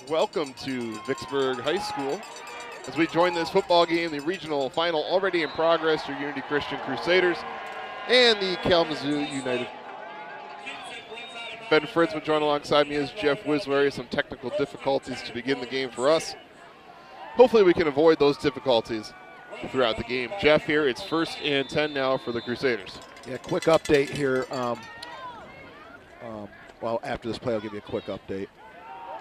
Welcome to Vicksburg High School. As we join this football game, the regional final already in progress, your Unity Christian Crusaders and the Kalamazoo United. Ben Fritz will join alongside me as Jeff Wiswary. Some technical difficulties to begin the game for us. Hopefully we can avoid those difficulties throughout the game. Jeff here, it's 1st and 10 now for the Crusaders. Yeah, quick update here. Well, after this play, I'll give you a quick update.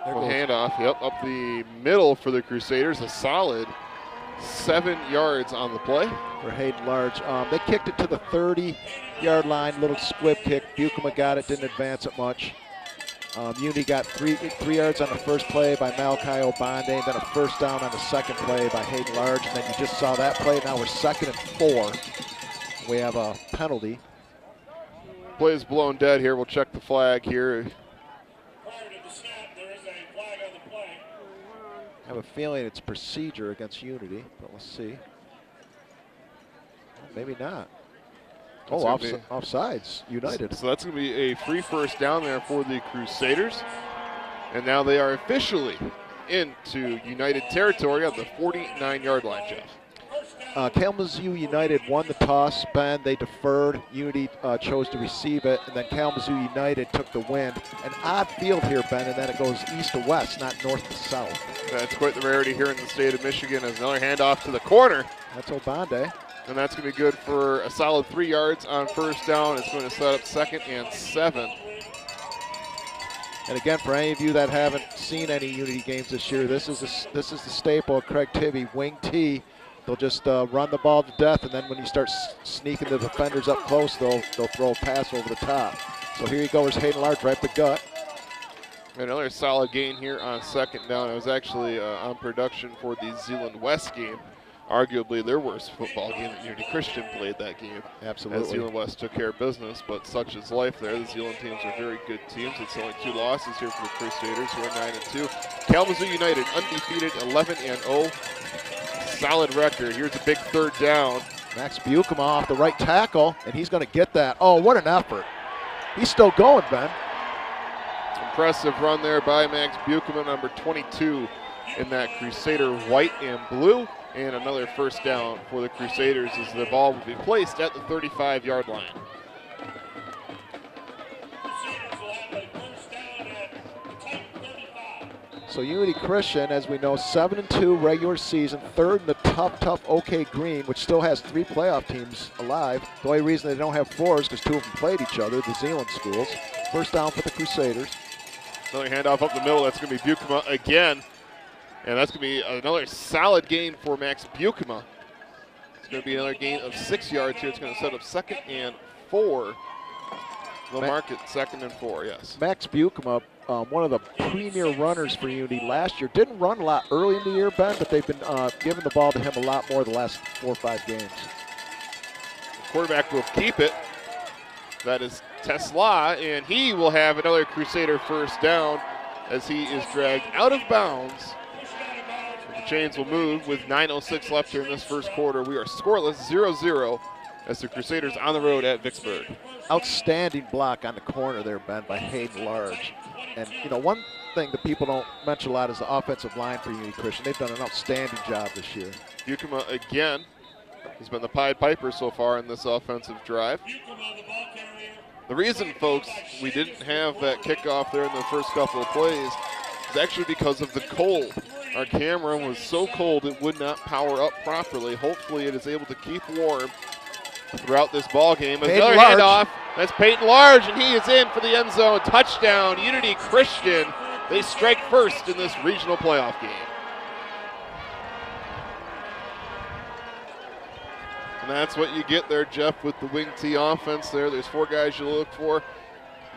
Handoff, yep, up the middle for the Crusaders. A solid 7 yards on the play. For Hayden Large. They kicked it to the 30-yard line, little squib kick. Bukema got it, didn't advance it much. Unity got three yards on the first play by Malachi Obande, and then a first down on the second play by Hayden Large. And then you just saw that play. Now we're 2nd and 4. We have a penalty. Play is blown dead here. We'll check the flag here. I have a feeling it's procedure against Unity, but let's see. Maybe not. Oh, offsides, United. So that's going to be a free first down there for the Crusaders. And now they are officially into United territory on the 49-yard line, Jeff. Kalamazoo United won the toss, Ben. They deferred. Unity chose to receive it, and then Kalamazoo United took the win. An odd field here, Ben, and then it goes east to west, not north to south. That's quite the rarity here in the state of Michigan. As another handoff to the corner. That's Obande. And that's going to be good for a solid 3 yards on first down. It's going to set up 2nd and 7. And again, for any of you that haven't seen any Unity games this year, this is the staple of Craig Tibby, wing T. They'll just run the ball to death, and then when you start sneaking the defenders up close, they'll throw a pass over the top. So here you go, there's Hayden Large right the gut. Another solid gain here on 2nd down. It was actually on production for the Zeeland West game. Arguably their worst football game that Unity Christian played that game. Absolutely. As Zeeland West took care of business, but such is life there. The Zeeland teams are very good teams. It's only 2 losses here for the Crusaders, who are 9-2. Kalamazoo United undefeated, 11-0. Solid record. Here's a big 3rd down. Max Bukema off the right tackle, and he's going to get that. Oh, what an effort. He's still going, Ben. Impressive run there by Max Bukema, number 22 in that Crusader white and blue. And another first down for the Crusaders as the ball will be placed at the 35-yard line. So Unity Christian, as we know, 7-2 regular season, 3rd in the tough OK Green, which still has 3 playoff teams alive. The only reason they don't have 4 is because 2 of them played each other, the Zeeland schools. First down for the Crusaders. Another handoff up the middle. That's going to be Bukema again. And that's going to be another solid gain for Max Bukema. It's going to be another gain of 6 yards here. It's going to set up 2nd and 4. They'll mark it 2nd and 4, yes. Max Bukema, one of the premier runners for Unity last year. Didn't run a lot early in the year, Ben, but they've been giving the ball to him a lot more the last 4 or 5 games. The quarterback will keep it. That is Tesla, and he will have another Crusader first down as he is dragged out of bounds. The chains will move with 9:06 left here in this first quarter. We are scoreless, 0-0, as the Crusaders on the road at Vicksburg. Outstanding block on the corner there, Ben, by Hayden Large. And, you know, one thing that people don't mention a lot is the offensive line for Unity Christian. They've done an outstanding job this year. Bukema again. He's been the Pied Piper so far in this offensive drive. The reason, folks, we didn't have that kickoff there in the first couple of plays is actually because of the cold. Our camera was so cold it would not power up properly. Hopefully it is able to keep warm throughout this ball game. Another handoff. That's Peyton Large, and he is in for the end zone. Touchdown, Unity Christian. They strike first in this regional playoff game. And that's what you get there, Jeff, with the wing T offense there. There's 4 guys you look for.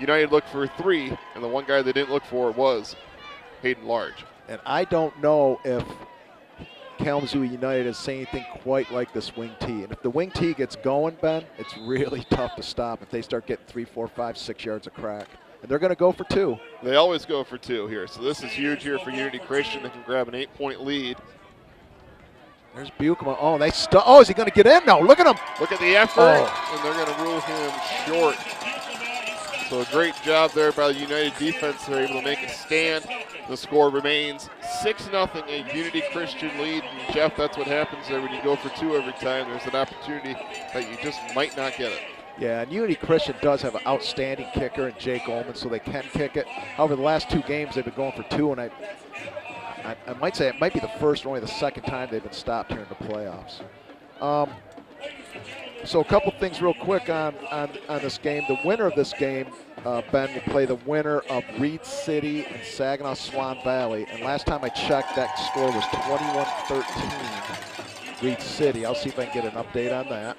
United looked for 3, and the one guy they didn't look for was Hayden Large. And I don't know if Kalamazoo United has seen anything quite like this wing T. And if the wing T gets going, Ben, it's really tough to stop if they start getting 3, 4, 5, 6 yards a crack. And they're going to go for 2. They always go for 2 here. So this is huge here for Unity Christian. They can grab an 8-point lead. There's Buchman. Oh, is he going to get in? No, look at him. Look at the effort, and they're going to rule him short. So a great job there by the United defense. They're able to make a stand. The score remains 6-0, a Unity Christian lead. And Jeff, that's what happens there when you go for two every time. There's an opportunity that you just might not get it. Yeah, and Unity Christian does have an outstanding kicker in Jake Ullman, so they can kick it. However, the last two games they've been going for two, and I might say it might be the first or only the second time they've been stopped here in the playoffs. So a couple things real quick on this game. The winner of this game, Ben, will play the winner of Reed City and Saginaw Swan Valley. And last time I checked, that score was 21-13 Reed City. I'll see if I can get an update on that.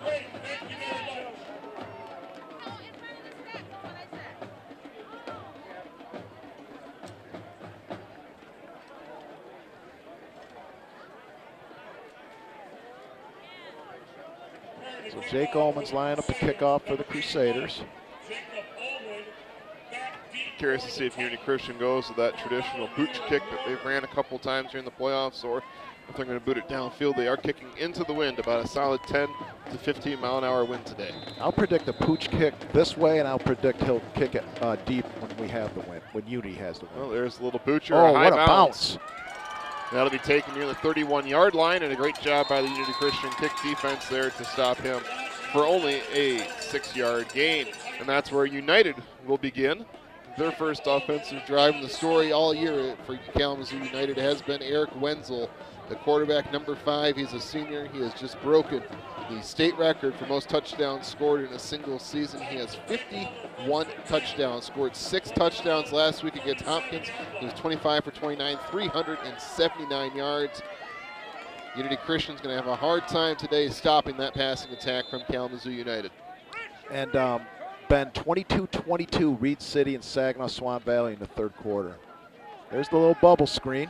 So Jake Ullman's lining up the kickoff for the Crusaders. Curious to see if Unity Christian goes with that traditional pooch kick that they've ran a couple times during the playoffs, or if they're going to boot it downfield. They are kicking into the wind, about a solid 10 to 15 mile an hour wind today. I'll predict the pooch kick this way, and I'll predict he'll kick it deep when we have the wind, when Unity has the wind. Well, there's a little poocher. Oh, high what a bounce. That'll be taken near the 31-yard line, and a great job by the Unity Christian kick defense there to stop him for only a 6-yard gain. And that's where United will begin. Their first offensive drive in the story all year for Kalamazoo United has been Eric Wenzel, the quarterback, number 5. He's a senior. He has just broken the state record for most touchdowns scored in a single season. He has 51 touchdowns, scored 6 touchdowns last week against Hopkins. He was 25 for 29, 379 yards. Unity Christian's going to have a hard time today stopping that passing attack from Kalamazoo United. And Ben, 22-22 Reed City and Saginaw Swan Valley in the third quarter. There's the little bubble screen.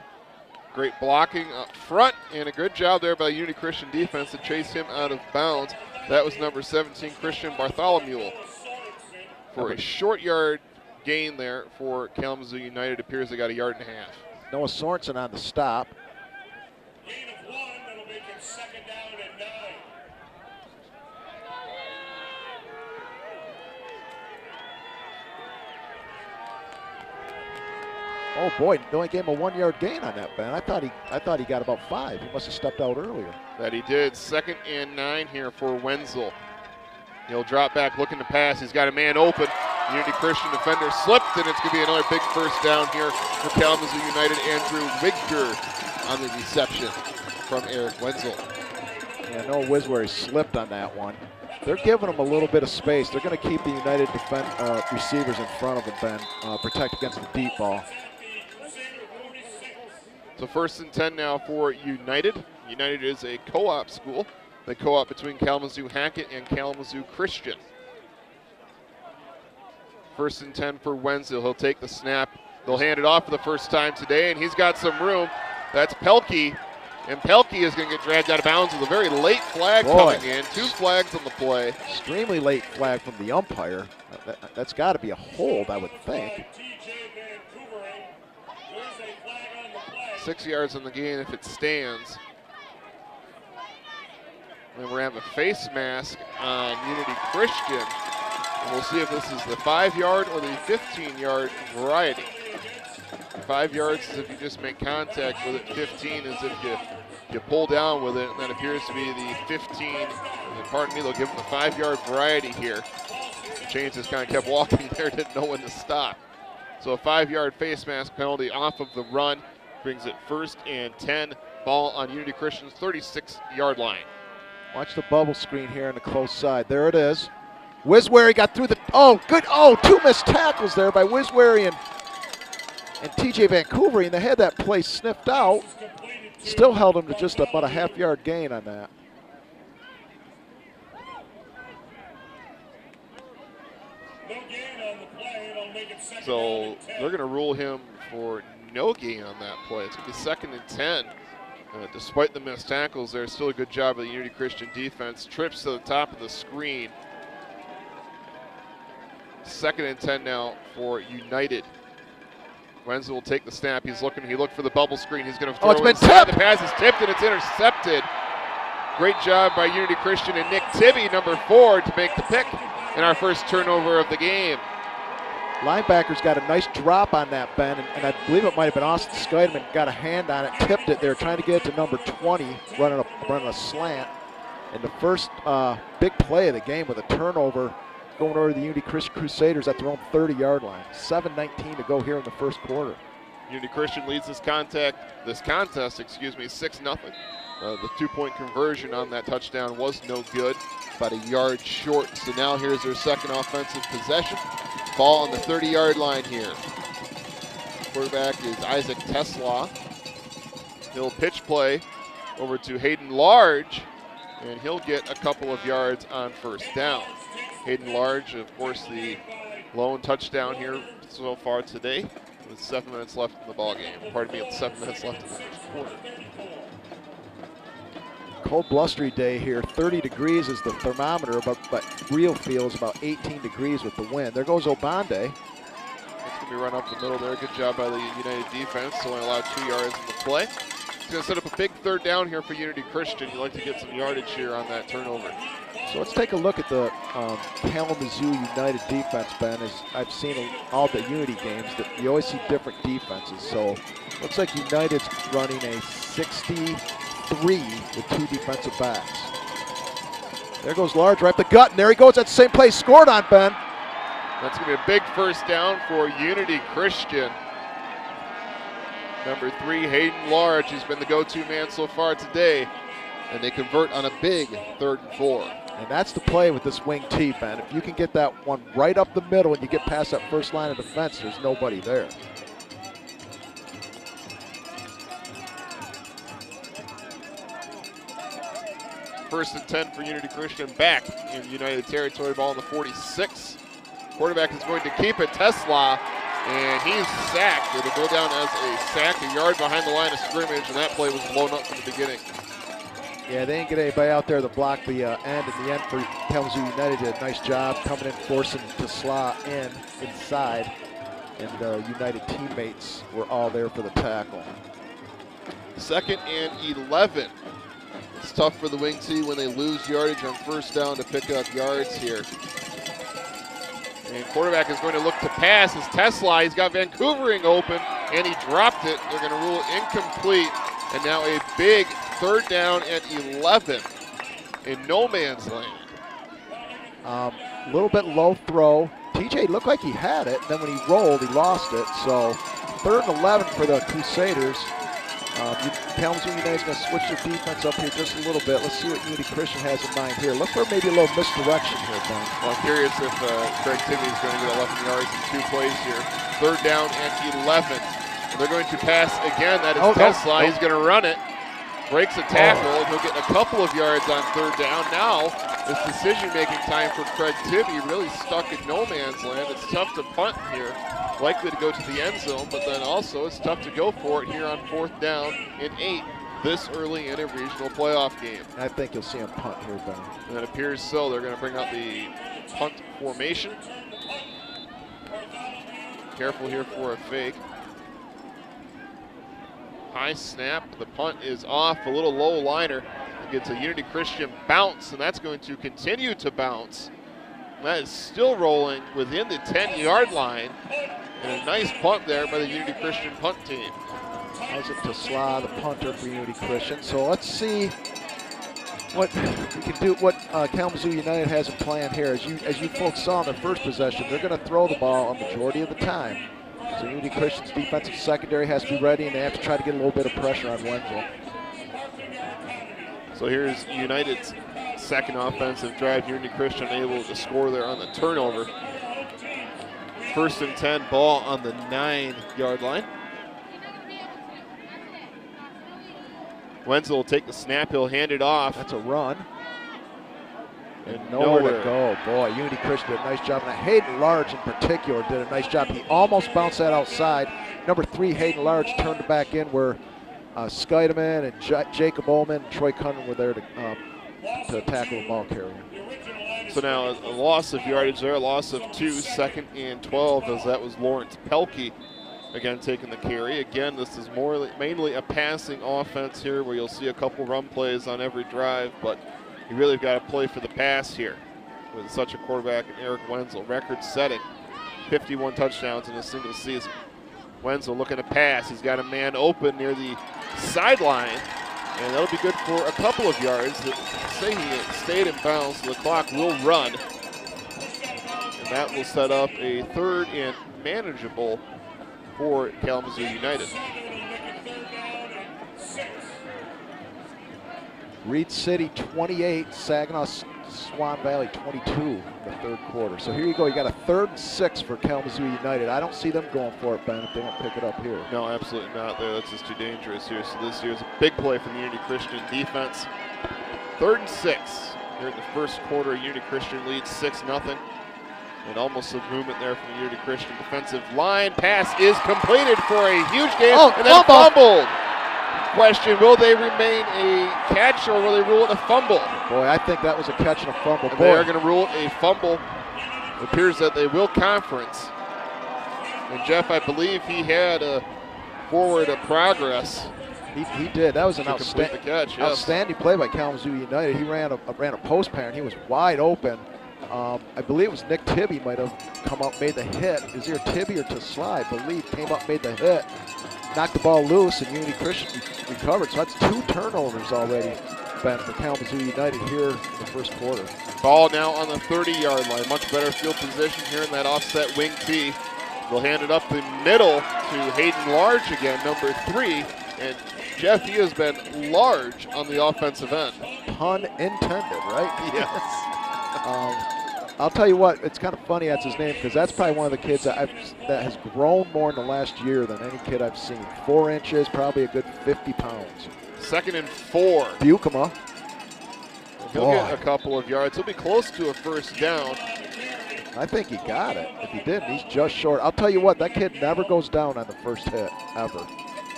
Great blocking up front, and a good job there by the Unity Christian defense to chase him out of bounds. That was number 17, Christian Bartholomew. For a short yard gain there for Kalamazoo United, appears they got a yard and a half. Noah Sorensen on the stop. Gain of 1, that'll make it 2nd down and 9. Oh boy, they only gave him a 1-yard gain on that, Ben. I thought he got about 5. He must have stepped out earlier. That he did. 2nd and 9 here for Wenzel. He'll drop back looking to pass. He's got a man open. Unity Christian defender slipped, and it's going to be another big first down here for Kalamazoo United. Andrew Wigger on the reception from Eric Wenzel. Yeah, Noah Wiswary slipped on that one. They're giving him a little bit of space. They're going to keep the United receivers in front of them, Ben, protect against the deep ball. So 1st and 10 now for United. United is a co-op school. The co-op between Kalamazoo Hackett and Kalamazoo Christian. 1st and 10 for Wenzel. He'll take the snap. They'll hand it off for the first time today, and he's got some room. That's Pelkey, and Pelkey is going to get dragged out of bounds with a very late flag coming in. 2 flags on the play. Extremely late flag from the umpire. That's got to be a hold, I would think. 6 yards on the gain if it stands. And we're going to have a face mask on Unity Christian. And we'll see if this is the 5-yard or the 15-yard variety. 5 yards is if you just make contact with it. 15 is if you pull down with it. And that appears to be the 15. And pardon me, they'll give him the 5-yard variety here. Chains just kind of kept walking there, didn't know when to stop. So a 5-yard face mask penalty off of the run brings it 1st and 10. Ball on Unity Christian's 36-yard line. Watch the bubble screen here on the close side. There it is. Wiswary got through the, oh, good, oh, 2 missed tackles there by Wiswary and TJ Vancouver, and they had that play sniffed out. Still held him to just about a half-yard gain on that. So they're going to rule him for no gain on that play. It's going to be 2nd and 10. Despite the missed tackles, there's still a good job of the Unity Christian defense. Trips to the top of the screen. 2nd and 10 now for United. Wenzel will take the snap. He looked for the bubble screen. He's going to throw it's been inside. tipped. The pass is tipped and it's intercepted. Great job by Unity Christian and Nick Tibby, number 4, to make the pick and our first turnover of the game. Linebackers got a nice drop on that, Ben, and I believe it might have been Austin Skydeman got a hand on it, tipped it. They were trying to get it to number 20, running a slant. And the first big play of the game with a turnover going over the Unity Christian Crusaders at their own 30-yard line. 7:19 to go here in the first quarter. Unity Christian leads this contest, 6-0. The 2-point conversion on that touchdown was no good, about a yard short. So now here's their second offensive possession. Ball on the 30-yard line here. Quarterback is Isaac Tesla. He'll pitch play over to Hayden Large, and he'll get a couple of yards on first down. Hayden Large, of course, the lone touchdown here so far today, with 7 minutes left in the ball game. Pardon me, with 7 minutes left in the first quarter. Cold blustery day here. 30 degrees is the thermometer, but real feel is about 18 degrees with the wind. There goes Obande. That's going to be run up the middle there. Good job by the United defense. So only allowed 2 yards in the play. It's going to set up a big third down here for Unity Christian. You'd like to get some yardage here on that turnover. So let's take a look at the Kalamazoo United defense, Ben. As I've seen all the Unity games, that you always see different defenses. So looks like United's running a 63 with 2 defensive backs. There goes Large right up the gut, and there he goes. That same play scored on, Ben. That's going to be a big first down for Unity Christian. Number 3, Hayden Large, who's been the go-to man so far today. And they convert on a big 3rd and 4. And that's the play with this wing T, Ben. If you can get that one right up the middle and you get past that first line of defense, there's nobody there. First and 10 for Unity Christian, back in United territory, ball on the 46. Quarterback is going to keep it, Tesla, and he's sacked. It'll go down as a sack, a yard behind the line of scrimmage, and that play was blown up from the beginning. Yeah, they didn't get anybody out there to block the end. In the end, for Kalamazoo United did a nice job coming in, forcing Tesla inside, and United teammates were all there for the tackle. 2nd and 11. It's tough for the wing T when they lose yardage on first down to pick up yards here. And quarterback is going to look to pass. It's Tesla. He's got Vancouvering open, and he dropped it. They're going to rule it incomplete. And now a big 3rd down and 11 in no man's land. A little bit low throw. TJ looked like he had it, and then when he rolled, he lost it. So 3rd and 11 for the Crusaders. Kalamazoo United's going to switch their defense up here just a little bit. Let's see what Unity Christian has in mind here. Look for maybe a little misdirection here, Ben. Well, I'm curious if Craig Timmey is going to get 11 yards in 2 plays here. 3rd down and 11. They're going to pass again. That is Tesla. He's going to run it. Breaks a tackle. And he'll get a couple of yards on 3rd down. Now it's decision-making time for Craig Tibby. Really stuck in no man's land. It's tough to punt here. Likely to go to the end zone, but then also it's tough to go for it here on 4th down and 8 this early in a regional playoff game. I think you'll see him punt here, Ben. And it appears so. They're going to bring out the punt formation. Careful here for a fake. High snap. The punt is off. A little low liner. It gets a Unity Christian bounce, and that's going to continue to bounce. That is still rolling within the 10-yard line. And a nice punt there by the Unity Christian punt team. Isaac Tesla, the punter for Unity Christian. So let's see what we can do, what Kalamazoo United has in plan here. As you folks saw in their first possession, they're going to throw the ball a majority of the time. So Unity Christian's defensive secondary has to be ready, and they have to try to get a little bit of pressure on Wenzel. So here's United's second offensive drive. Unity Christian able to score there on the turnover. 1st and 10, ball on the 9-yard line. Wenzel will take the snap. He'll hand it off. That's a run. And nowhere to go. Boy, Unity Christian did a nice job. And Hayden Large in particular did a nice job. He almost bounced that outside. Number 3, Hayden Large, turned it back in where Skydeman and Jacob Ullman and Troy Cunningham were there to tackle the ball carrier. So now a loss of yardage there, a loss of 2, 2nd and 12, as that was Lawrence Pelkey again taking the carry. Again, this is mainly a passing offense here where you'll see a couple run plays on every drive, but you really got to play for the pass here with such a quarterback, Eric Wenzel, record-setting 51 touchdowns in a single season. Wenzel looking to pass. He's got a man open near the sideline, and that'll be good for a couple of yards. Say he stayed in bounds, so the clock will run. And that will set up a 3rd and manageable for Kalamazoo United. Reed City 28, Saginaw Swan Valley 22 in the 3rd quarter. So here you go. You got a 3rd and 6 for Kalamazoo United. I don't see them going for it, Ben, if they don't pick it up here. No, absolutely not there. That's just too dangerous here. So this here's a big play from the Unity Christian defense. 3rd and 6 here in the 1st quarter. Unity Christian leads 6-0. And almost some movement there from the Unity Christian defensive line. Pass is completed for a huge gain and then fumbled. Question, will they remain a catch or will they rule it a fumble? Boy, I think that was a catch and a fumble. They are going to rule it a fumble. It appears that they will conference. And Jeff, I believe he had a forward progress. He did. That was an outstanding play by Kalamazoo United. He ran a post pattern. He was wide open. I believe it was Nick Tibby might have come up, made the hit. Is there Tibby or Tesla, I believe, came up, made the hit, knocked the ball loose, and Unity Christian recovered. So that's 2 turnovers already, Ben, for Kalamazoo United here in the 1st quarter. Ball now on the 30-yard line. Much better field position here in that offset wing tee. They'll hand it up the middle to Hayden Large again, number 3. And Jeff, he has been large on the offensive end. Pun intended, right? Yes. I'll tell you what, it's kind of funny that's his name because that's probably one of the kids that has grown more in the last year than any kid I've seen. 4 inches, probably a good 50 pounds. 2nd and 4. Bukema. He'll get a couple of yards. He'll be close to a 1st down. I think he got it. If he didn't, he's just short. I'll tell you what, that kid never goes down on the 1st hit, ever.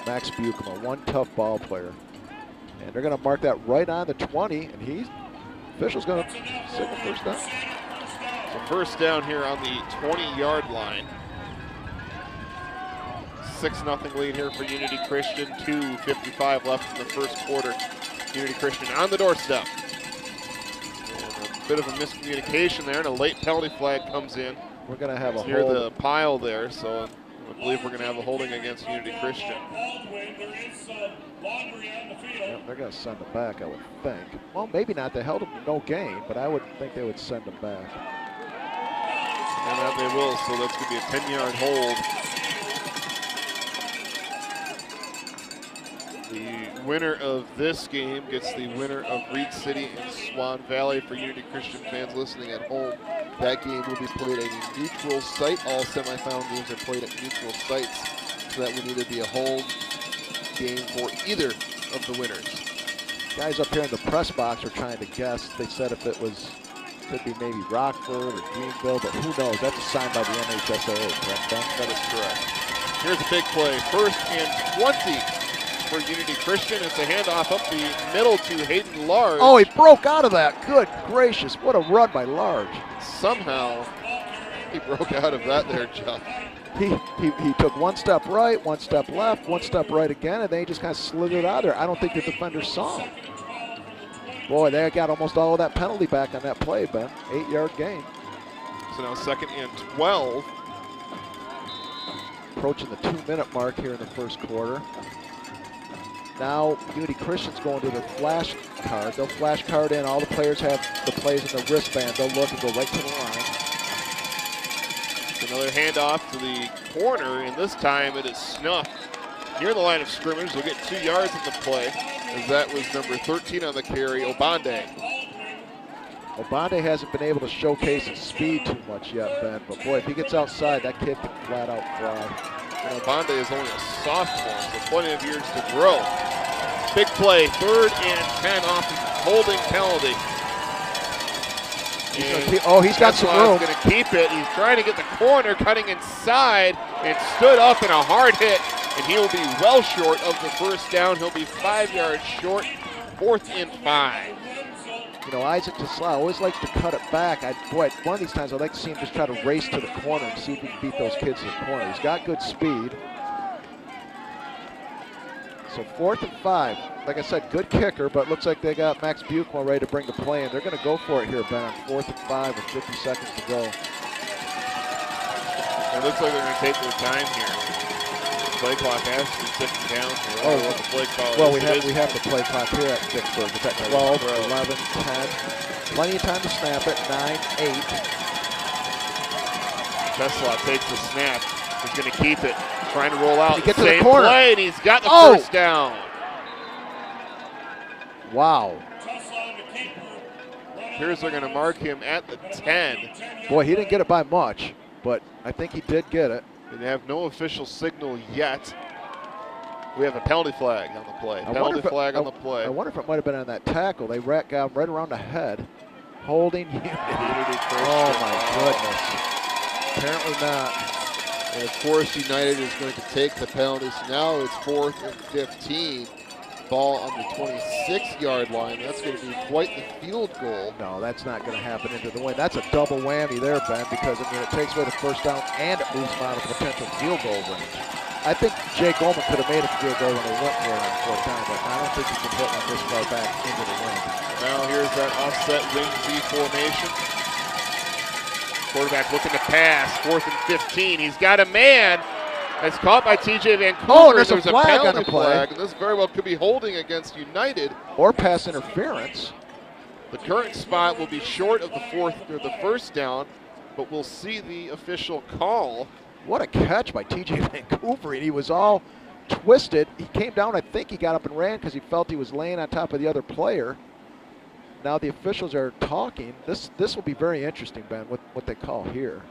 Max Bukema, one tough ball player. And they're going to mark that right on the 20, and official's going to signal 1st down. So 1st down here on the 20-yard line. 6-0 lead here for Unity Christian. 2:55 left in the 1st quarter. Unity Christian on the doorstep. And a bit of a miscommunication there, and a late penalty flag comes in. We're going to have a near the pile there, so I believe we're going to have a holding against Unity Christian. Yep, they're going to send him back, I would think. Well, maybe not. They held him to no gain, but I would think they would send him back. And that they will, so that's going to be a 10-yard hold. The winner of this game gets the winner of Reed City and Swan Valley. For Unity Christian fans listening at home, that game will be played at a neutral site. All semifinal games are played at neutral sites, so that would either be a home game for either of the winners. Guys up here in the press box are trying to guess. They said if it was, could be maybe Rockford or Greenville, but who knows? That's a sign by the MHSAA, correct, Ben? That is correct. Here's a big play. 1st and 20 for Unity Christian. It's a handoff up the middle to Hayden Large. Oh, he broke out of that. Good gracious. What a run by Large. Somehow he broke out of that there, Jeff. He took 1 step right, 1 step left, 1 step right again, and then he just kind of slithered out of there. I don't think the defender saw him. Boy, they got almost all of that penalty back on that play, Ben. 8-yard gain. So now 2nd and 12. Approaching the 2-minute mark here in the 1st quarter. Now Unity Christian's going to the flash card. They'll flash card in. All the players have the plays in the wristband. They'll look and go right to the line. Another handoff to the corner, and this time it is snuffed near the line of scrimmage. They'll get 2 yards in the play, as that was number 13 on the carry, Obande. Obande hasn't been able to showcase his speed too much yet, Ben. But boy, if he gets outside, that kid can flat out fly. And Obande is only a sophomore, so plenty of years to grow. Big play, 3rd and 10 off the holding penalty. He's got some room. He's going to keep it. He's trying to get the corner, cutting inside, and stood up in a hard hit, and he will be well short of the 1st down. He'll be 5 yards short, 4th and 5. You know, Isaac Tesla always likes to cut it back. One of these times I'd like to see him just try to race to the corner and see if he can beat those kids to the corner. He's got good speed. So 4th and 5. Like I said, good kicker, but looks like they got Max Buchma ready to bring the play in. They're going to go for it here, Ben, on 4th and 5 with 50 seconds to go. It looks like they're going to take their time here. The play clock has to be ticking down. Oh, what the play call well, is. we have the play clock here at Vicksburg. It's at 12, 11, 10. Plenty of time to snap it. 9, 8. Tesla takes the snap. He's going to keep it. Trying to roll out. He gets to Same the corner. play, and he's got the Oh! first down. Wow. Here's they're going to mark him at the 10. Boy, he didn't get it by much, but I think he did get it. They have no official signal yet. We have a penalty flag on the play. Penalty flag on the play. I wonder if it might have been on that tackle. They got him right around the head. Holding Unity. Oh, my goodness. Apparently not. And of course, United is going to take the penalty. So now it's 4th and 15. Ball on the 26-yard line. That's going to be quite the field goal. No, that's not going to happen into the wind. That's a double whammy there, Ben, because I mean it takes away the first down and it moves them out of potential field goal range. I think Jake Goldman could have made a field goal when they went for it on 4th down, but I don't think he can hit one this far back into the wind. Now here's that offset wing Z formation. Quarterback looking to pass. 4th and 15. He's got a man. It's caught by TJ Vancouver. Oh, there's a flag penalty on the play. flag, and this very well could be holding against United. Or pass interference. The current spot will be short of the first down, but we'll see the official call. What a catch by TJ Vancouver, and he was all twisted. He came down, I think he got up and ran because he felt he was laying on top of the other player. Now the officials are talking. This will be very interesting, Ben, what they call here.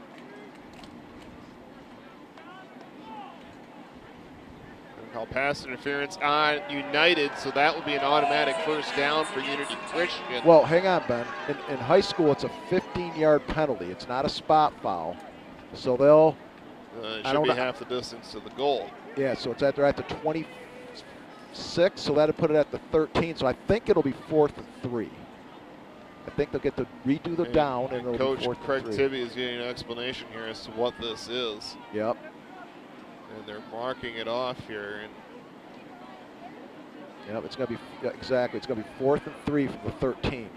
Call pass interference on United, so that will be an automatic first down for Unity Christian. Well, hang on, Ben. In high school, it's a 15-yard penalty. It's not a spot foul. So they'll... it should be half the distance to the goal. Yeah, so they're at the 26, so that'll put it at the 13. So I think it'll be 4th and 3. I think they'll get to redo the down, and it'll Coach be 4th Craig and 3. Tibby is getting an explanation here as to what this is. Yep. And they're marking it off here. And yep, it's going to be, exactly, it's going to be 4th and 3 from the 13.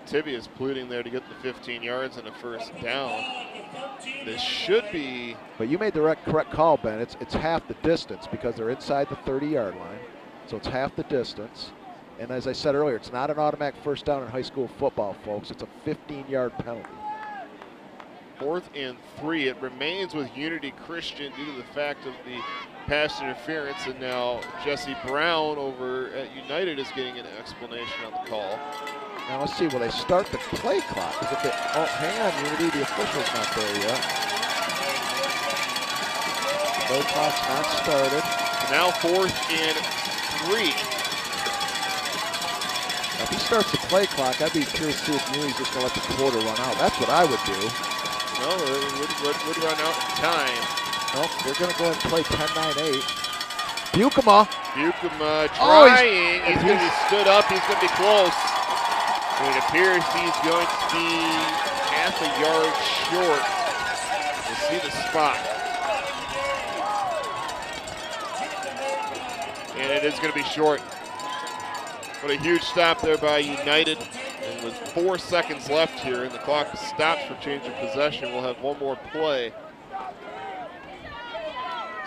Tibby is pleading there to get the 15 yards and a first down. This should be... But you made the correct call, Ben. It's half the distance because they're inside the 30-yard line. So it's half the distance. And as I said earlier, it's not an automatic first down in high school football, folks. It's a 15-yard penalty. 4th and 3. It remains with Unity Christian due to the fact of the pass interference, and now Jesse Brown over at United is getting an explanation on the call. Now let's see, will they start the play clock? Oh, hang on, Unity, the official's not there yet. Play clock's not started. Now 4th and 3. Now, if he starts the play clock, I'd be curious to see if Unity's just going to let the quarter run out. That's what I would do. No, it would run out in time. Nope, they're going to go ahead and play 10-9-8. Buchma trying. He's going to be stood up. He's going to be close. It appears he's going to be half a yard short. We'll see the spot. And it is going to be short. What a huge stop there by United. And with 4 seconds left here, and the clock stops for change of possession, we'll have one more play.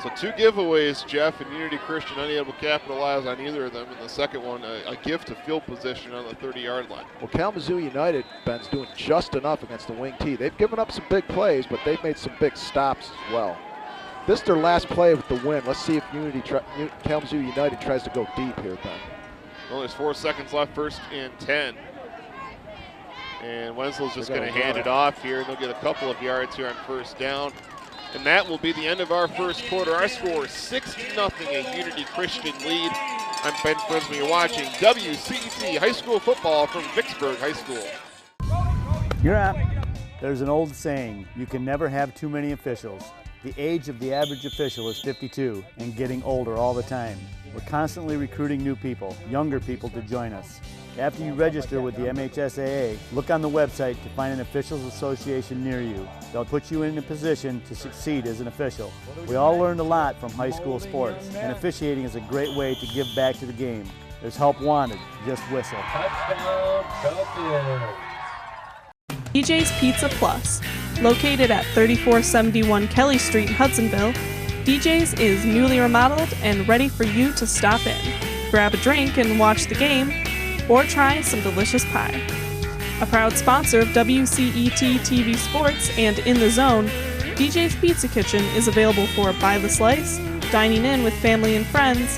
So 2 giveaways, Jeff, and Unity Christian unable to capitalize on either of them. And the second one, a gift to field position on the 30-yard line. Well, Kalamazoo United, Ben's doing just enough against the wing T. They've given up some big plays, but they've made some big stops as well. This is their last play with the win. Let's see if Kalamazoo United tries to go deep here, Ben. Well, there's 4 seconds left, 1st and 10. And Wenslow's just going to hand it off here, and they'll get a couple of yards here on first down. And that will be the end of our first quarter. Our score is 6-0, a Unity Christian lead. I'm Ben Frisbee. You're watching WCET High School football from Vicksburg High School. You're up. There's an old saying, you can never have too many officials. The age of the average official is 52 and getting older all the time. We're constantly recruiting new people, younger people to join us. After you register with the MHSAA, look on the website to find an officials association near you. They'll put you in a position to succeed as an official. We all learned a lot from high school sports, and officiating is a great way to give back to the game. There's help wanted, just whistle. DJ's Pizza Plus. Located at 3471 Kelly Street, Hudsonville, DJ's is newly remodeled and ready for you to stop in. Grab a drink and watch the game, or try some delicious pie. A proud sponsor of WCET TV Sports and In the Zone, DJ's Pizza Kitchen is available for by the slice, dining in with family and friends,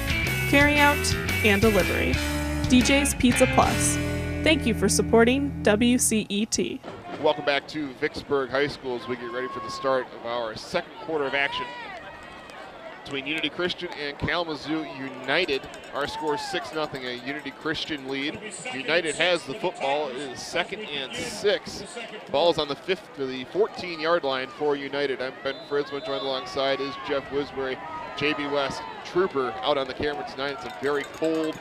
carry out, and delivery. DJ's Pizza Plus. Thank you for supporting WCET. Welcome back to Vicksburg High School as we get ready for the start of our second quarter of action between Unity Christian and Kalamazoo United. Our score is 6-0, a Unity Christian lead. United has the football. It is 2nd and 6. Ball's on the 14-yard line for United. I'm Ben Fritzman, joined alongside is Jeff Wisbury. JB West, Trooper, out on the camera tonight. It's a very cold,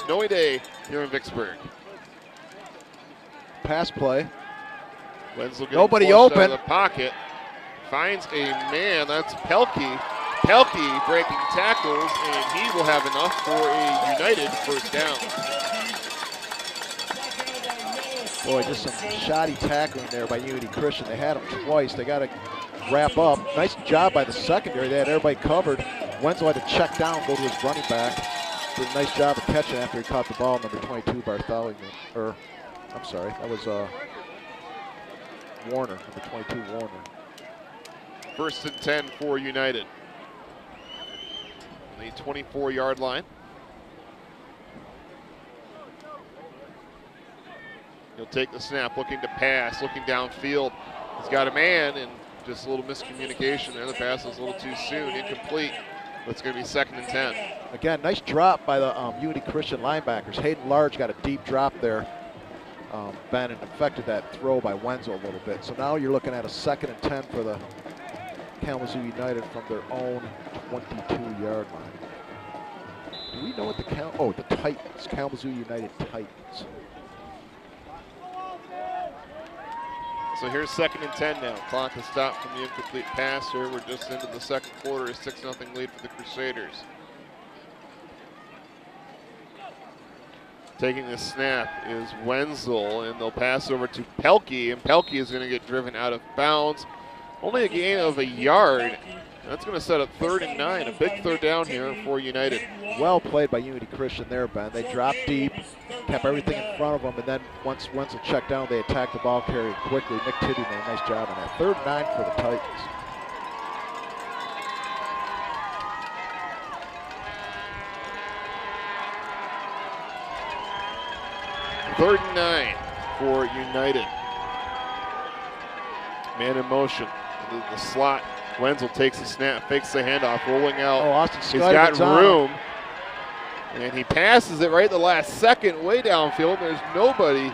snowy day here in Vicksburg. Pass play. Wenzel Nobody open. Out open. of the pocket. Finds a man. That's Pelkey. Pelkey breaking tackles, and he will have enough for a United first down. Boy, just some shoddy tackling there by Unity Christian. They had him twice. They got to wrap up. Nice job by the secondary. They had everybody covered. Wenzel had to check down, go to his running back. Did a nice job of catching after he caught the ball. Number 22, Bartholomew. I'm sorry, that was Warner, number 22, Warner. 1st and 10 for United. The 24-yard line. He'll take the snap, looking to pass, looking downfield. He's got a man, and just a little miscommunication there. The pass was a little too soon, incomplete. But it's going to be 2nd and 10. Again, nice drop by the Unity Christian linebackers. Hayden Large got a deep drop there. Ben, and affected that throw by Wenzel a little bit. So now you're looking at a 2nd and 10 for the Kalamazoo United from their own 22-yard line. Do we know what the count? Oh, the Titans, Kalamazoo United Titans. So here's 2nd and 10 now. Clock has stopped from the incomplete pass here. We're just into the second quarter. A 6-0 lead for the Crusaders. Taking the snap is Wenzel, and they'll pass over to Pelkey, and Pelkey is going to get driven out of bounds. Only a gain of a yard. That's going to set up 3rd and 9, a big third down here for United. Well played by Unity Christian there, Ben. They dropped deep, kept everything in front of them, and then once Wenzel checked down, they attacked the ball carrier quickly. Nick Tibby made a nice job on that. 3rd and 9 for the Titans. Third and 9 for United. Man in motion into the slot. Wenzel takes the snap, fakes the handoff, rolling out. Oh, Austin He's got Scott room. And he passes it right at the last second, way downfield. There's nobody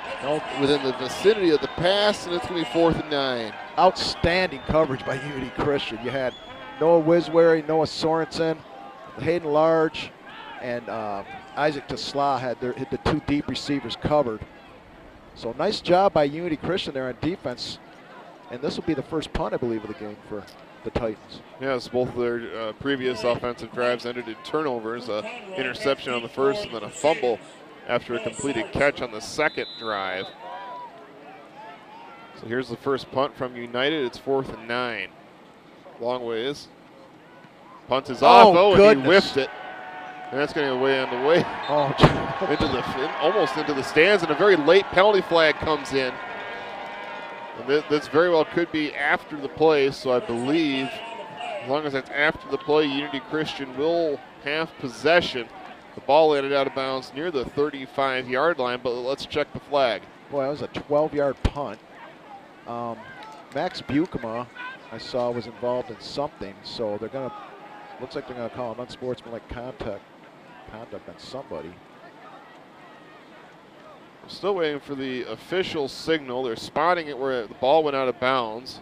within the vicinity of the pass, and it's going to be 4th and 9. Outstanding coverage by Unity Christian. You had Noah Wisbury, Noah Sorensen, Hayden Large, and Isaac Tesla had hit the 2 deep receivers covered. So nice job by Unity Christian there on defense. And this will be the first punt, I believe, of the game for the Titans. Yes, both of their previous offensive drives ended in turnovers. An interception on the first and then a fumble after a completed catch on the second drive. So here's the first punt from United. It's 4th and 9. Long ways. Punt is off. Oh, and he whiffed it. And that's going to go way on the way. Oh, almost into the stands, and a very late penalty flag comes in. And this very well could be after the play, so I believe as long as that's after the play, Unity Christian will have possession. The ball landed out of bounds near the 35-yard line, but let's check the flag. Boy, that was a 12-yard punt. Max Bukema, I saw, was involved in something, so they're going to, looks like they're going to call him unsportsmanlike conduct on somebody. I'm still waiting for the official signal. They're spotting it where the ball went out of bounds.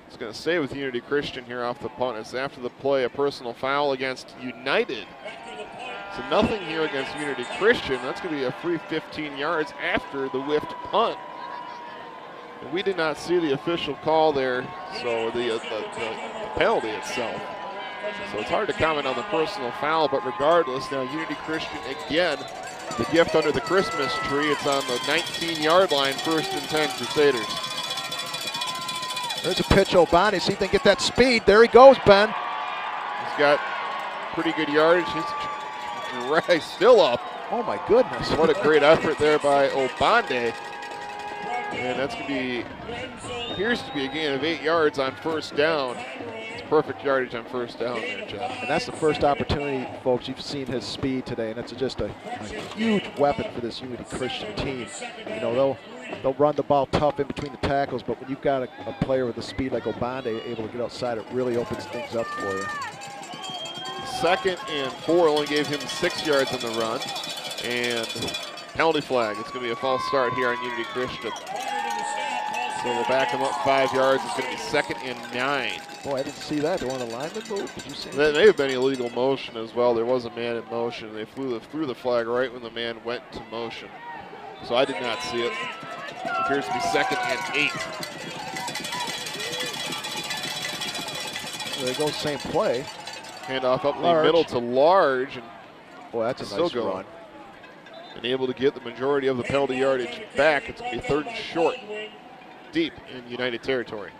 It's going to stay with Unity Christian here off the punt. It's after the play, a personal foul against United. So nothing here against Unity Christian. That's going to be a free 15 yards after the whiffed punt. And we did not see the official call there, so the penalty itself. So it's hard to comment on the personal foul, but regardless, now Unity Christian again, the gift under the Christmas tree. It's on the 19-yard line, 1st and 10 Crusaders. There's a pitch, Obani. See if they can get that speed. There he goes, Ben. He's got pretty good yardage. He's still up. Oh, my goodness. What a great effort there by Obande. And that's going to be, appears to be a gain of 8 yards on 1st down. It's perfect yardage on 1st down there, Jeff. And that's the first opportunity, folks. You've seen his speed today, and it's just a huge weapon for this Unity Christian team. You know, they'll run the ball tough in between the tackles, but when you've got a player with the speed like Obande able to get outside, it really opens things up for you. 2nd and 4, only gave him 6 yards on the run. And penalty flag. It's going to be a false start here on Unity Christian. So we'll back him up 5 yards. It's going to be 2nd and 9. Boy, I didn't see that. They want a lineman move? Did you see that? May have been illegal motion as well. There was a man in motion. They threw the flag right when the man went to motion. So I did not see it. It appears to be 2nd and 8. There goes same play. Handoff up the middle to Large. And boy, that's a nice run. And able to get the majority of the penalty yardage back. It's going to be 3rd and short, deep in United territory.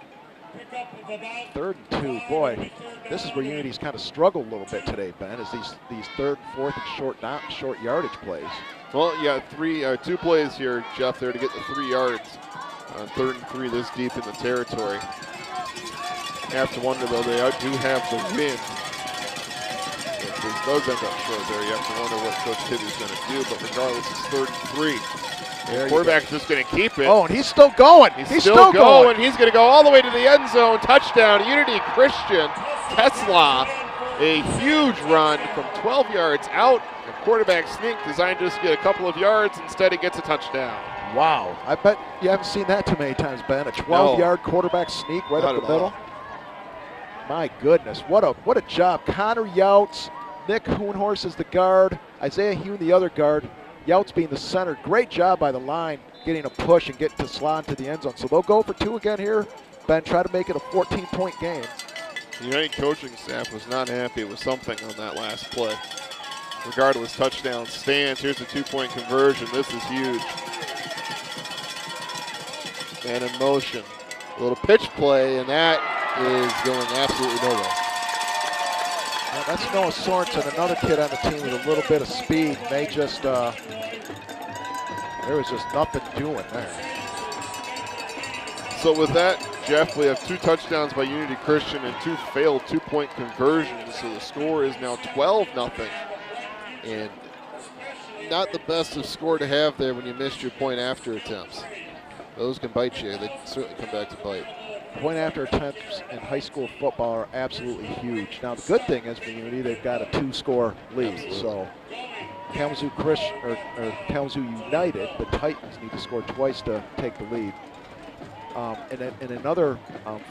3rd and 2. Boy, this is where Unity's kind of struggled a little bit today, Ben, is these 3rd, 4th, and short yardage plays. Well, yeah, 2 plays here, Jeff, there to get the 3 yards on 3rd and 3 this deep in the territory. You have to wonder, though, they do have the wind. If this does end up short there, you have to wonder what Coach Tibby's going to do, but regardless, it's 3rd and 3. The quarterback's just going to keep it. Oh, and he's still going. He's still going. He's going to go all the way to the end zone. Touchdown, Unity Christian. Tesla, a huge run from 12 yards out. The quarterback sneak designed to just get a couple of yards. Instead, he gets a touchdown. Wow. I bet you haven't seen that too many times, Ben. A 12-yard quarterback sneak right up the middle. My goodness, what a job. Connor Youts, Nick Hoonhorse is the guard, Isaiah Hune the other guard, Youts being the center. Great job by the line getting a push and getting to slot into the end zone. So they'll go for 2 again here. Ben, try to make it a 14-point game. The United coaching staff was not happy with something on that last play. Regardless, touchdown stands. Here's the 2-point conversion. This is huge. And in motion. A little pitch play, and that is going absolutely nowhere. Well, that's Noah Sorensen, another kid on the team with a little bit of speed. They just, there was just nothing doing there. So with that, Jeff, we have 2 touchdowns by Unity Christian and 2 failed 2-point conversions. So the score is now 12-0. And not the best of score to have there when you missed your point after attempts. Those can bite you. They certainly come back to bite. Point after attempts in high school football are absolutely huge. Now the good thing is for Unity, they've got a 2-score lead. Absolutely. So Kalamazoo Kalamazoo United, the Titans, need to score twice to take the lead. And another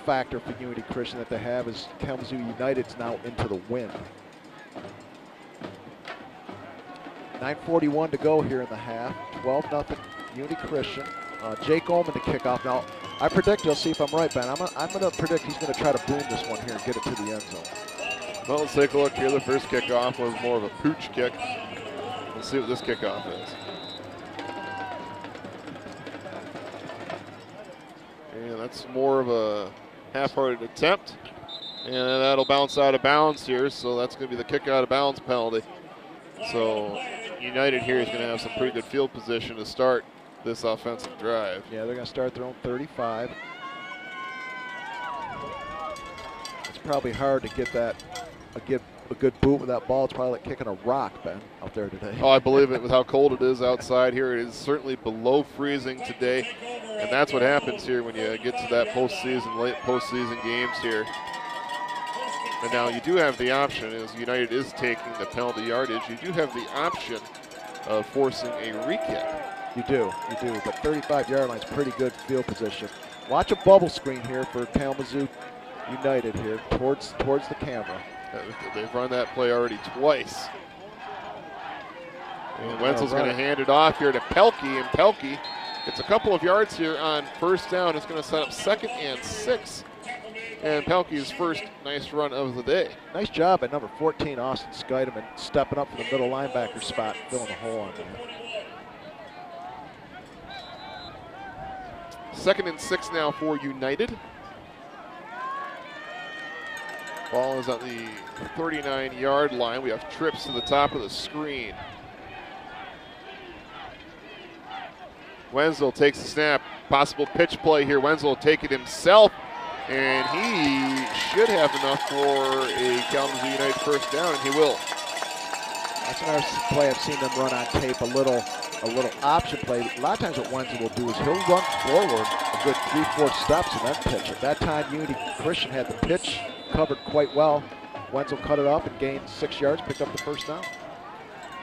factor for Unity Christian that they have is Kalamazoo United's now into the win. 9:41 to go here in the half. 12-0 Unity Christian. Jake Ullman to kick off. Now, I predict, you'll see if I'm right, Ben. I'm going to predict he's going to try to boom this one here and get it to the end zone. Well, let's take a look here. The first kickoff was more of a pooch kick. Let's see what this kickoff is. And that's more of a half-hearted attempt. And that'll bounce out of bounds here, so that's going to be the kick out of bounds penalty. So United here is going to have some pretty good field position to start this offensive drive. Yeah, they're going to start their own 35. It's probably hard to get that, a good boot with that ball. It's probably like kicking a rock, Ben, out there today. Oh, I believe it with how cold it is outside here. It is certainly below freezing today, and that's what happens here when you get to that postseason, late postseason games here. And now you do have the option, as United is taking the penalty yardage, you do have the option of forcing a re-kick. You do, but 35-yard line is pretty good field position. Watch a bubble screen here for Kalamazoo United here towards the camera. They've run that play already twice. And Wenzel's going to hand it off here to Pelkey, and Pelkey gets a couple of yards here on first down. It's going to set up 2nd and 6. And Pelkey's first nice run of the day. Nice job by number 14, Austin Skydeman, stepping up for the middle linebacker spot, filling the hole on there. 2nd and 6 now for United. Ball is on the 39-yard line. We have trips to the top of the screen. Wenzel takes the snap. Possible pitch play here. Wenzel will take it himself, and he should have enough for a Kalamazoo United first down, and he will. That's another play I've seen them run on tape, a little option play. A lot of times what Wenzel will do is he'll run forward a good 3-4 steps and then pitch. At that time, Unity Christian had the pitch covered quite well. Wenzel cut it up and gained 6 yards, picked up the first down.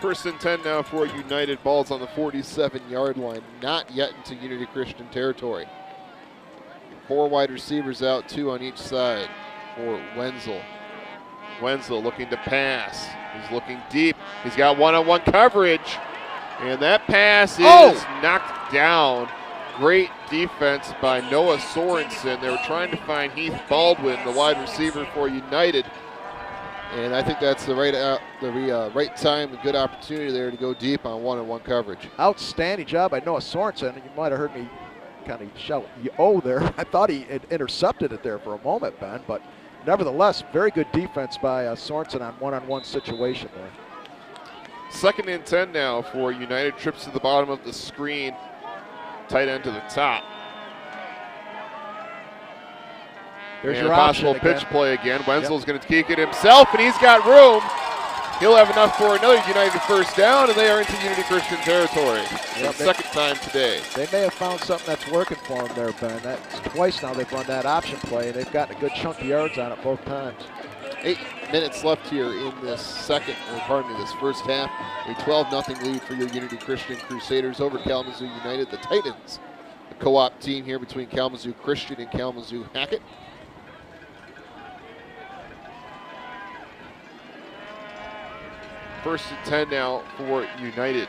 1st and 10 now for United. Ball's on the 47-yard line, not yet into Unity Christian territory. 4 wide receivers out, 2 on each side for Wenzel. Wenzel looking to pass. He's looking deep. He's got one-on-one coverage, and that pass is knocked down. Great defense by Noah Sorensen. They were trying to find Heath Baldwin, the wide receiver for United. And I think that's the right time, a good opportunity there to go deep on one-on-one coverage. Outstanding job by Noah Sorensen. You might have heard me kind of shout, "Oh!" there. I thought he had intercepted it there for a moment, Ben, but nevertheless, very good defense by Sorensen on one-on-one situation there. 2nd and 10 now for United. Trips to the bottom of the screen. Tight end to the top. There's and your a possible option pitch play again. Wenzel's going to kick it himself, and he's got room. He'll have enough for another United first down, and they are into Unity Christian territory. Yep, the 2nd time today. They may have found something that's working for them there, Ben. That's twice now they've run that option play, and they've gotten a good chunk of yards on it both times. 8 minutes left here in this this first half. A 12-0 lead for your Unity Christian Crusaders over Kalamazoo United. The Titans, the co-op team here between Kalamazoo Christian and Kalamazoo Hackett. First and 10 now for United.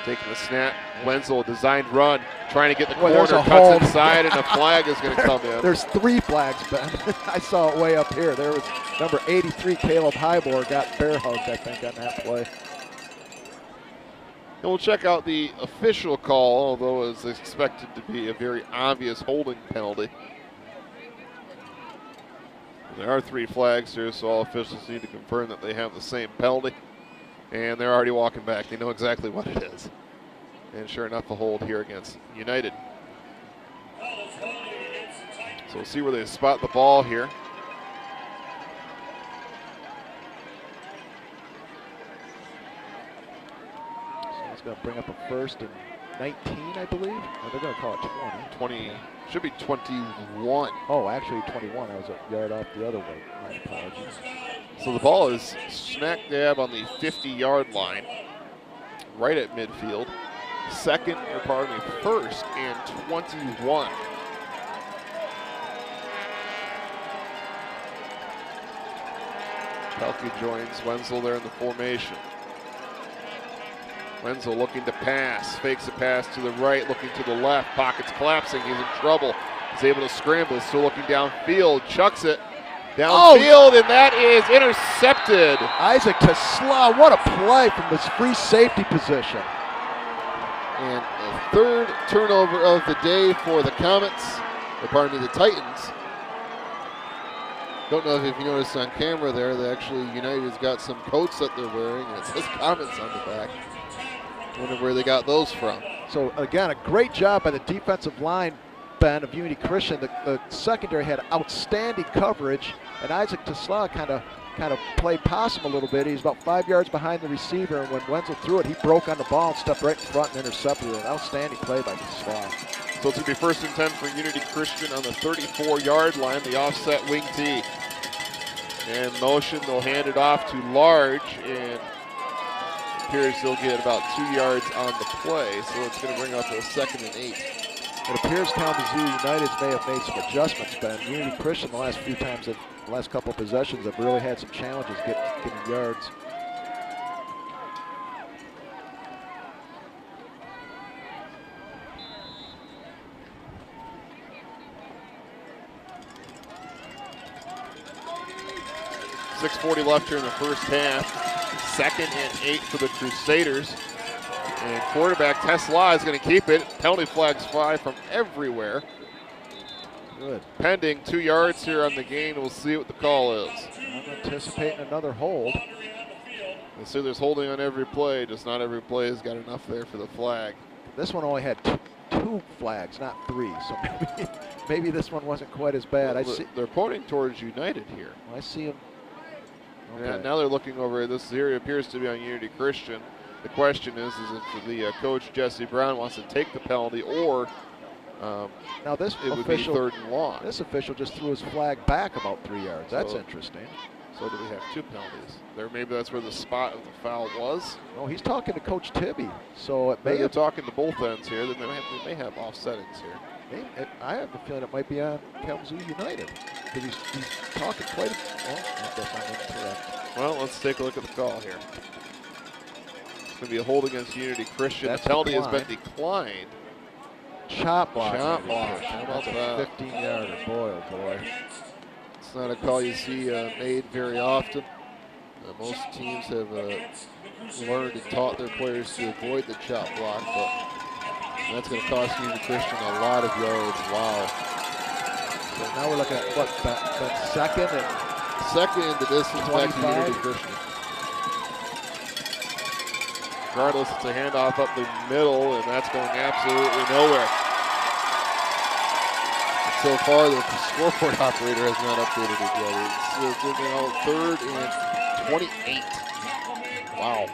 Taking the snap. Wenzel, designed run, trying to get the corner, cuts inside, and a flag is going to come in. There's 3 flags, Ben. I saw it way up here. There was number 83, Caleb Highmore, got bear hugged, I think, on that play. And we'll check out the official call, although it's expected to be a very obvious holding penalty. There are 3 flags here, so all officials need to confirm that they have the same penalty. And they're already walking back. They know exactly what it is. And sure enough, a hold here against United. So we'll see where they spot the ball here. So it's going to bring up a 1st and 19, I believe. Or they're going to call it 20. Should be 21. Oh, actually 21. I was a yard off the other way. My apologies. So the ball is smack dab on the 50-yard line, right at midfield. 1st and 21. Pelkey joins Wenzel there in the formation. Wenzel looking to pass, fakes a pass to the right, looking to the left, pockets collapsing, he's in trouble. He's able to scramble, still looking downfield, chucks it downfield, and that is intercepted. Isaac Tesla, what a play from this free safety position. And a 3rd turnover of the day for the the Titans. Don't know if you noticed on camera there, that actually United's got some coats that they're wearing, and it says Comets on the back. Wonder where they got those from. So again, a great job by the defensive line, Ben, of Unity Christian. The secondary had outstanding coverage, and Isaac Tesla kind of played possum a little bit. He's about 5 yards behind the receiver, and when Wenzel threw it, he broke on the ball and stepped right in front and intercepted it. An outstanding play by Tesla. So it's going to be 1st and 10 for Unity Christian on the 34-yard line, the offset wing tee. And motion, they'll hand it off to Large, and appears they'll get about 2 yards on the play, so it's going to bring up a 2nd and 8. It appears Kalamazoo United may have made some adjustments, Ben. Unity Christian the last few times, the last couple of possessions, have really had some challenges getting yards. .6:40 left here in the first half. 2nd and 8 for the Crusaders. And quarterback Tesla is going to keep it. Penalty flags fly from everywhere. Good. Pending 2 yards here on the gain. We'll see what the call is. I'm anticipating another hold. And so there's holding on every play. Just not every play has got enough there for the flag. This one only had two flags, not 3. So maybe this one wasn't quite as bad. Well, they're pointing towards United here. I see him. Okay. Yeah, now they're looking over. This here appears to be on Unity Christian. The question is if the coach Jesse Brown wants to take the penalty, or now this it would be 3rd and long. This official just threw his flag back about 3 yards. That's So- interesting. So do we have 2 penalties? There, maybe that's where the spot of the foul was. Oh, he's talking to Coach Tibby, so it may They're have. talking to both ends here. They may have offsettings here. I have the feeling it might be on Kalamazoo United because he's talking quite. Well, I guess I'm incorrect. Well, let's take a look at the call here. It's going to be a hold against Unity Christian. That's the penalty has declined. been declined. Chop block. Chop block. How about That's a that? 15-yarder. Boy, oh boy. It's not a call you see made very often. Most teams have learned and taught their players to avoid the chop block, but that's going to cost Unity Christian a lot of yards. Wow. So now we're looking at what, that second and 2nd in the distance back to 25. Unity Christian. Regardless, it's a handoff up the middle, and that's going absolutely nowhere. And so far, the scoreboard operator has not updated it yet. It's giving out 3rd and 28. Wow.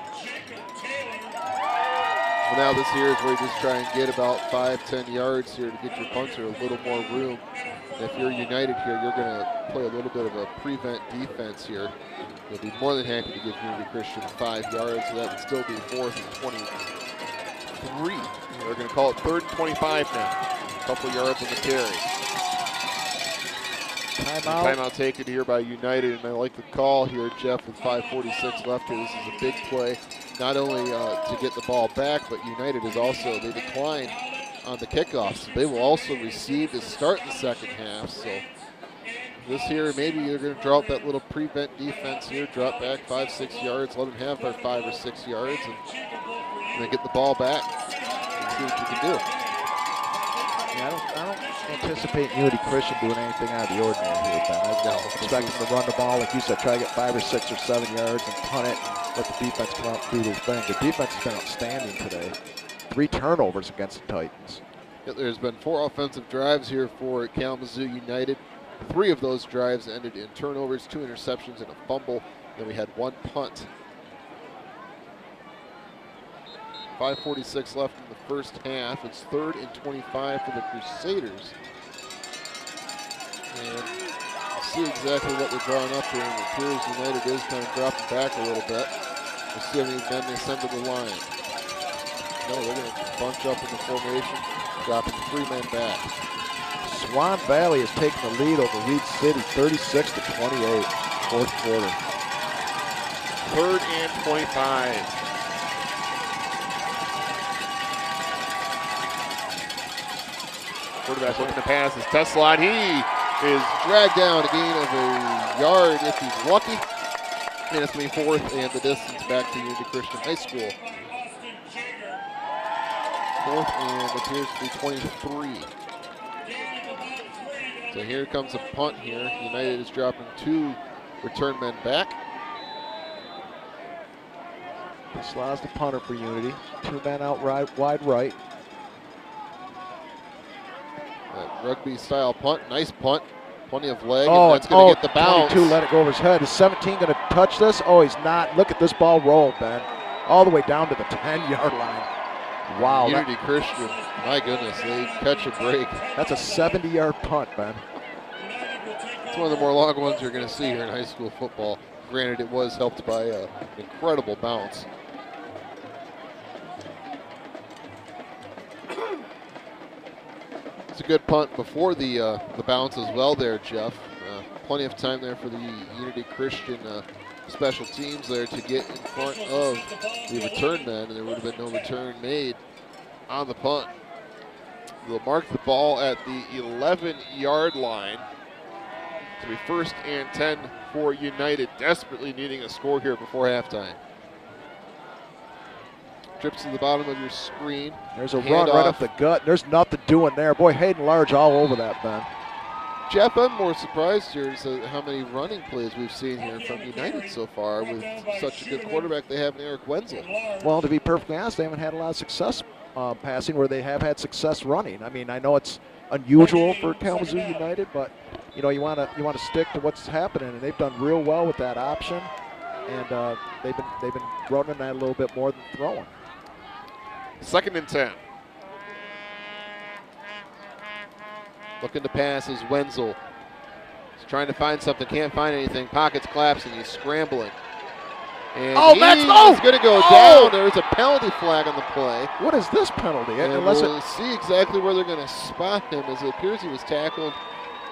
Well, now this here is where you just try and get about 5-10 yards here to get your punter a little more room. If you're United here, you're going to play a little bit of a prevent defense here. You'll be more than happy to give Unity Christian 5 yards, so that would still be 4th and 23. They're going to call it 3rd and 25 now. A couple yards on the carry. Timeout taken here by United, and I like the call here, Jeff, with 5:46 left here. This is a big play, not only to get the ball back, but United is also, they declined on the kickoffs. So they will also receive to start the second half. So this here, maybe you're going to drop that little prevent defense here, drop back 5-6 yards, let them have their 5 or 6 yards, and then get the ball back and see what you can do. Yeah, I don't anticipate Unity Christian doing anything out of the ordinary here, Ben. I expect them to run the ball, like you said, try to get 5 or 6 or 7 yards and punt it and let the defense come out and do their thing. The defense has been outstanding today. 3 turnovers against the Titans. Yeah, there's been 4 offensive drives here for Kalamazoo United. 3 of those drives ended in turnovers, 2 interceptions, and a fumble. Then we had 1 punt. 5:46 left in the first half. It's 3rd and 25 for the Crusaders. And see exactly what they're drawing up here. And it appears United is kind of dropping back a little bit. We'll see how many men they send to the line. No, they're going to bunch up in the formation, dropping 3 men back. Swan Valley has taken the lead over Reed City, 36-28, 4th quarter. 3rd and 25. Quarterback looking to pass is Tesla. He is dragged down a gain of a yard if he's lucky. And it's going to be 4th and the distance back to Unity Christian High School. 4th and appears to be 23. So here comes a punt here. United is dropping 2 return men back. Tesla's the punter for Unity. 2 men out wide right. Rugby style punt, nice punt, plenty of leg, Oh, and that's going to get the bounce. 22 let it go over his head. Is 17 going to touch this? Oh, he's not. Look at this ball roll, Ben. All the way down to the 10-yard line. Wow. Unity Christian, my goodness, they catch a break. That's a 70-yard punt, Ben. It's one of the more long ones you're going to see here in high school football. Granted, it was helped by an incredible bounce. It's a good punt before the bounce as well there, Jeff. Plenty of time there for the Unity Christian special teams there to get in front of the return men, and there would have been no return made on the punt. They'll mark the ball at the 11-yard line. To be 1st and 10 for United, desperately needing a score here before halftime. Trips to the bottom of your screen. There's a run right up the gut. There's nothing doing there. Boy, Hayden Large all over that, Ben. Jeff, I'm more surprised here is how many running plays we've seen here from United so far with such a good quarterback they have in Eric Wenzel. Well, to be perfectly honest, they haven't had a lot of success passing where they have had success running. I mean, I know it's unusual for Kalamazoo United, but you know, you want to stick to what's happening, and they've done real well with that option, and they've been running that a little bit more than throwing. 2nd and 10. Looking to pass is Wenzel. He's trying to find something, can't find anything. Pockets collapsing, he's scrambling. And he's going to go down. There's a penalty flag on the play. What is this penalty? And we'll see exactly where they're going to spot him, as it appears he was tackled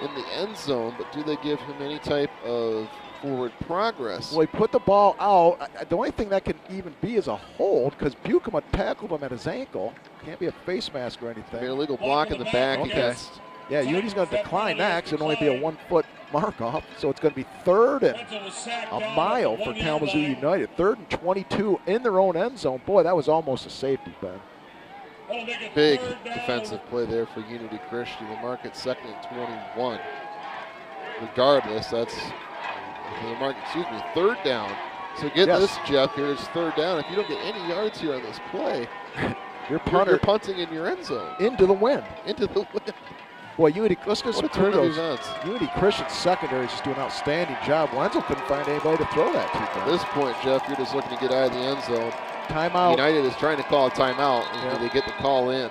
in the end zone, but do they give him any type of forward progress? Well, he put the ball out. The only thing that can even be is a hold, because Buchema tackled him at his ankle. Can't be a face mask or anything. An illegal block in the back against. Yeah, Unity's going to decline that because it'll only be a 1-foot mark off. So it's going to be 3rd and a mile for Kalamazoo United. 3rd and 22 in their own end zone. Boy, that was almost a safety, Ben. Big defensive play there for Unity Christian. They'll mark it 2nd and 21. Regardless, that's the mark, 3rd down. So get this, Jeff. Here's 3rd down. If you don't get any yards here on this play, you're punting in your end zone. Into the wind. Into the wind. Boy, Unity, let's get some kudos. Events. Unity Christian's secondary is just doing an outstanding job. Wenzel couldn't find anybody to throw that to. At this point, Jeff, you're just looking to get out of the end zone. Timeout. United is trying to call a timeout, and they get the call in.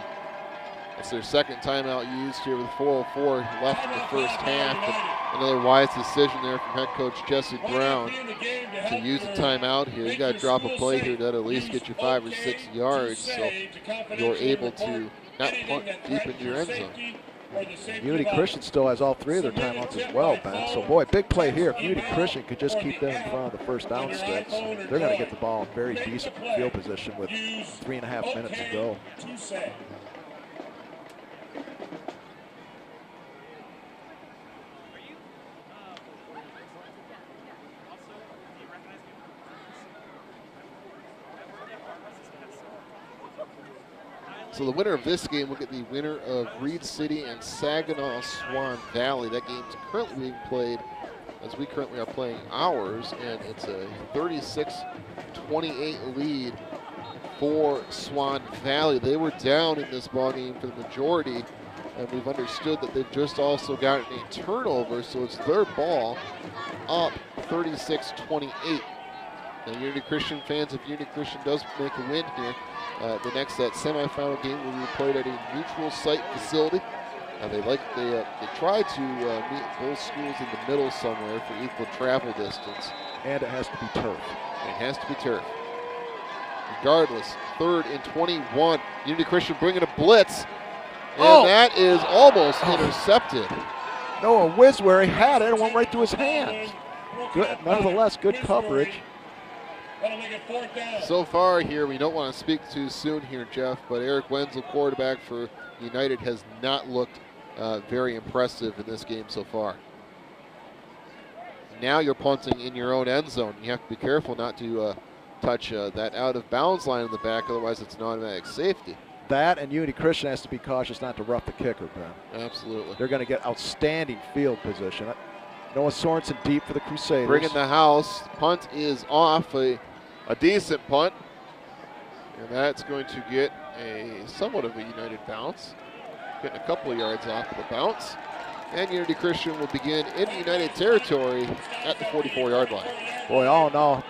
It's their 2nd timeout used here with 4:04 left in the first half. And another wise decision there from head coach Jesse Brown to use a timeout here. You got to drop a play here that at least get you 5 or 6 yards, so you're able to not punt deep into your end zone. Unity Christian still has all 3 of their timeouts as well, Ben. So, boy, big play here. If Unity Christian could just keep them in front of the first down sticks, they're going to get the ball in very decent field position with 3.5 minutes to go. So the winner of this game will get the winner of Reed City and Saginaw Swan Valley. That game is currently being played as we currently are playing ours, and it's a 36-28 lead for Swan Valley. They were down in this ball game for the majority, and we've understood that they've just also gotten a turnover, so it's their ball up 36-28. Now, Unity Christian fans, if Unity Christian does make a win here, the next semifinal game will be played at a neutral site facility. They try to meet both schools in the middle somewhere for equal travel distance. And it has to be turf. It has to be turf. Regardless, 3rd and 21. Unity Christian bringing a blitz, and that is almost intercepted. Noah Wiswary had it and went right through his hands. Good, nonetheless, good coverage. So far here, we don't want to speak too soon here, Jeff, but Eric Wenzel, quarterback for United, has not looked very impressive in this game so far. Now you're punting in your own end zone. You have to be careful not to touch that out of bounds line in the back, otherwise it's an automatic safety. That and Unity Christian has to be cautious not to rough the kicker, Ben. Absolutely. They're going to get outstanding field position. Noah Sorensen deep for the Crusaders. Bringing the house. Punt is off, a decent punt. And that's going to get somewhat of a United bounce. Getting a couple of yards off of the bounce. And Unity Christian will begin in United territory at the 44-yard line. Boy, all in all,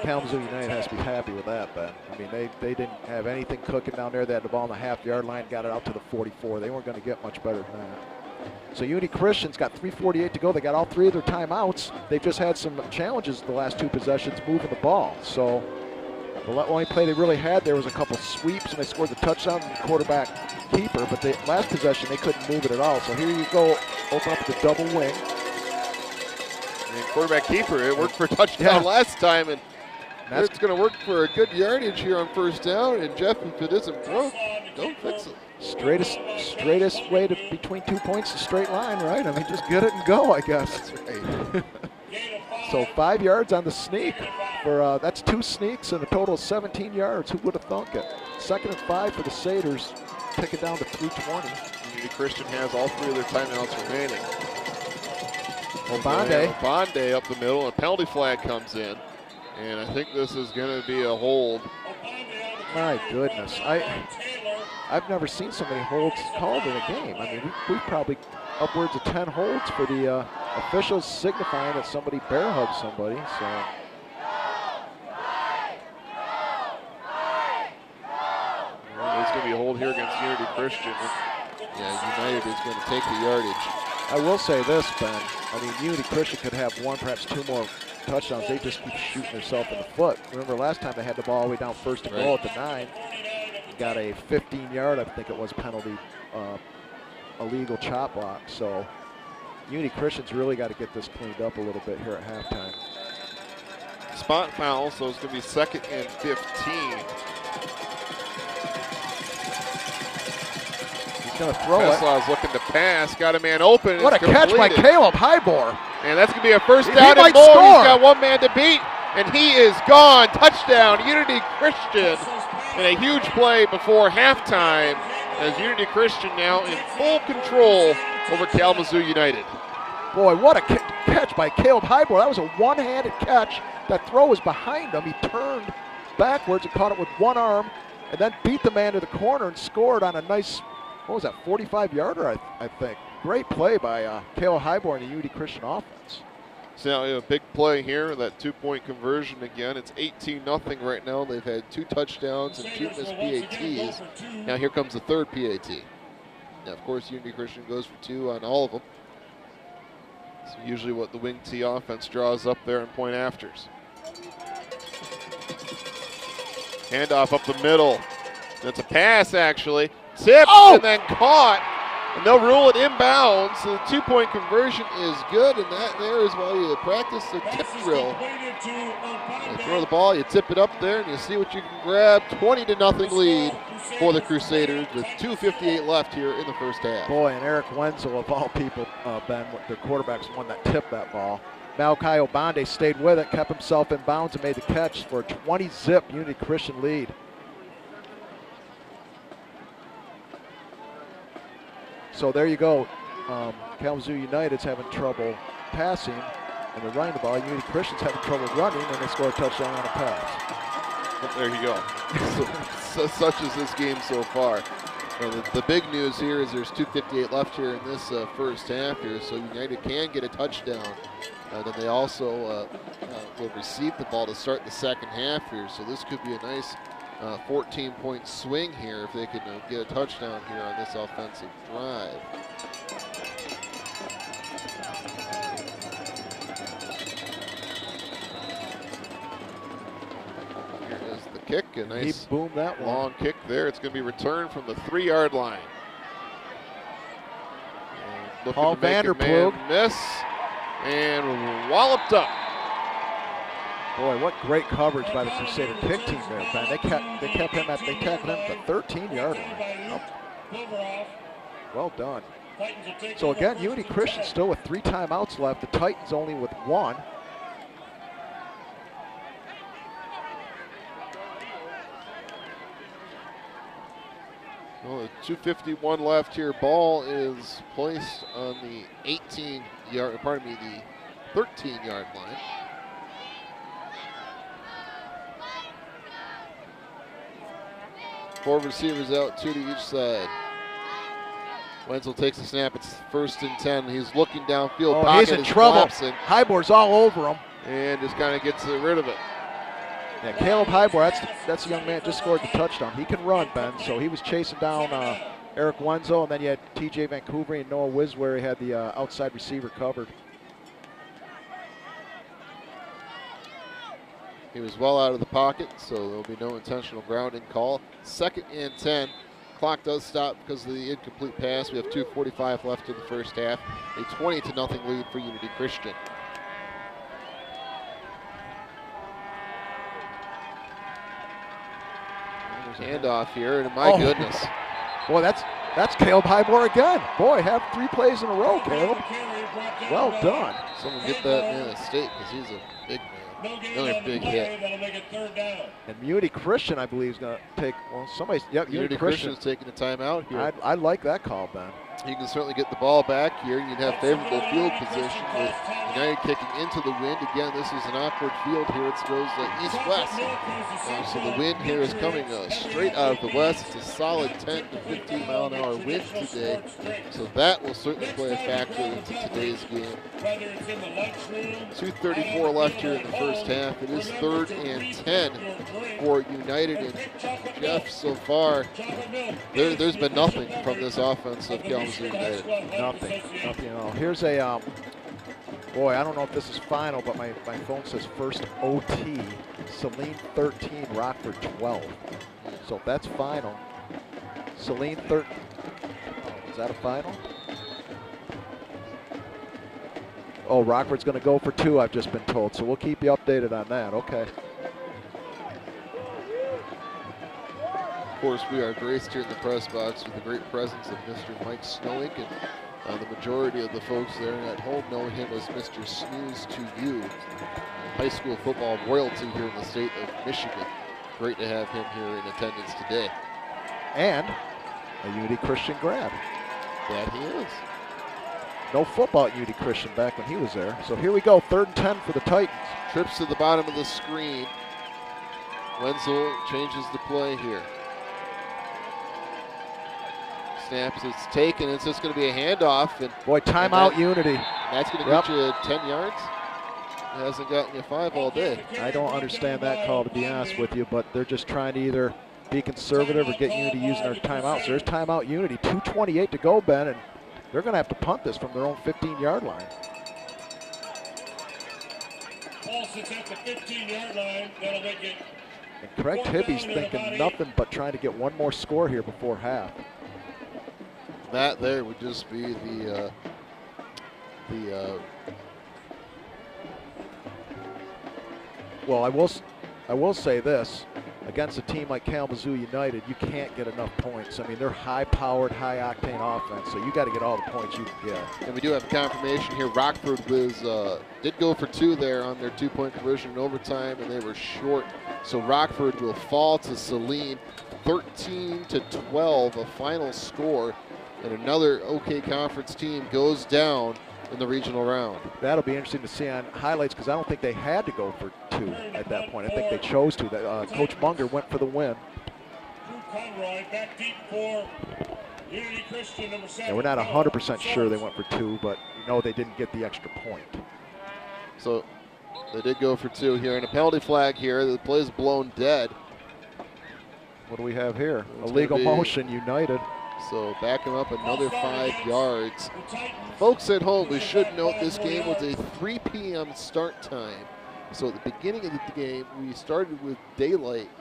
Kalamazoo United has to be happy with that, Ben. I mean, they didn't have anything cooking down there. They had the ball on the half-yard line, got it out to the 44. They weren't going to get much better than that. So Unity Christian's got 3:48 to go. They got all 3 of their timeouts. They've just had some challenges the last 2 possessions moving the ball. So the only play they really had there was a couple sweeps, and they scored the touchdown and the quarterback keeper. But the last possession, they couldn't move it at all. So here you go, open up the double wing. And quarterback keeper, it worked for a touchdown last time, and That's it's going to work for a good yardage here on first down. And Jeff, if it isn't broke, don't fix it. straightest way to between 2 points, a straight line, right? I mean, just get it and go, I guess. That's right. So 5 yards on the sneak. For that's 2 sneaks and a total of 17 yards. Who would have thunk it? 2nd and 5 for the Satyrs. Take it down to 3:20. Unity Christian has all 3 of their timeouts remaining. Obande up the middle, and a penalty flag comes in. And I think this is going to be a hold. My goodness. I've never seen so many holds called in a game. I mean, we've probably upwards of 10 holds for the officials signifying that somebody bear hugged somebody. So. Well, there's going to be a hold here against Unity Christian. Yeah, United is going to take the yardage. I will say this, Ben. I mean, Unity Christian could have 1, perhaps 2 more touchdowns. They just keep shooting themselves in the foot. Remember last time they had the ball all the way down 1st and goal at the 9. Got a 15-yard, I think it was, penalty, illegal chop block. So Unity Christian's really got to get this cleaned up a little bit here at halftime. Spot foul, so it's going to be 2nd and 15. He's going to throw Tesla's looking to pass, got a man open. What a catch by Caleb Highbore. And that's going to be a first He down and might more. score. He's got 1 man to beat, and he is gone. Touchdown, Unity Christian. And a huge play before halftime as Unity Christian now in full control over Kalamazoo United. Boy, what a catch by Caleb Highbore. That was a one-handed catch. That throw was behind him. He turned backwards and caught it with 1 arm and then beat the man to the corner and scored on a nice, what was that, 45-yarder, I think. Great play by Caleb Highbore and the Unity Christian offense. So now a big play here, that 2-point conversion again. It's 18-0 right now. They've had 2 touchdowns and 2 missed PATs. Now here comes the 3rd PAT. Now, of course, Unity Christian goes for 2 on all of them. So usually what the wing T offense draws up there in point afters. Handoff up the middle. That's a pass, actually. Tipped and then caught. And they'll rule it inbounds. So the 2-point conversion is good, and that there is why you practice the tip drill. You throw the ball, you tip it up there, and you see what you can grab. 20-0 lead for the Crusaders with 2:58 left here in the first half. Boy, and Eric Wenzel, of all people, Ben, their quarterback's the one that tipped that ball. Malachi Obande stayed with it, kept himself in bounds, and made the catch for a 20-zip Unity Christian lead. So there you go. Kalamazoo United's having trouble passing, and they're running the ball. Unity Christian's having trouble running, and they score a touchdown on a pass. Well, there you go. so such is this game so far. The big news here is there's 2:58 left here in this first half here, so United can get a touchdown. Then they also will receive the ball to start the second half here, so this could be a nice 14-point swing here if they can get a touchdown here on this offensive drive. Here is the kick, a nice boomed that long kick there. It's going to be returned from the 3-yard line. Paul Vanderplug miss and walloped up. Boy, what great coverage by the Crusader kick team there, Ben. They tackled him at the 13-yard line. Oh. Well done. So again, Unity Christian still with 3 timeouts left. The Titans only with 1. Well, 2:51 left here. Ball is placed on the 13-yard line. Four receivers out, 2 to each side. Wenzel takes a snap. It's 1st and 10. He's looking downfield. Oh, he's in trouble. Highbore's all over him. And just kind of gets rid of it. Yeah, Caleb Highbore, that's a young man, just scored the touchdown. He can run, Ben, so he was chasing down Eric Wenzel, and then you had TJ Vancouver and Noah Wisware. He had the outside receiver covered. He was well out of the pocket, so there'll be no intentional grounding call. 2nd and 10. Clock does stop because of the incomplete pass. We have 2:45 left in the first half. A 20-0 lead for Unity Christian. Handoff here, and my goodness. Boy, that's Caleb Highmore again. Boy, have 3 plays in a row, Caleb. Well done. Someone get that man a steak because he's a big man. Another big hit. And Muni Christian, I believe, is going to take, well, somebody's, yep, Unity Christian's taking a timeout here. I like that call, Ben. You can certainly get the ball back here. You'd have favorable field position with United kicking into the wind. Again, this is an awkward field here. It goes east-west. So the wind here is coming straight out of the west. It's a solid 10 to 15 mile an hour wind today. So that will certainly play a factor into today's game. 2:34 left here in the first half. It is 3rd and 10 for United. And Jeff, so far, there's been nothing from this offense of Kalamazoo United. Nothing at all. Here's a, boy, I don't know if this is final, but my phone says first OT. Saline 13, Rockford 12. So that's final. Saline 13. Is that a final? Oh, Rockford's going to go for 2, I've just been told. So we'll keep you updated on that. Okay. Of course, we are graced here in the press box with the great presence of Mr. Mike Snowick, and the majority of the folks there at home know him as Mr. Snooze to You, high school football royalty here in the state of Michigan. Great to have him here in attendance today. And a Unity Christian grad. That he is. No football at Unity Christian back when he was there. So here we go, 3rd and 10 for the Titans. Trips to the bottom of the screen. Wenzel changes the play here. Snaps, it's taken, it's just going to be a handoff. And boy, timeout Unity. That's going to get you 10 yards. It hasn't gotten you 5 all day. I don't understand that call, to be honest with you, but they're just trying to either be conservative or get Unity using their timeouts. So there's timeout Unity, 2:28 to go, Ben, and they're going to have to punt this from their own 15-yard line. Ball sits at the 15-yard line. That'll make it. And Craig Tibby's thinking nothing but trying to get one more score here before half. That there would just be well, I will say this. Against a team like Kalamazoo United, you can't get enough points. I mean, they're high-powered, high-octane offense, so you got to get all the points you can get. And we do have confirmation here. Rockford did go for 2 there on their 2-point conversion in overtime, and they were short. So Rockford will fall to Saline, 13-12, a final score, and another OK Conference team goes down in the regional round. That'll be interesting to see on highlights because I don't think they had to go for 2 at that point. I think they chose to. Coach Munger went for the win. Conroy back deep for Unity Christian, number 7. Yeah, we're not 100% sure they went for 2, but you know they didn't get the extra point. So they did go for 2 here, and a penalty flag here. The play is blown dead. What do we have here? It's illegal motion, United. So back him up another 5 yards. Folks at home, we should note this game was a 3 p.m. start time. So at the beginning of the game, we started with daylight.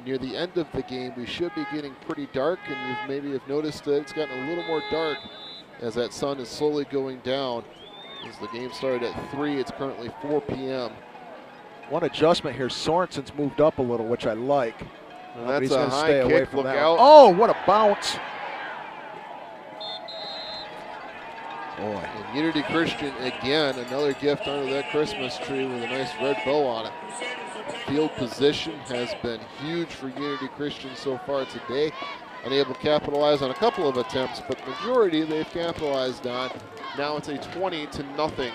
Near the end of the game, we should be getting pretty dark, and you maybe have noticed that it's gotten a little more dark as that sun is slowly going down. As the game started at 3, it's currently 4 p.m. One adjustment here, Sorensen's moved up a little, which I like. And that's he's a gonna high stay away kick, from look that out. one. Oh, what a bounce. Boy. And Unity Christian, again, another gift under that Christmas tree with a nice red bow on it. Field position has been huge for Unity Christian so far today. Unable to capitalize on a couple of attempts, but majority they've capitalized on. Now it's a 20-0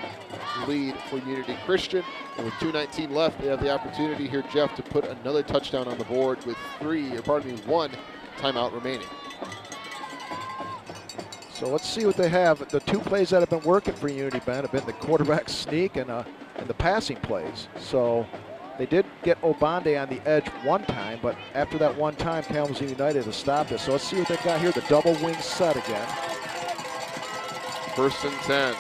lead for Unity Christian. And with 2:19 left, they have the opportunity here, Jeff, to put another touchdown on the board with 1 timeout remaining. So let's see what they have. The 2 plays that have been working for Unity, Ben, have been the quarterback sneak and the passing plays. So they did get Obande on the edge one time, but after that one time, Kalamazoo United has stopped it. So let's see what they've got here. The double wing set again. 1st and 10.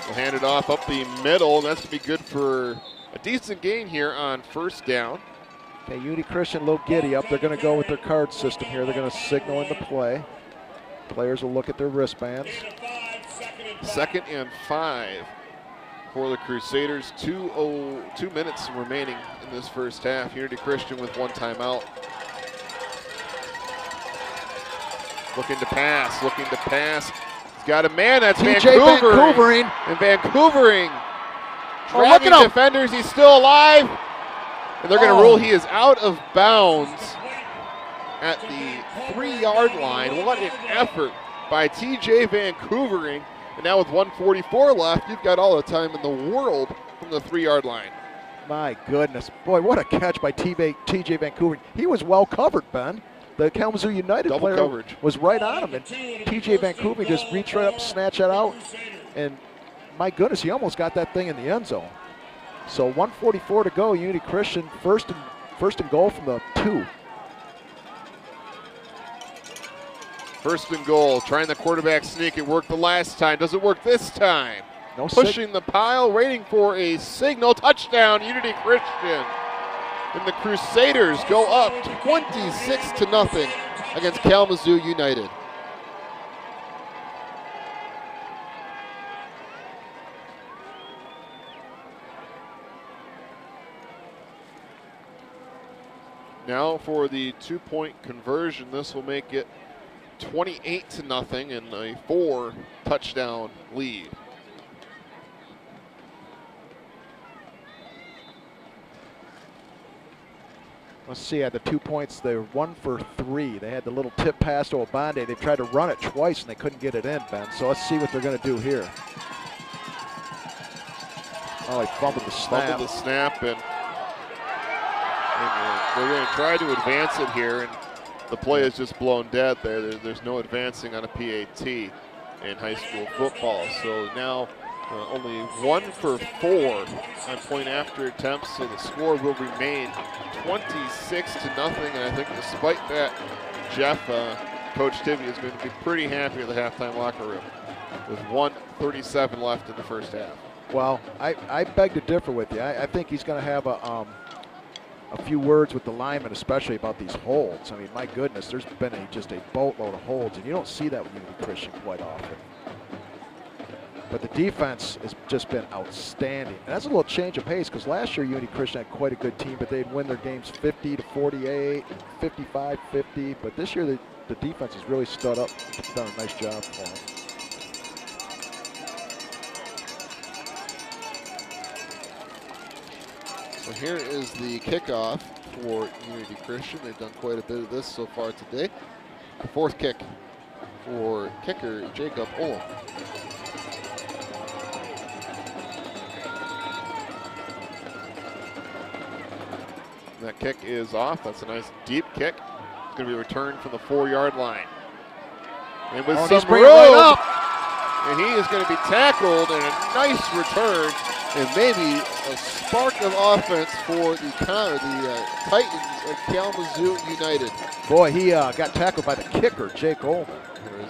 We'll hand it off up the middle, and that's going to be good for a decent gain here on 1st down. Okay, Unity Christian, low giddy up. They're going to go with their card system here. They're going to signal in the play. Players will look at their wristbands. 2nd and 5 for the Crusaders. 2 minutes remaining in this first half. Unity Christian with 1 timeout. Looking to pass, looking to pass. He's got a man, that's TJ Vancouvering. And Vancouvering dragging defenders, he's still alive. And they're going to rule he is out of bounds at the 3-yard line. What an effort by TJ Vancouvering. And now with 1:44 left, you've got all the time in the world from the 3-yard line. My goodness. Boy, what a catch by TJ Vancouvering. He was well covered, Ben. The Kalamazoo United Double player coverage. was right on him, and TJ Vancouvering just reached right up, snatched that out, and my goodness, he almost got that thing in the end zone. So 1:44 to go, Unity Christian first and goal from the 2. First and goal, trying the quarterback sneak. It worked the last time. Does it work this time? No Pushing the pile, waiting for a signal. Touchdown, Unity Christian. And the Crusaders go up 26-0 against Kalamazoo United. Now for the 2-point conversion, this will make it 28-0 and a 4-touchdown lead. Let's see, at the 2 points, they were 1 for 3. They had the little tip pass to Obande. They tried to run it twice, and they couldn't get it in, Ben. So let's see what they're going to do here. Oh, he fumbled the snap. Fumbled the snap, and they're going to try to advance it here, and the play is just blown dead there. There's no advancing on a PAT in high school football. So now only 1 for 4 on point after attempts, so the score will remain 26-0. And I think despite that, Jeff, Coach Tibby is going to be pretty happy at the halftime locker room with 1:37 left in the first half. Well, I beg to differ with you. I think he's going to have a few words with the linemen, especially about these holds. I mean, my goodness, there's been just a boatload of holds, and you don't see that with Unity Christian quite often. But the defense has just been outstanding. And that's a little change of pace, because last year Unity Christian had quite a good team, but they'd win their games 50-48, 55-50. But this year the defense has really stood up, done a nice job for them. So here is the kickoff for Unity Christian. They've done quite a bit of this so far today. The 4th kick for kicker Jacob Olam. That kick is off. That's a nice deep kick. It's going to be returned from the 4-yard line. And with some room, right up. And he is going to be tackled, and a nice return, and maybe a spark of offense for the Titans of Kalamazoo United. Boy, he got tackled by the kicker, Jake Ullman.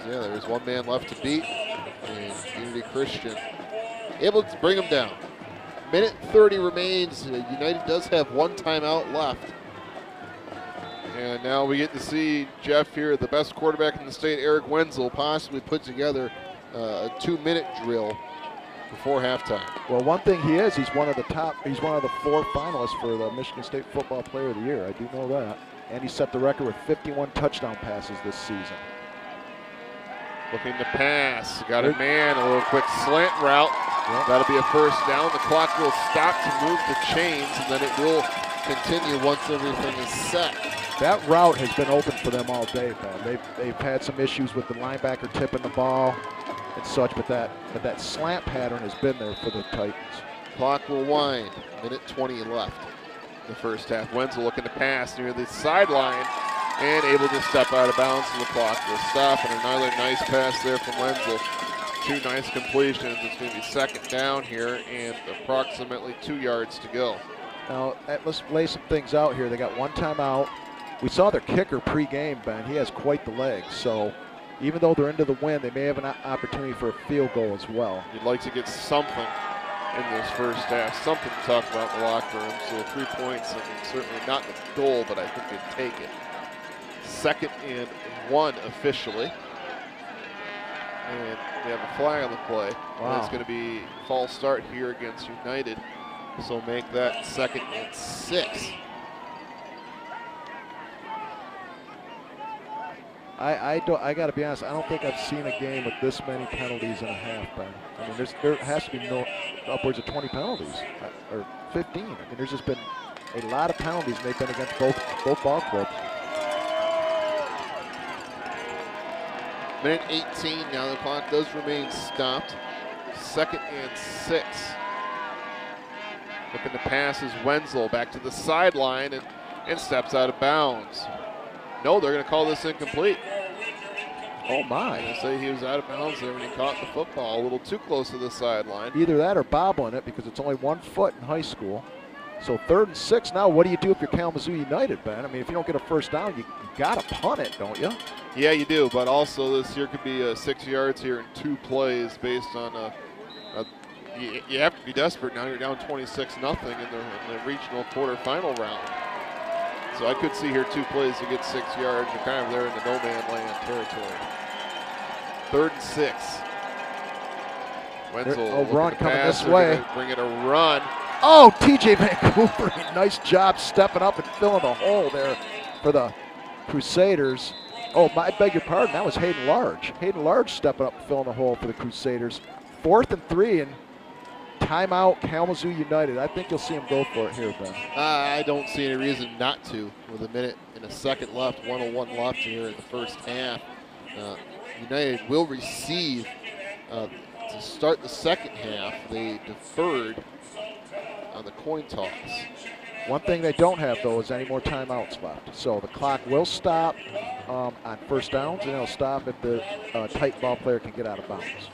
There's one man left to beat, and Unity Christian able to bring him down. Minute 30 remains. United does have 1 timeout left. And now we get to see Jeff here, the best quarterback in the state, Eric Wenzel, possibly put together a 2-minute drill before halftime. Well, one thing he is, he's one of the 4 finalists for the Michigan State Football Player of the Year. I do know that. And he set the record with 51 touchdown passes this season. Looking to pass. Got a man, a little quick slant route. Yep. That'll be a first down. The clock will stop to move the chains, and then it will continue once everything is set. That route has been open for them all day, man. They've had some issues with the linebacker tipping the ball and such, but that slant pattern has been there for the Titans. Clock will wind. Minute 20 left in the first half. Wenzel looking to pass near the sideline and able to step out of bounds, and the clock will stop. And another nice pass there from Wenzel. 2 nice completions. It's going to be second down here and approximately 2 yards to go. Now, let's lay some things out here. They got 1 timeout. We saw their kicker pre-game, Ben. He has quite the legs. So even though they're into the win, they may have an opportunity for a field goal as well. You'd like to get something in this first half, something to talk about in the locker room. So 3 points, and certainly not the goal, but I think they'd take it. 2nd and 1 officially. And we have a flag on the play. Wow. And it's going to be false start here against United. So make that 2nd and 6. I got to be honest. I don't think I've seen a game with this many penalties in a half, Ben. I mean, there has to be upwards of 20 penalties or 15. I mean, there's just been a lot of penalties, and they've been against both ball clubs. Minute 18 now. The clock does remain stopped. 2nd and 6. Looking to pass is Wenzel back to the sideline and steps out of bounds. No, they're going to call this incomplete. Oh my! They say he was out of bounds there when he caught the football, a little too close to the sideline. Either that or bobbling it, because it's only 1 foot in high school. So 3rd and 6 now. What do you do if you're Kalamazoo United, Ben? I mean, if you don't get a first down, you got to punt it, don't you? Yeah, you do. But also this here could be 6 yards here in 2 plays based on you have to be desperate now. You're down 26-0 in the regional quarterfinal round. So I could see here 2 plays to get 6 yards. You're kind of there in the no man land territory. 3rd and 6. Wenzel run coming this way. Bring it a run. Oh, TJ Vancouver, nice job stepping up and filling the hole there for the Crusaders. Oh, I beg your pardon, that was Hayden Large. Hayden Large stepping up and filling the hole for the Crusaders. 4th and 3 and timeout Kalamazoo United. I think you'll see him go for it here, Ben. I don't see any reason not to with 1 minute and a second left, 1:01 left here in the first half. United will receive to start the second half. They deferred on the coin toss. One thing they don't have, though, is any more timeouts left. So the clock will stop on first downs, and it'll stop if the tight ball player can get out of bounds.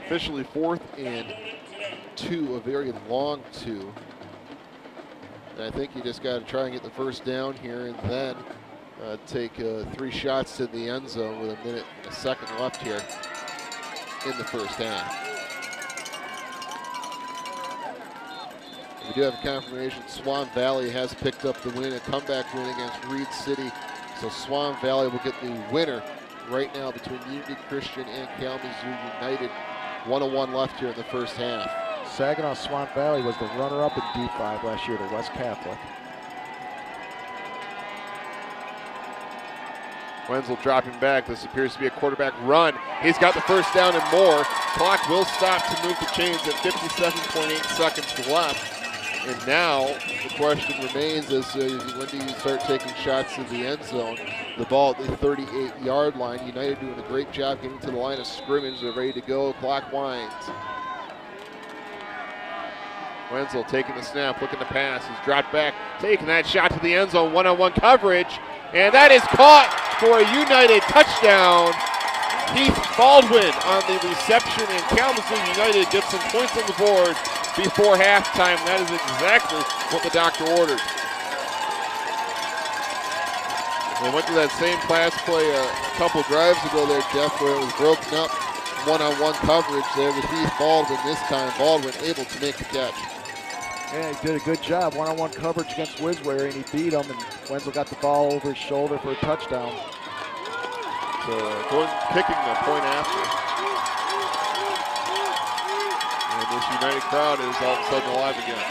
Officially 4th and 2, a very long 2. And I think you just got to try and get the first down here and then take 3 shots to the end zone with 1 minute and a second left here in the first half. We do have a confirmation. Swan Valley has picked up the win, a comeback win against Reed City. So Swan Valley will get the winner right now between Unity Christian and Kalamazoo United. 1:01 left here in the first half. Saginaw Swan Valley was the runner-up in D5 last year to West Catholic. Wenzel dropping back. This appears to be a quarterback run. He's got the first down and more. Clock will stop to move the chains at 57.8 seconds left. And now the question remains is when do you start taking shots to the end zone? The ball at the 38-yard line. United doing a great job getting to the line of scrimmage. They're ready to go. Clock winds. Wenzel taking the snap, looking to pass. He's dropped back, taking that shot to the end zone. One-on-one coverage. And that is caught for a United touchdown. Heath Baldwin on the reception, and Kalamazoo United gets some points on the board before halftime. That is exactly what the doctor ordered. They went to that same pass play a couple drives ago there, Jeff, where it was broken up one-on-one coverage there with Heath Baldwin. This time, Baldwin able to make the catch. Yeah, he did a good job. One-on-one coverage against Wisware, and he beat him, and Wenzel got the ball over his shoulder for a touchdown. So Gordon kicking the point after. And this United crowd is all of a sudden alive again.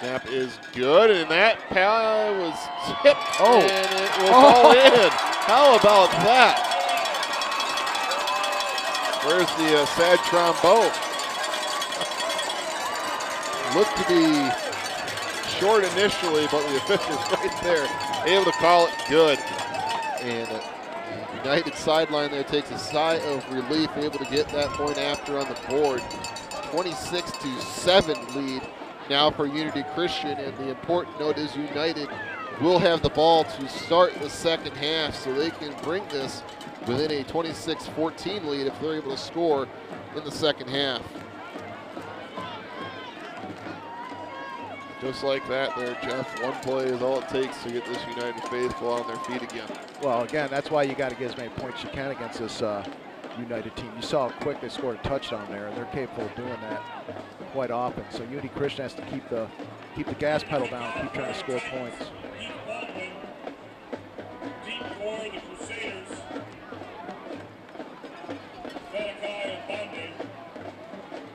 Snap is good, and that pass was tipped, and it was all in. How about that? Where's the sad trombone? Looked to be short initially, but the official's right there, able to call it good. And the United sideline there takes a sigh of relief, able to get that point after on the board. 26-7 lead now for Unity Christian, and the important note is United will have the ball to start the second half, so they can bring this within a 26-14 lead if they're able to score in the second half. Just like that there, Jeff. One play is all it takes to get this United faithful on their feet again. Well, again, that's why you got to get as many points as you can against this United team. You saw how quick they scored a touchdown there, and they're capable of doing that quite often. So Unity Christian has to keep the gas pedal down, keep trying to score points. Deep for the Crusaders. Zedekiah Bundy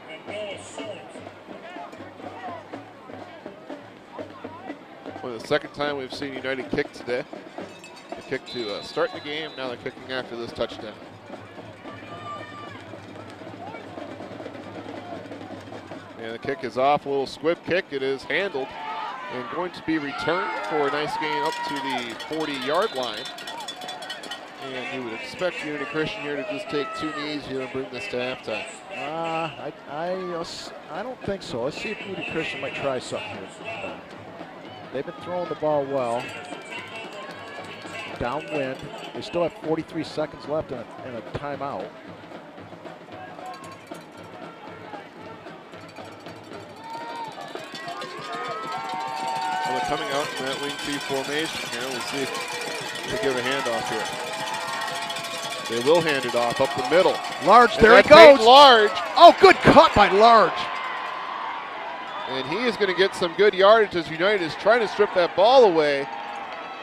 and Noah Sorensen. Well, the Second time we've seen United kick today. They kicked to start the game, now they're kicking after this touchdown. And the kick is off, a little squib kick. It is handled and going to be returned for a nice gain up to the 40-yard line. And you would expect Unity Christian here to just take 2 knees here and bring this to halftime. I don't think so. Let's see if Unity Christian might try something here. They've been throwing the ball well. Downwind. They still have 43 seconds left in a timeout. Well, they're coming out in that wing T formation here. We'll see if they give a handoff here. They will hand it off up the middle. Large, And there he that's goes. Peyton Large. Oh, good cut by Large. And he is going to get some good yardage as United is trying to strip that ball away.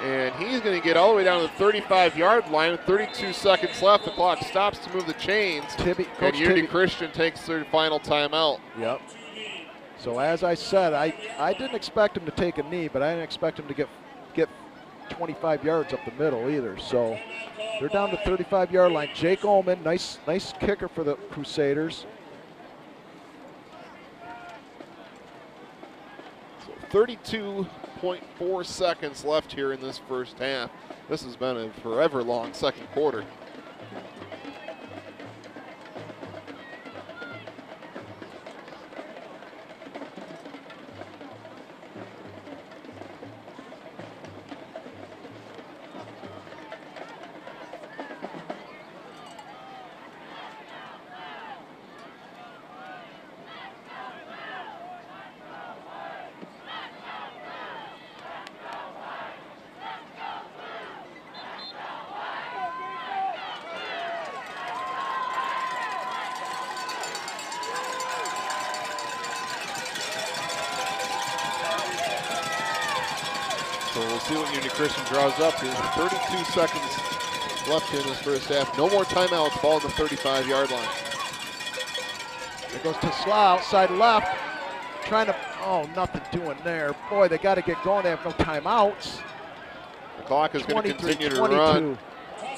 And he's going to get all the way down to the 35-yard line with 32 seconds left. The clock stops to move the chains. And Unity Christian takes their final timeout. Yep. So as I said, I didn't expect him to take a knee, but I didn't expect him to get 25 yards up the middle either. So they're down to 35-yard line. Jake Ullman, nice kicker for the Crusaders. So 32.4 seconds left here in this first half. This has been a forever long second quarter. So we'll see what Unity Christian draws up here. 32 seconds left in this first half. No more timeouts. Ball on the 35-yard line. There goes to Slough, outside left. Trying to, nothing doing there. Boy, they got to get going. They have no timeouts. The clock is going to continue to run.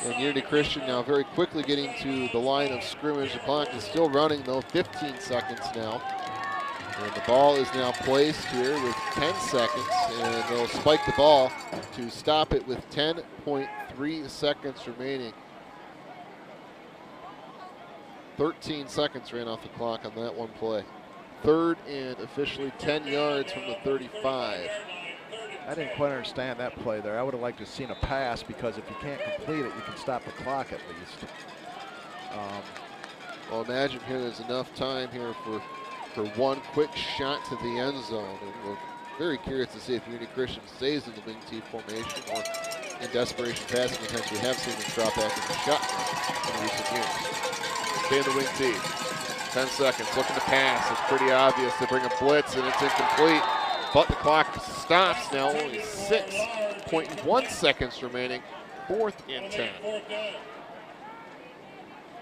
And Unity Christian now very quickly getting to the line of scrimmage. The clock is still running, though. 15 seconds now. And the ball is now placed here with 10 seconds, and they'll spike the ball to stop it with 10.3 seconds remaining. 13 seconds ran off the clock on that one play. Third and officially 10 yards from the 35. I didn't quite understand that play there. I would have liked to have seen a pass, because if you can't complete it, you can stop the clock at least. Well, imagine here there's enough time here for one quick shot to the end zone. And we're very curious to see if Unity Christian stays in the wing T formation or in desperation passing attempts. We have seen them drop back in the shotgun in recent years. Stay in the wing T. 10 seconds, looking to pass. It's pretty obvious. They bring a blitz and it's incomplete. But the clock stops now, only 6.1 seconds remaining. 4th and 10.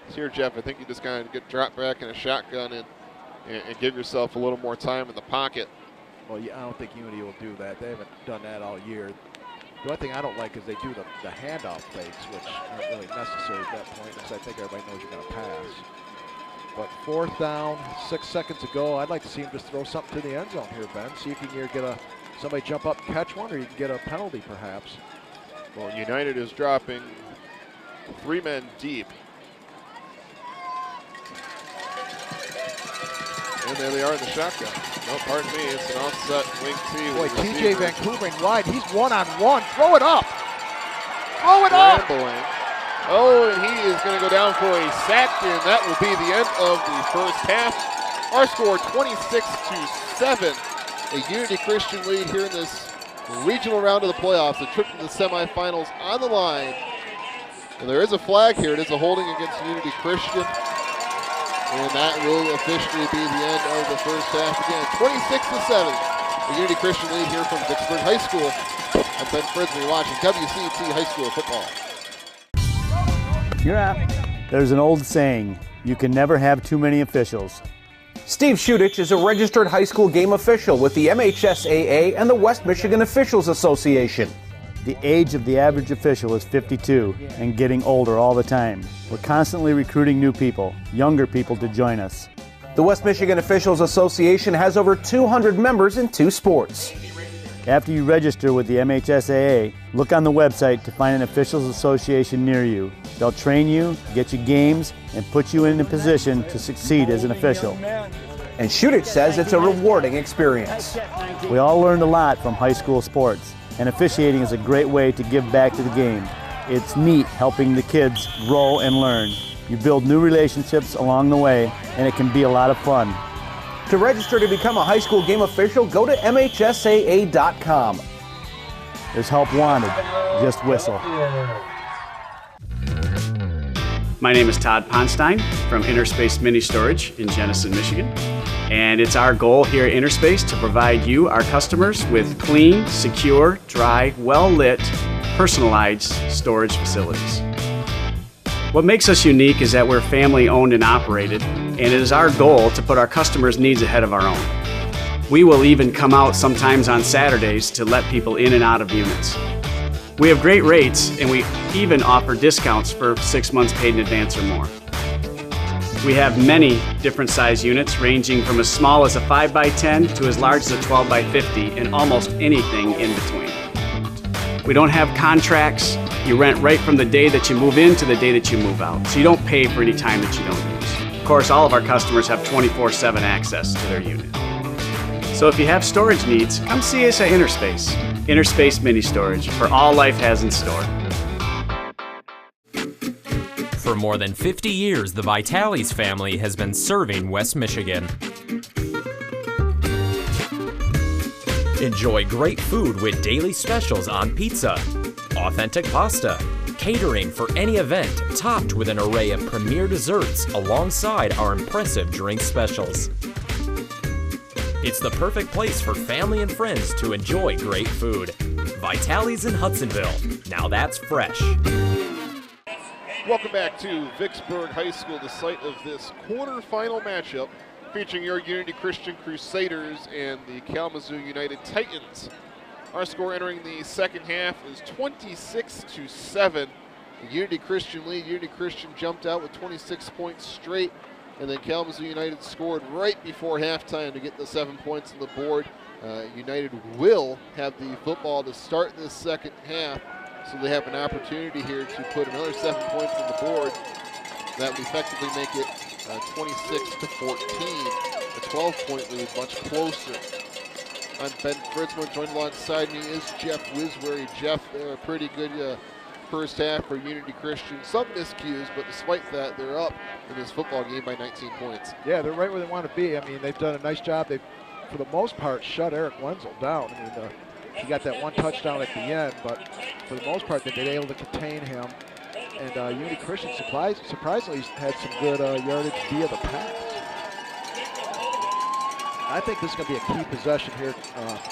So here, Jeff, I think you just kind of get dropped back in a shotgun and give yourself a little more time in the pocket. Well, yeah, I don't think Unity will do that. They haven't done that all year. The one thing I don't like is they do the handoff fakes, which aren't really necessary at that point, because I think everybody knows you're going to pass. But 4th down, 6 seconds to go. I'd like to see him just throw something to the end zone here, Ben. See if you can either get somebody jump up and catch one, or you can get a penalty perhaps. Well, United is dropping 3 men deep. And there they are in the shotgun. No, pardon me, it's an offset wing T. Boy, TJ Vancouver wide. He's one-on-one. Throw it up. Throw it up. Rambling. Oh, and he is going to go down for a sack, and that will be the end of the first half. Our score 26-7. A Unity Christian lead here in this regional round of the playoffs. A trip to the semifinals on the line. And there is a flag here. It is a holding against Unity Christian. And that will officially be the end of the first half. Again, 26-7. The Unity Christian lead here from Vicksburg High School. I'm Ben Frisbee watching WCT High School football. There's an old saying, you can never have too many officials. Steve Shudich is a registered high school game official with the MHSAA and the West Michigan Officials Association. The age of the average official is 52 and getting older all the time. We're constantly recruiting new people, younger people to join us. The West Michigan Officials Association has over 200 members in 2 sports. After you register with the MHSAA, look on the website to find an officials association near you. They'll train you, get you games, and put you in a position to succeed as an official. And Shudich says it's a rewarding experience. We all learned a lot from high school sports, and officiating is a great way to give back to the game. It's neat helping the kids grow and learn. You build new relationships along the way, and it can be a lot of fun. To register to become a high school game official, go to MHSAA.com. There's help wanted. Just whistle. My name is Todd Ponstein from Interspace Mini Storage in Jenison, Michigan. And it's our goal here at Interspace to provide you, our customers, with clean, secure, dry, well-lit, personalized storage facilities. What makes us unique is that we're family owned and operated, and it is our goal to put our customers' needs ahead of our own. We will even come out sometimes on Saturdays to let people in and out of units. We have great rates, and we even offer discounts for 6 months paid in advance or more. We have many different size units ranging from as small as a 5x10 to as large as a 12x50 and almost anything in between. We don't have contracts. You rent right from the day that you move in to the day that you move out, so you don't pay for any time that you don't use. Of course, all of our customers have 24/7 access to their unit. So if you have storage needs, come see us at Interspace. Interspace Mini Storage, for all life has in store. For more than 50 years, the Vitales family has been serving West Michigan. Enjoy great food with daily specials on pizza, authentic pasta, catering for any event, topped with an array of premier desserts alongside our impressive drink specials. It's the perfect place for family and friends to enjoy great food. Vitales in Hudsonville. Now that's fresh. Welcome back to Vicksburg High School, the site of this quarterfinal matchup featuring your Unity Christian Crusaders and the Kalamazoo United Titans. Our score entering the second half is 26-7. The Unity Christian lead. Unity Christian jumped out with 26 points straight, and then Kalamazoo United scored right before halftime to get the 7 points on the board. United will have the football to start this second half, so they have an opportunity here to put another 7 points on the board. That would effectively make it 26-14. A 12-point lead, much closer. I'm Ben Fritzman. Joined alongside me is Jeff Wiswery. Jeff, a pretty good first half for Unity Christian. Some miscues, but despite that, they're up in this football game by 19 points. Yeah, they're right where they want to be. I mean, they've done a nice job. They've, for the most part, shut Eric Wenzel down. I mean, he got that one touchdown at the end, but for the most part, they've been able to contain him. And Unity Christian surprisingly had some good yardage via the pass. I think this is going to be a key possession here,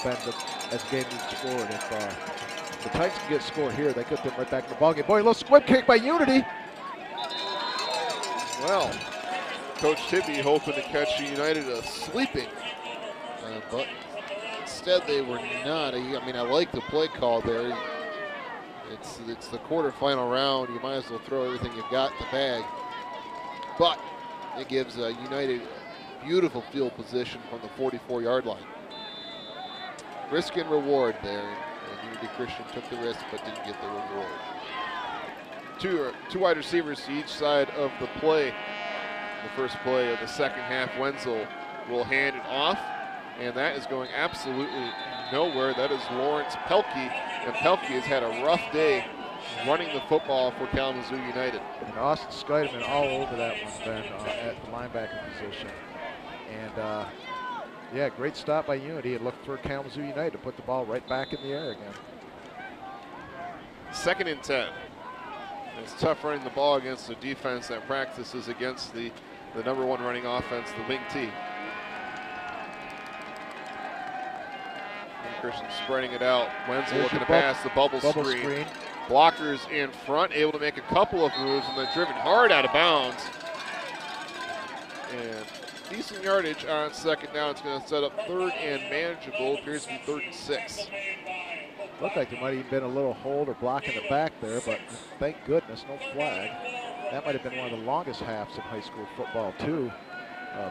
Ben, as the game moves forward. If the Titans can get a score here, they get them right back in the ballgame. Boy, a little squib kick by Unity. Well, Coach Tibby hoping to catch United sleeping, but instead they were not. I mean, I like the play call there. It's the quarterfinal round. You might as well throw everything you've got in the bag. But it gives United beautiful field position from the 44-yard line. Risk and reward there. And Unity Christian took the risk but didn't get the reward. Two wide receivers to each side of the play. The first play of the second half, Wenzel will hand it off, and that is going absolutely nowhere. That is Lawrence Pelkey, and Pelkey has had a rough day running the football for Kalamazoo United. And Austin Skydeman all over that one, Ben, at the linebacker position. And yeah, great stop by Unity. It looked for Kalamazoo United to put the ball right back in the air again. 2nd and 10. It's tough running the ball against a defense that practices against the number one running offense, the wing T. Christian spreading it out. Wenzel looking to pass the bubble screen. Blockers in front, able to make a couple of moves and then driven hard out of bounds. And decent yardage on second down. It's going to set up third and manageable. Appears to be 3rd and 6. Looked like there might have even been a little hold or block in the back there, but thank goodness, no flag. That might have been one of the longest halves in high school football, too,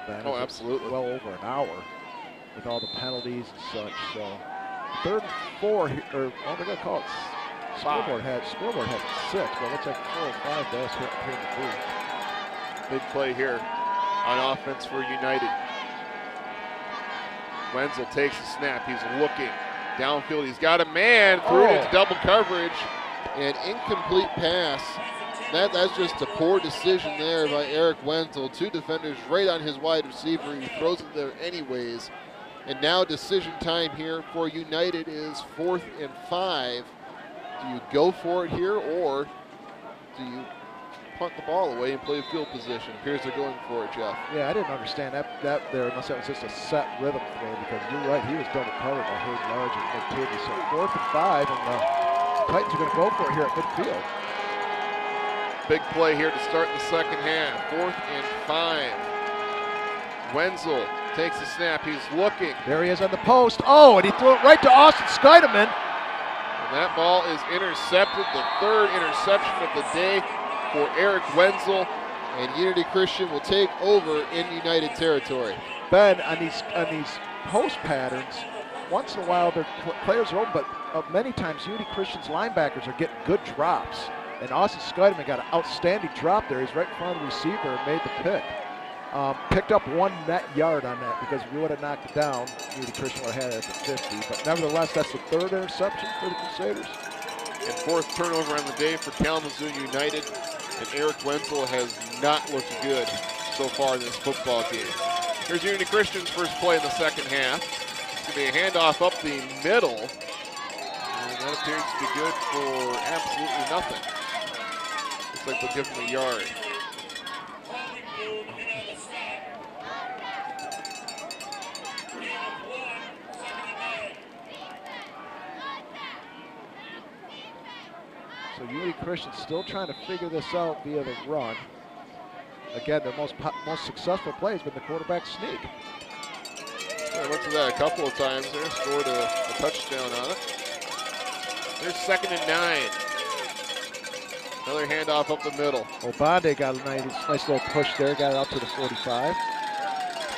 Ben. Oh, absolutely. Well over an hour with all the penalties and such. So 3rd and 4, or what are they going to call it? Scoreboard had 6, but it looks like 4 or 5 to us here in the booth. Big play here on offense for United. Wenzel takes the snap. He's looking downfield. He's got a man, threw it into double coverage, and incomplete pass. That's just a poor decision there by Eric Wenzel. 2 defenders right on his wide receiver. He throws it there anyways. And now decision time here for United is 4th and 5. Do you go for it here, or do you punt the ball away and play field position? Appears they're going for it, Jeff. Yeah, I didn't understand that there, unless that was just a set rhythm throw, because you're right, he was double covered by Hayden Large and Nick Tidney. So 4th and 5, and the Titans are going to go for it here at midfield. Big play here to start the second half. 4th and 5. Wenzel takes the snap. He's looking. There he is on the post. Oh, and he threw it right to Austin Scheidemann. And that ball is intercepted. The 3rd interception of the day for Eric Wenzel. And Unity Christian will take over in United territory. Ben, on these post patterns, once in a while their players are open, but many times Unity Christian's linebackers are getting good drops. And Austin Scheidemann got an outstanding drop there. He's right in front of the receiver and made the pick. Picked up 1 net yard on that, because if we would have knocked it down, Unity Christian would have had it at the 50. But nevertheless, that's the 3rd interception for the Crusaders. And 4th turnover on the day for Kalamazoo United. And Eric Wenzel has not looked good so far in this football game. Here's Unity Christian's first play in the second half. It's going to be a handoff up the middle. And that appears to be good for absolutely nothing. Looks like they'll give him a yard. So Unity Christian still trying to figure this out via the run. Again, their most successful play has been the quarterback sneak. I went to that a couple of times there, scored a touchdown on it. There's 2nd and 9. Another handoff up the middle. Obande got a nice little push there, got it out to the 45.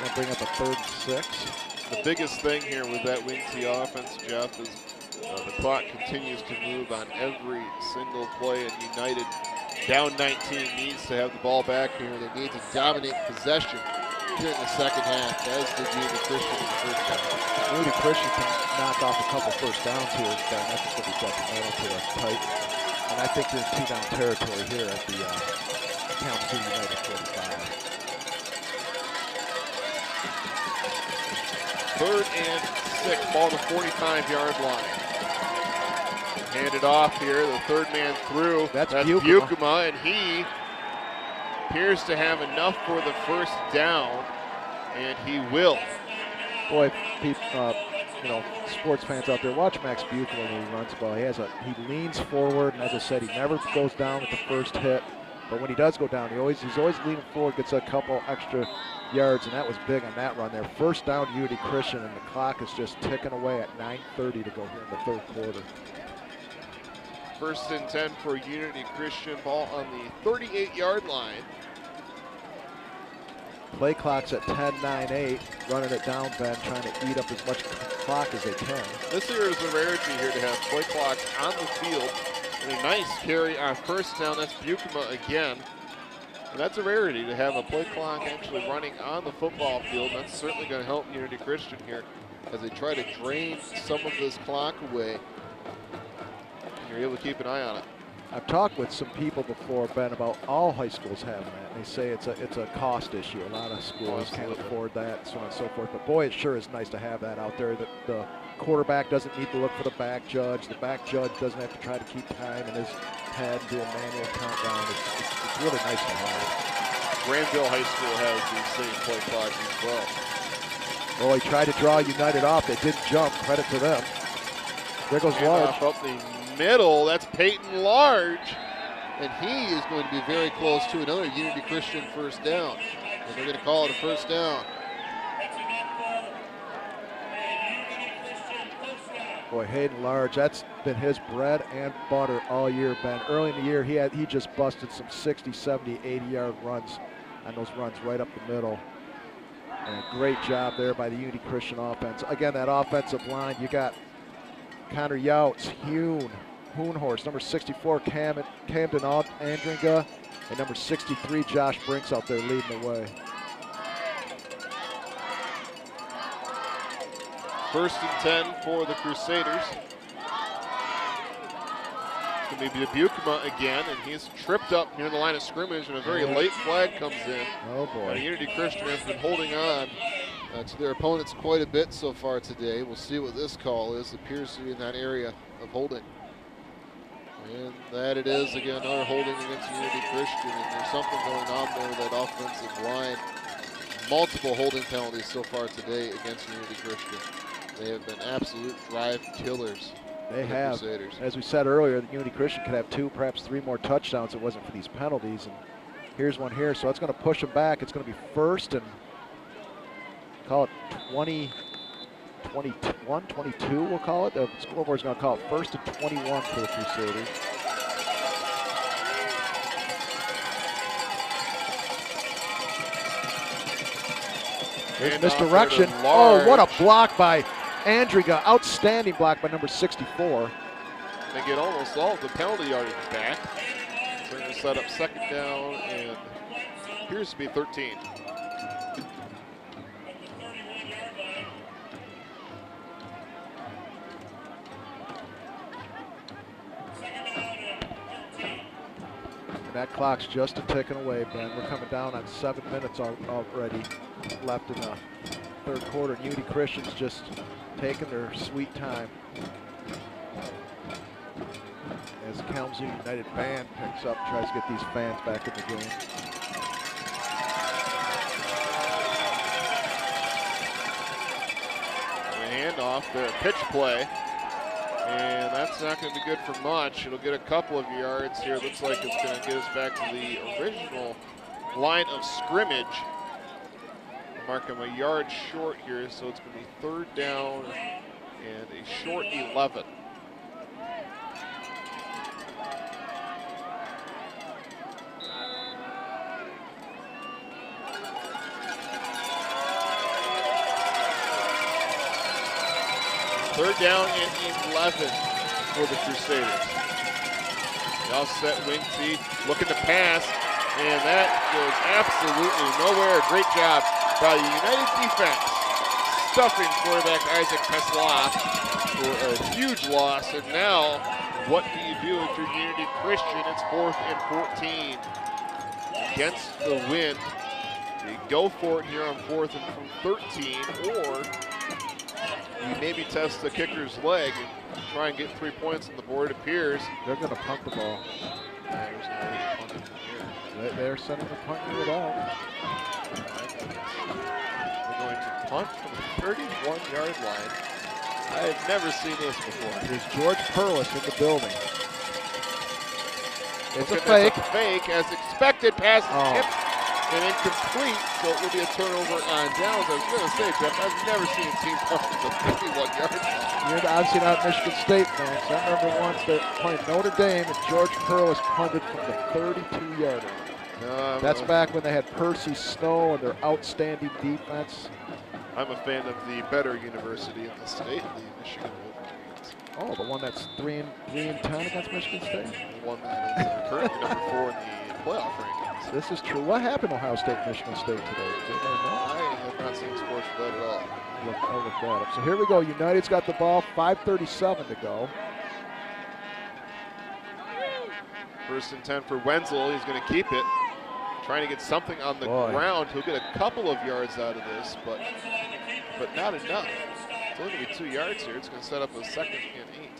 Gonna bring up a 3rd and 6. The biggest thing here with that wing T offense, Jeff, is the clock continues to move on every single play, and United, down 19, needs to have the ball back here. They need to dominate possession here in the second half, as did Unity Christian in the first half. Unity Christian can knock off a couple first downs here, Ben. That's just going to be detrimental to the Titans. And I think they're in 2-down territory here at the Kalamazoo United 45. 3rd and 6, ball to 45-yard line. Handed off here, the 3rd man through. That's Bukema, and he appears to have enough for the first down, and he will. Boy, people, sports fans out there, watch Max Bukema when he runs the ball. He leans forward, and as I said, he never goes down with the first hit. But when he does go down, he's always leaning forward, gets a couple extra yards, and that was big on that run there. First down, Unity Christian, and the clock is just ticking away at 9:30 to go here in the 3rd quarter. 1st and 10 for Unity Christian, ball on the 38-yard line. Play clock's at 10:09:8, running it down, Ben, trying to eat up as much clock as they can. This here is a rarity here to have play clocks on the field. And a nice carry on first down. That's Bukema again. And that's a rarity to have a play clock actually running on the football field. That's certainly going to help Unity Christian here as they try to drain some of this clock away. You're able to keep an eye on it. I've talked with some people before, Ben, about all high schools having that. And they say it's a cost issue. A lot of schools can't afford that, and so on and so forth. But boy, it sure is nice to have that out there. That the quarterback doesn't need to look for the back judge. The back judge doesn't have to try to keep time in his head, do a manual countdown. It's really nice to have. Granville High School has these same play clocks as well. Well, he tried to draw United off. They didn't jump. Credit to them. There goes Large. Up the middle, that's Peyton Large, and he is going to be very close to another Unity Christian first down. And they're going to call it a first down. Boy, Hayden Large, that's been his bread and butter all year, Ben. Early in the year, he just busted some 60, 70, 80-yard runs on those runs right up the middle. And a great job there by the Unity Christian offense. Again, that offensive line, you got Connor Youts, Hoonhorst, number 64, Camden Andringa, and number 63, Josh Brinks out there leading the way. First and 10 for the Crusaders. It's going to be Bukema again, and he's tripped up near the line of scrimmage, and a very late flag comes in. Oh, boy. Unity Christian has been holding on to their opponents quite a bit so far today. We'll see what this call is. It appears to be in that area of holding. And that it is, again, another holding against Unity Christian, and there's something going on there with that offensive line. Multiple holding penalties so far today against Unity Christian. They have been absolute drive killers. They have. As we said earlier, Unity Christian could have 2, perhaps 3 more touchdowns if it wasn't for these penalties. And here's one here, so it's going to push them back. It's going to be first and call it 21, 22, we'll call it. The scoreboard's going to call it first and 21 for the Crusaders. There's misdirection. Oh, what a block by Andriga. Outstanding block by number 64. They get almost all of the penalty yardage back. So they're going to set up second down and appears to be 13. That clock's just a ticking away, Ben. We're coming down on 7 minutes already left in the third quarter. Unity Christian's just taking their sweet time as Kalamazoo United band picks up, tries to get these fans back in the game. Handoff there, pitch play. And that's not going to be good for much. It'll get a couple of yards here. Looks like it's going to get us back to the original line of scrimmage. Mark them a yard short here, so it's going to be third down and a short 11. Third down and 11 for the Crusaders. The offset wing tee, looking to pass, and that goes absolutely nowhere. Great job by the United defense, stuffing quarterback Isaac Pesla for a huge loss. And now, what do you do if you're Unity Christian? It's 4th and 14. Against the wind, you go for it here on 4th and from 13, or you maybe test the kicker's leg and try and get 3 points on the board. It appears they're going to punt the ball. There's no way to punt it from here. They're sending the punt it out. We're going to punt from the 31-yard line. I have never seen this before. There's George Perlis in the building. It's a fake. fake. It's a fake, as expected. Pass is tipped and incomplete, so it will be a turnover on downs. I was going to say, Jeff, I've never seen a team punt from the 51-yard line. You're obviously not Michigan State fans. I remember once they're playing Notre Dame and George Perlis punted from the 32-yard line. That's back when they had Percy Snow and their outstanding defense. I'm a fan of the better university in the state, the Michigan Wolverines. Oh, the one that's 3 and 10 against Michigan State? The one that is currently number 4 in the playoff rankings. This is true. What happened to Ohio State, Michigan State today? I have not seen sports for that at all. I'll look that up. So here we go. United's got the ball, 5:37 to go. First and 10 for Wenzel. He's going to keep it. Trying to get something on the ground. He'll get a couple of yards out of this, but not enough. It's only going to be 2 yards here. It's going to set up a second and 8.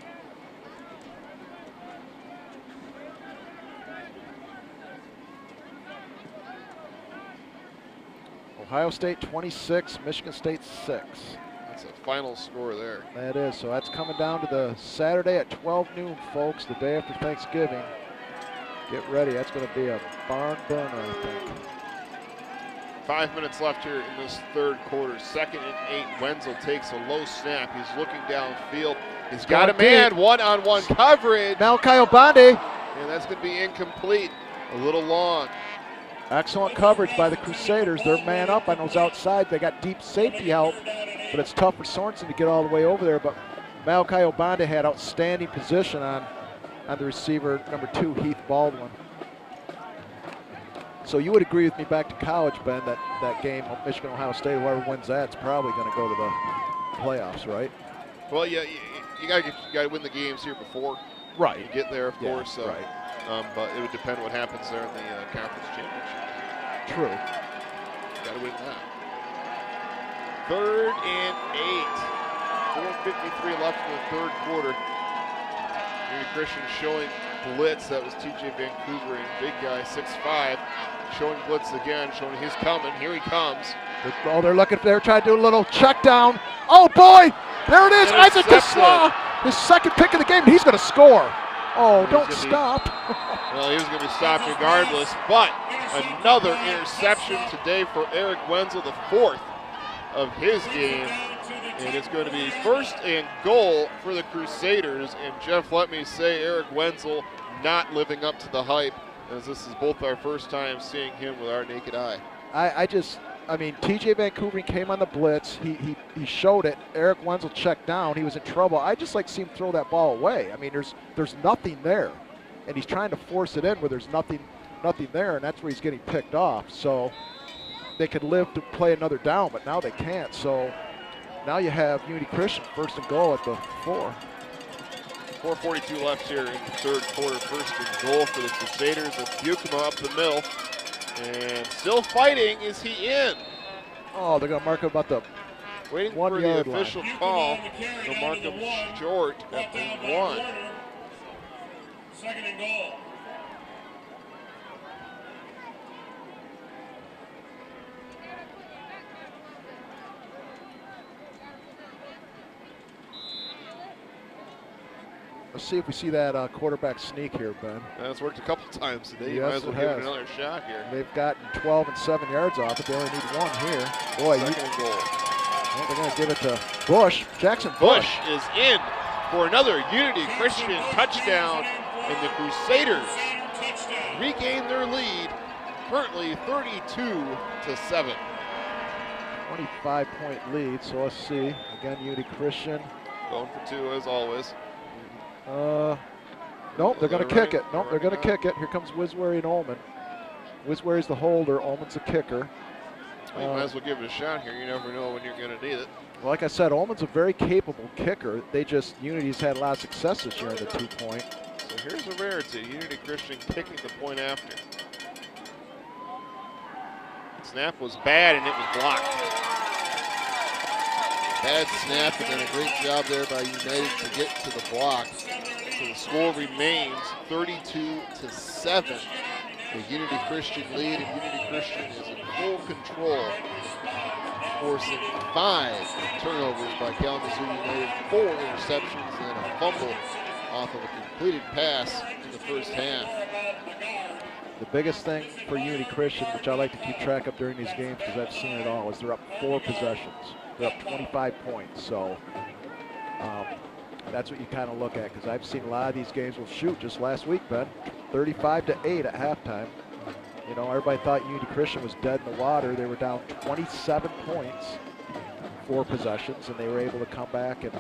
Ohio State 26, Michigan State 6. That's a final score there. That is. So that's coming down to the Saturday at 12 noon, folks, the day after Thanksgiving. Get ready. That's going to be a barn burner, I think. 5 minutes left here in this third quarter. 2nd and 8. Wenzel takes a low snap. He's looking downfield. He's got a man, one-on-one coverage. Malachi Obande. And that's going to be incomplete. A little long. Excellent coverage by the Crusaders. They're man up on those outside. They got deep safety help, but it's tough for Sorensen to get all the way over there. But Malachi Obande had outstanding position on the receiver, number 2, Heath Baldwin. So you would agree with me back to college, Ben, that game, Michigan-Ohio State, whoever wins that, it's probably going to go to the playoffs, right? Well, yeah, you got to win the games here before right. you get there, of course. So, right. But it would depend what happens there in the conference championship. True. Got to win that. 3rd and 8. 4:53 left in the third quarter. Unity Christian showing blitz. That was TJ Vancouver, and big guy, 6'5", showing blitz again, showing he's coming. Here he comes. Oh, they're trying to do a little check down. Oh boy, there it is. Isaac DeSlaw, his 2nd pick of the game. He's going to score. Oh, don't stop. Well, he was going to be stopped regardless, but another interception today for Eric Wenzel, the 4th of his game. And it's going to be 1st and goal for the Crusaders. And Jeff, let me say, Eric Wenzel not living up to the hype, as this is both our first time seeing him with our naked eye. I mean, TJ Vancouver came on the blitz. He showed it. Eric Wenzel checked down. He was in trouble. I just like to see him throw that ball away. I mean, there's nothing there, and he's trying to force it in where there's nothing there, and that's where he's getting picked off. So they could live to play another down, but now they can't. So now you have Unity Christian 1st and goal at the 4. 4:42 left here in the third quarter. 1st and goal for the Crusaders. With Bukema up the middle. And still fighting. Is he in? Oh, they're going to mark him about the waiting 1 for yard the official line. call. They'll mark him short at the 1. 2nd and goal. Let's see if we see that quarterback sneak here, Ben. That's worked a couple times today. You Yes, might as well it give has. it another shot here. They've gotten 12 and 7 yards off it. They only need 1 here. Boy, 2nd and goal. well, they're going to give it to Bush. Jackson Bush is in for another Unity Christian touchdown, and the Crusaders regain their lead, currently 32-7. 25-point lead, so let's see. Again, Unity Christian. Going for 2 as always. Nope, they're going to kick it. Nope, they're going to Right kick it. Here comes Wiswary and Ullman. Wiswary's the holder. Ullman's the kicker. You might as well give it a shot here. You never know when you're going to need it. Well, like I said, Ullman's a very capable kicker. Unity's had a lot of success this year in the 2-point. So here's a rarity. Unity Christian kicking the point after. Snap was bad and it was blocked. Bad snap and then a great job there by United to get to the block. So the score remains 32-7. The Unity Christian lead, and Unity Christian is in full control, forcing 5 turnovers by Kalamazoo United, 4 interceptions, and a fumble off of a completed pass in the first half. The biggest thing for Unity Christian, which I like to keep track of during these games because I've seen it all, is they're up 4 possessions. They're up 25 points. So that's what you kind of look at, because I've seen a lot of these games. Well, shoot, just last week, Ben, 35-8 at halftime. You know, everybody thought Unity Christian was dead in the water. They were down 27 points, 4 possessions, and they were able to come back and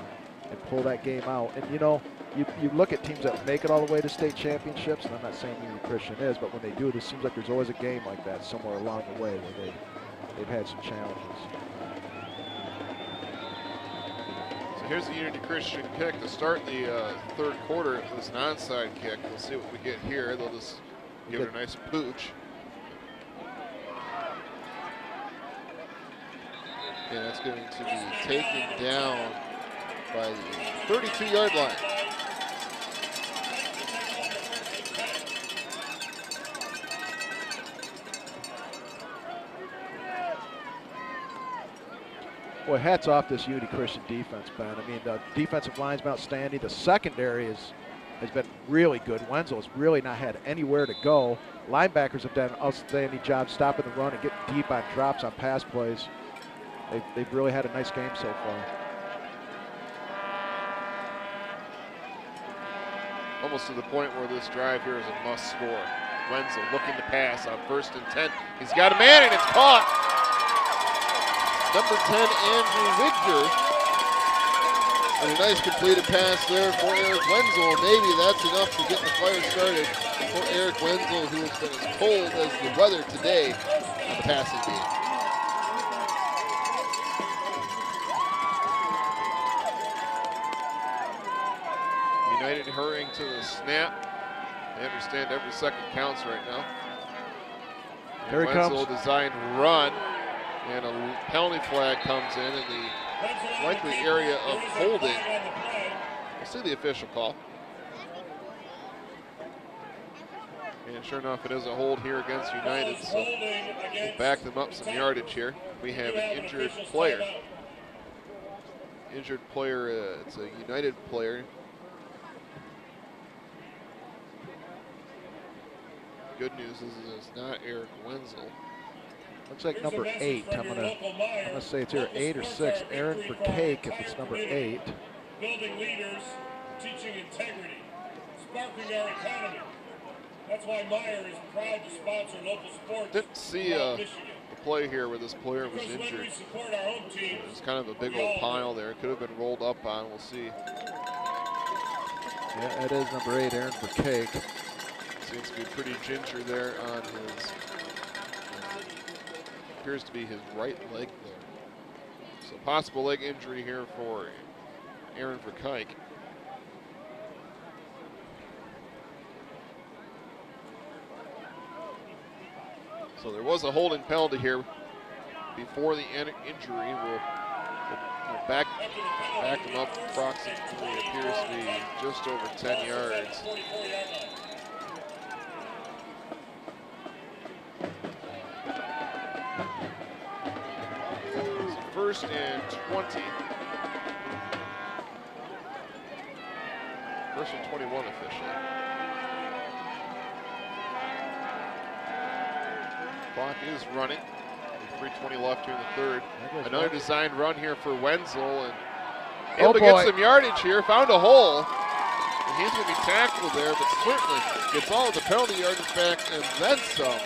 pull that game out. And, you know, you look at teams that make it all the way to state championships, and I'm not saying Unity Christian is, but when they do, it seems like there's always a game like that somewhere along the way where they've had some challenges. So here's the Unity Christian kick to start the third quarter. It was an onside kick. We'll see what we get here. They'll just give it a nice pooch. And that's going to be taken down by the 32-yard line. Boy, hats off this Unity Christian defense, Ben. I mean, the defensive line's been outstanding. The secondary is has been really good. Wenzel has really not had anywhere to go. Linebackers have done an outstanding job stopping the run and getting deep on drops on pass plays. They've really had a nice game so far. Almost to the point where this drive here is a must score. Wenzel looking to pass on 1st and 10. He's got a man and it's caught. Number 10, Andrew Wigger. And a nice completed pass there for Eric Wenzel. Maybe that's enough to get the fire started for Eric Wenzel, who has been as cold as the weather today on the passing game. United hurrying to the snap. They understand every second counts right now. Here he Wenzel comes. designed run, and a penalty flag comes in the likely area of holding. We'll see the official call. And sure enough, it is a hold here against United, so we'll back them up some yardage here. We have an injured player. Injured player, it's a United player. Good news is it's not Eric Wenzel. Looks like number 8. I'm gonna say it's either 8 or 6. Aaron for Cake if it's number 8. Building leaders, teaching integrity, sparking our economy. That's why Meyer is proud to sponsor local sports. Didn't see a play here where this player was injured. It's kind of a big old pile there. It could have been rolled up on. We'll see. Yeah, it is number 8, Aaron for Cake. Seems to be pretty ginger there on his, appears to be his right leg there. So possible leg injury here for Aaron Verkuyk. So there was a holding penalty here before the injury. We'll back them up approximately, it appears to be just over 10 yards. First and 20. First and 21 officially. Clock is running. 3:20 left here in the third. Another designed run here for Wenzel, and able to get some yardage here. Found a hole, and he's going to be tackled there, but certainly gets all of the penalty yardage back and then some.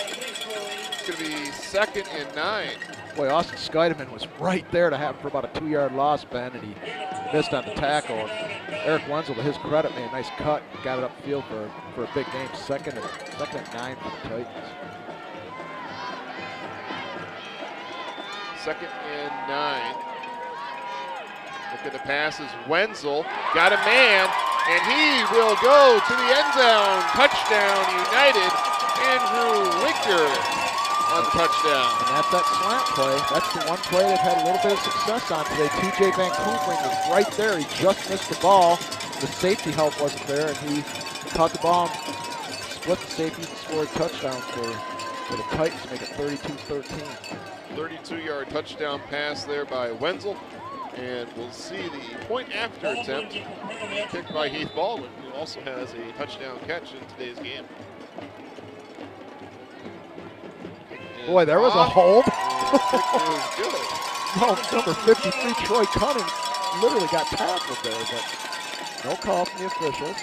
It's going to be 2nd and 9. Boy, Austin Scheidemann was right there to have for about a 2-yard loss, Ben, and he missed on the tackle. And Eric Wenzel, to his credit, made a nice cut and got it upfield for a big game. 2nd and 9 for the Titans. 2nd and 9. Look at the passes. Wenzel got a man, and he will go to the end zone. Touchdown, United. Andrew Wigger on the touchdown. And that's that slant play. That's the one play they've had a little bit of success on today. TJ Van Koopering was right there. He just missed the ball. The safety help wasn't there, and he caught the ball and split the safety and scored a touchdown for the Titans to make it 32-13. 32-yard touchdown pass there by Wenzel. And we'll see the point after attempt kicked by Heath Baldwin, who also has a touchdown catch in today's game. Boy, there was a hold. Good. No, number 53, Troy Cunning, literally got tackled there, but no call from the officials.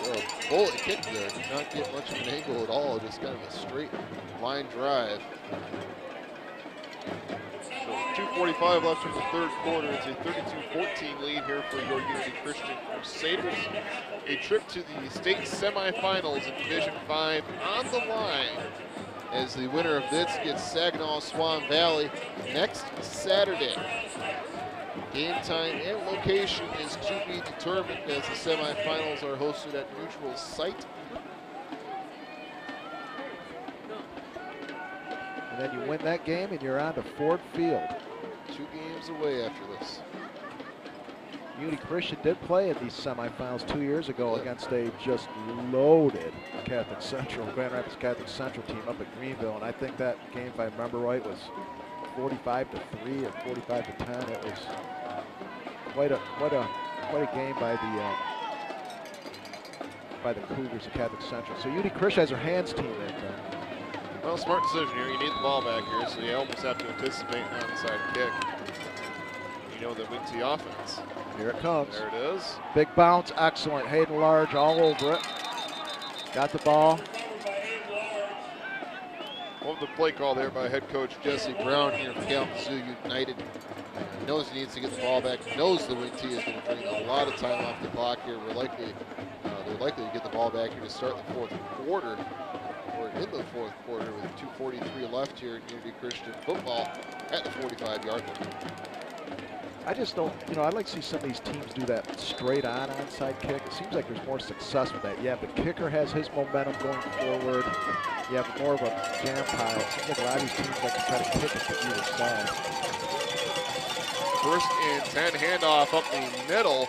A bullet kick there. Did not get much of an angle at all. Just kind of a straight line drive. So 2:45 left in the third quarter. It's a 32-14 lead here for your Unity Christian Crusaders. A trip to the state semifinals in Division 5 on the line, as the winner of this gets Saginaw Swan Valley next Saturday. Game time and location is to be determined, as the semifinals are hosted at neutral site. And then you win that game and you're on to Ford Field. 2 games away after this. Unity Christian did play in these semifinals 2 years ago against a just loaded Catholic Central, Grand Rapids Catholic Central team up at Greenville, and I think that game, if I remember right, was 45-3 or 45-10. It was quite a game by by the Cougars of Catholic Central. So UD Christian has her hands team in. Well, smart decision here. You need the ball back here, so you almost have to anticipate an onside kick. You know the wing T offense. Here it comes. There it is. Big bounce, excellent. Hayden Large all over it. Got the ball. Love the play call there by head coach Jesse Brown here from Kalamazoo United. He knows he needs to get the ball back. He knows the wing T is going to bring a lot of time off the clock here. They're likely to get the ball back here to start the fourth quarter. Or in the fourth quarter with 2:43 left here in Unity Christian football at the 45-yard line. I just don't, I'd like to see some of these teams do that straight on onside kick. It seems like there's more success with that. Yeah, the kicker has his momentum going forward. You have more of a jam pile. It seems like a lot of these teams like to try to kick it to either side. 1st and 10 handoff up the middle.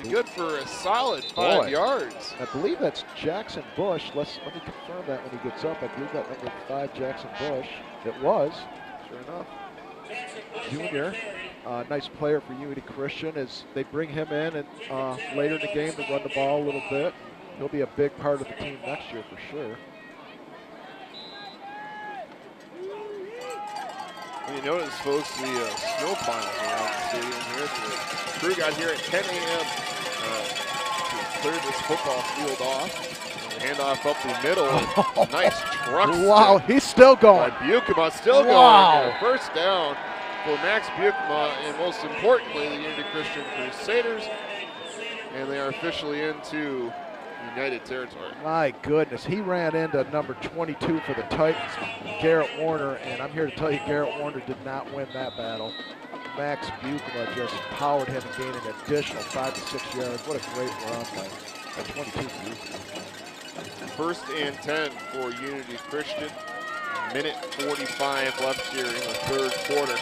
Be good for a solid 5 yards. I believe that's Jackson Bush. Let me confirm that when he gets up. I believe that number 5, Jackson Bush. It was, sure enough. Junior, nice player for Unity Christian as they bring him in and later in the game to run the ball a little bit. He'll be a big part of the team next year for sure. You notice, folks, the snow piles around the stadium here. The crew got here at 10 a.m. To clear this football field off. Handoff up the middle. Nice truck. Wow, he's still going. Bukema still going. First down for Max Bukema, and most importantly, the Unity Christian Crusaders. And they are officially into United territory. My goodness, he ran into number 22 for the Titans, Garrett Warner, and I'm here to tell you Garrett Warner did not win that battle. Max Bukema just powered him and gained an additional 5 to 6 yards. What a great run by 22 for Bukema. 1st and 10 for Unity Christian. Minute 45 left here in the 3rd quarter.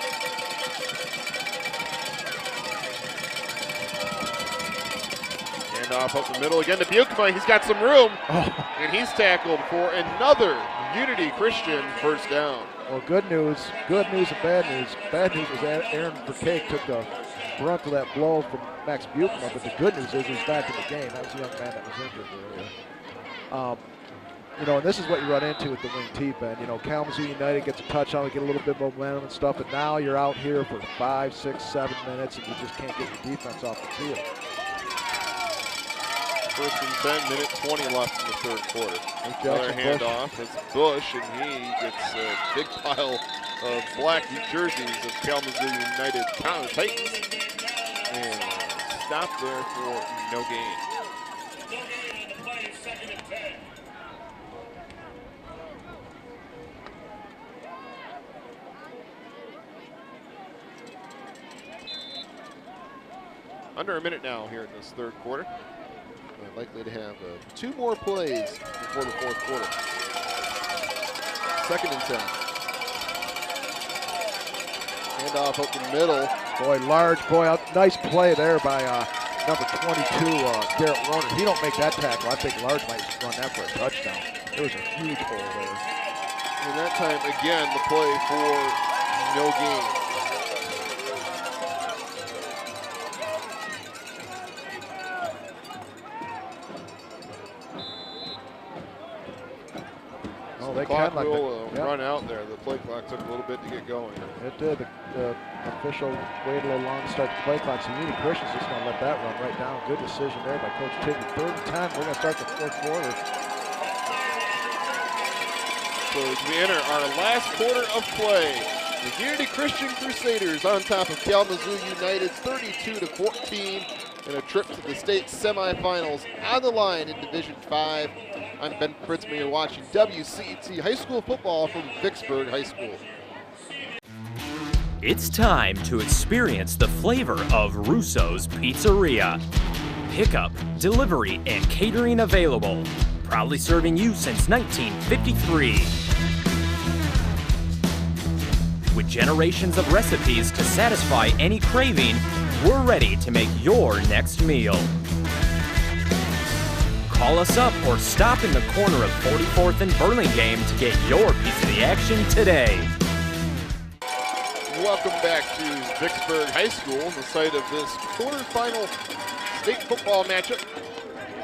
Off up the middle again to Bukema. He's got some room, and he's tackled for another Unity Christian first down. Well, good news and bad news. Bad news was that Aaron Vercake took the brunt of that blow from Max Bukema, but the good news is he's back in the game. That was a young man that was injured earlier. And this is what you run into with the wing T, Ben. Kalamazoo United gets a touchdown, we get a little bit of momentum and stuff, but now you're out here for 5, 6, 7 minutes, and you just can't get your defense off the field. 1st and 10, minute 20 left in the 3rd quarter. Another handoff. It's Bush, and he gets a big pile of black jerseys of Kalamazoo United Titans. And stopped there for no gain. No gain on the play, 2nd and 10. Under a minute now here in this 3rd quarter. Likely to have 2 more plays before the 4th quarter. 2nd and 10. Handoff up the middle. Boy, Large, nice play there by number 22, Garrett Warner. He don't make that tackle. I think Large might run that for a touchdown. There was a huge hole there. And that time, again, the play for no gain. The clock will run out there. The play clock took a little bit to get going. It did. The official waited a little long to start the play clock. So Unity Christian's just going to let that run right down. Good decision there by Coach Tippy. 3rd and 10. We're going to start the 4th quarter. So as we enter our last quarter of play, the Unity Christian Crusaders on top of Kalamazoo United 32-14 in a trip to the state semifinals on the line in Division 5. I'm Ben Pritzman. You're watching WCET High School football from Vicksburg High School. It's time to experience the flavor of Russo's Pizzeria. Pickup, delivery, and catering available. Proudly serving you since 1953. With generations of recipes to satisfy any craving, we're ready to make your next meal. Call us up or stop in the corner of 44th and Burlingame to get your piece of the action today. Welcome back to Vicksburg High School, the site of this quarterfinal state football matchup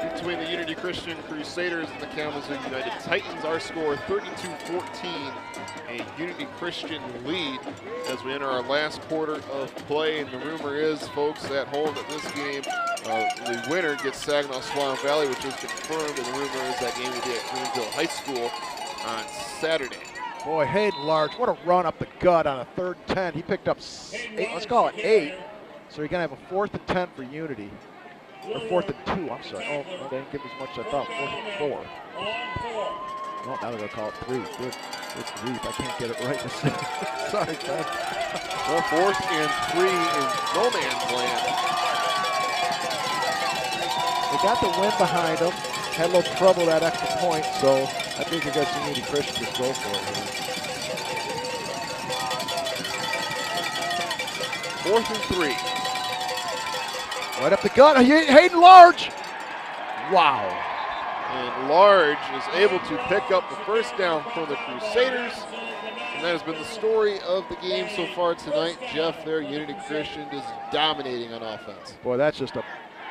between the Unity Christian Crusaders and the Kalamazoo United Titans. Our score 32-14, a Unity Christian lead as we enter our last quarter of play. And the rumor is, folks at home, that this game, the winner gets Saginaw Swan Valley, which is confirmed. And the rumor is that game will be at Greenville High School on Saturday. Boy, Hayden Large, what a run up the gut on a 3rd and 10. He picked up 8, let's call it 8. So you're going to have a 4th and 10 for Unity. Or 4th and 2, I'm sorry. Oh, they didn't give as much as I thought. 4th and 4. Well, now they're going to call it 3. Good grief, I can't get it right. Sorry, Ben. Well, 4th and 3 in no man's land. They got the win behind them. Had a little trouble that extra point, so I think you're going to see Unity Christian just go for it. 4th and 3. Right up the gut, Hayden Large. Wow. And Large is able to pick up the first down for the Crusaders. And that has been the story of the game so far tonight. Jeff, their Unity Christian is dominating on offense. Boy, that's just a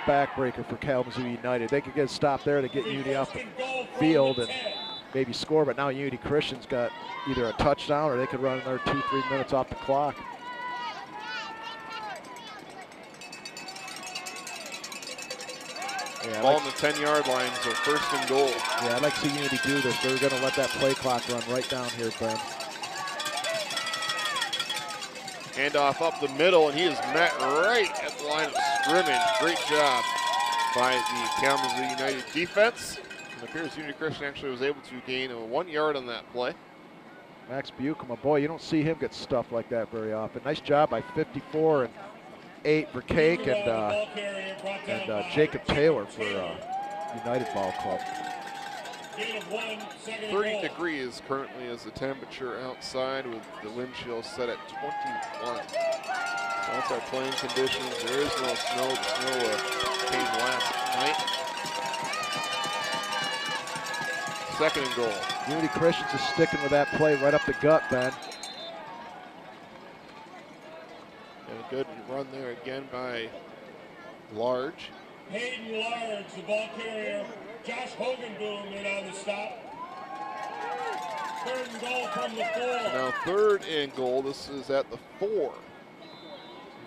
backbreaker for Kalamazoo United. They could get a stop there to get Unity off the field and maybe score, but now Unity Christian's got either a touchdown or they could run another 2-3 minutes off the clock. Yeah, Ball on the 10-yard line, so 1st and goal. Yeah, I'd like to see Unity do this. They're going to let that play clock run right down here, Ben. Handoff up the middle, and he is met right at the line of scrimmage. Great job by the Kalamazoo United defense. It appears Unity Christian actually was able to gain 1 yard on that play. Max Buchema, boy, you don't see him get stuffed like that very often. Nice job by 54 and 8 for Cake and Jacob Taylor for United Ball Club. 30 degrees currently is the temperature outside with the wind chill set at 21. So that's our playing conditions. There is no snow. The snow came last night. 2nd and goal. Unity Christians is sticking with that play right up the gut, Ben. And a good run there again by Large. Hayden Large, the ball carrier. Josh Hogenboom in on the stop. 3rd and goal from the 4. Now 3rd and goal. This is at the 4.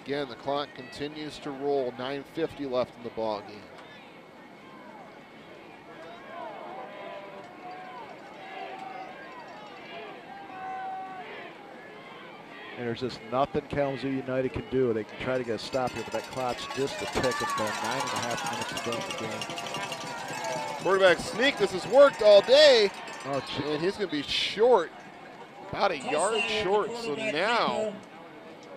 Again, the clock continues to roll. 9:50 left in the ball game. And there's just nothing Kalamazoo United can do. They can try to get a stop here, but that clock's just a tick. It's been 9.5 minutes to go in the game. Quarterback sneak. This has worked all day. Oh, and he's going to be short, about a yard short. So now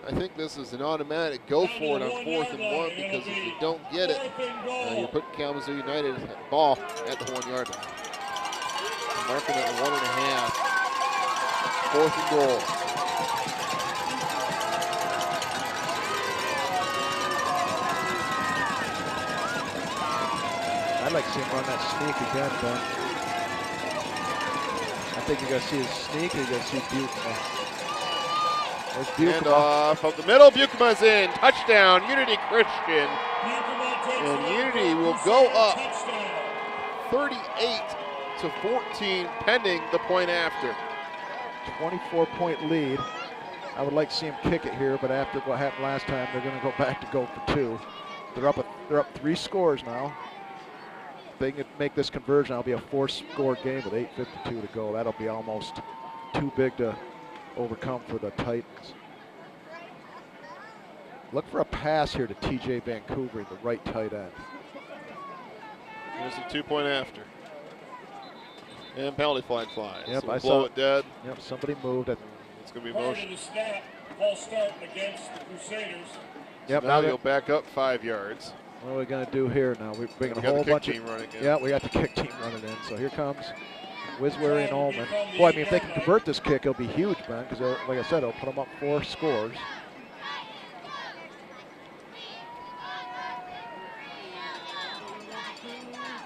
I think this is an automatic go for it on 4th and 1, because if you don't get it, you're putting Kalamazoo United ball at the 1 yard line. Marking it at 1.5. 4th and goal. I'd like to see him run that sneak again, Ben. I think you're going to see his sneak, or you're going to see Buchema. There's Buchema. And off of the middle, Buchema's in. Touchdown, Unity Christian. And Unity will go up 38-14, pending the point after. 24-point lead. I would like to see him kick it here, but after what happened last time, they're going to go back to go for 2. They're up 3 scores now. If they can make this conversion, it'll be a 4-score game with 8:52 to go. That'll be almost too big to overcome for the Titans. Look for a pass here to TJ Vancouver, the right tight end. Here's the 2-point after. And penalty flag flies. Yep, so I blow saw it dead. Yep, somebody moved it. It's going to be Part motion. of the snap, false start against the Crusaders. Yep, So now they'll back up 5 yards. what are we going to do here now? We're bringing a got whole the kick bunch team of running in. Yeah, we got the kick team running in. So here comes Wiswery and Ullman. Boy, I mean, if they can convert this kick, it'll be huge, man, because like I said, it'll put them up 4 scores.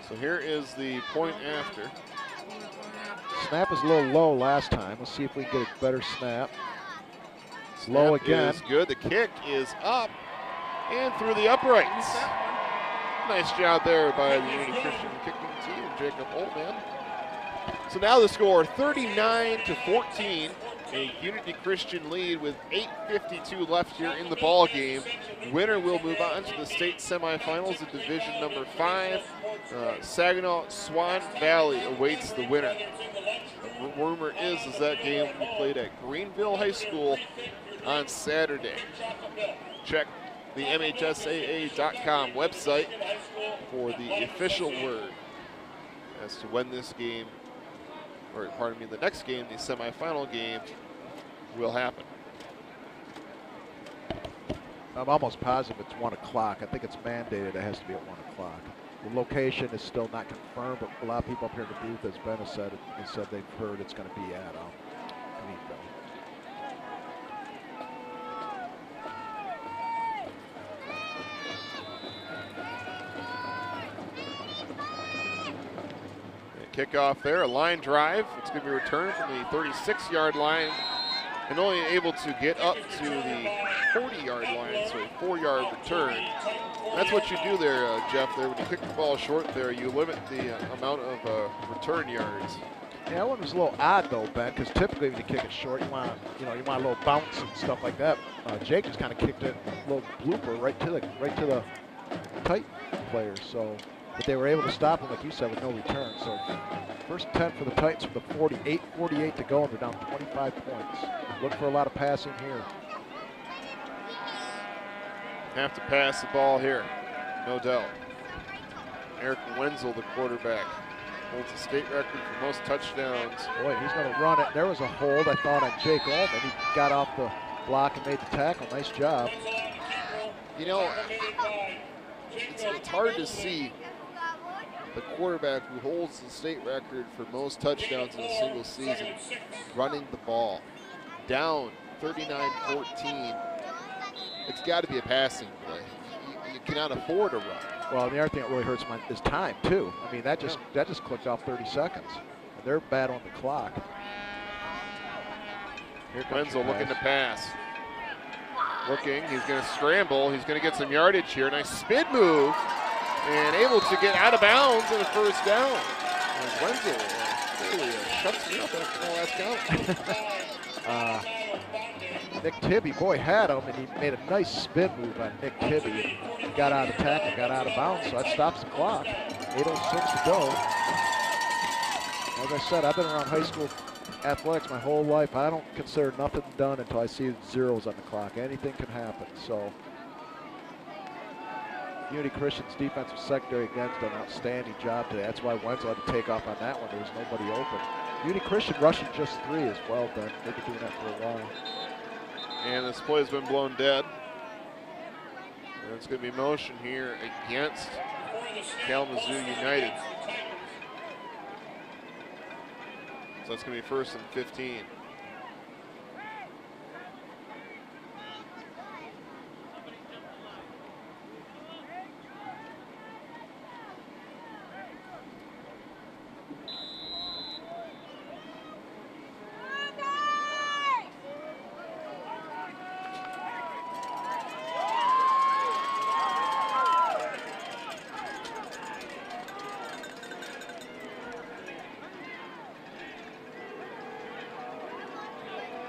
So here is the point after. Snap is a little low last time. Let's see if we can get a better snap. It's low Snap again. is good. The kick is up and through the uprights. Nice job there by the Unity Christian kicking team, Jacob Oldman. So now the score 39-14, a Unity Christian lead with 8:52 left here in the ball game. Winner will move on to the state semifinals of Division number 5. Saginaw Swan Valley awaits the winner. The rumor is that game will be played at Greenville High School on Saturday. Check the MHSAA.com website for the official word as to when this game, or pardon me, the next game, the semifinal game, will happen. I'm almost positive it's 1 o'clock. I think it's mandated it has to be at 1 o'clock. The location is still not confirmed, but a lot of people up here in the booth, as Ben has said, they've heard it's going to be at Greenville. Kickoff there, a line drive. It's going to be returned from the 36-yard line and only able to get up to the 40-yard line, so a 4-yard return. That's what you do there, Jeff, there. When you kick the ball short there, you limit the amount of return yards. Yeah, that one was a little odd though, Ben, because typically when you kick it short, you want a little bounce and stuff like that. Jake just kind of kicked it, a little blooper right to the tight players. So, but they were able to stop him, like you said, with no return. So, first 10 for the Titans with the 48 to go, and they're down 25 points. Look for a lot of passing here. Have to pass the ball here, no doubt. Eric Wenzel, the quarterback, holds the state record for most touchdowns. Boy, he's going to run it. There was a hold, I thought, on Jake Allman. He got off the block and made the tackle. Nice job. You know, it's hard to see the quarterback who holds the state record for most touchdowns in a single season running the ball. Down 39-14. It's got to be a passing play. You cannot afford a run. Well, the other thing that really hurts is time too. I mean, that just clicked off 30 seconds. And they're bad on the clock. Here comes Wenzel looking to pass. Looking, he's going to scramble. He's going to get some yardage here. Nice spin move, and able to get out of bounds and a first down. And Wenzel really shuts me up after the last count. Nick Tibby, boy, had him, and he made a nice spin move on Nick Tibby. He got out of tackle, got out of bounds, so that stops the clock. 8:06 to go. As I said, I've been around high school athletics my whole life. I don't consider nothing done until I see zeros on the clock. Anything can happen. So Unity Christian's defensive secondary again's done an outstanding job today. That's why Wenzel had to take off on that one. There was nobody open. Unity Christian rushing just 3 as well, Ben. They've been doing that for a while. And this play has been blown dead. And it's going to be motion here against Kalamazoo United. So it's going to be 1st and 15.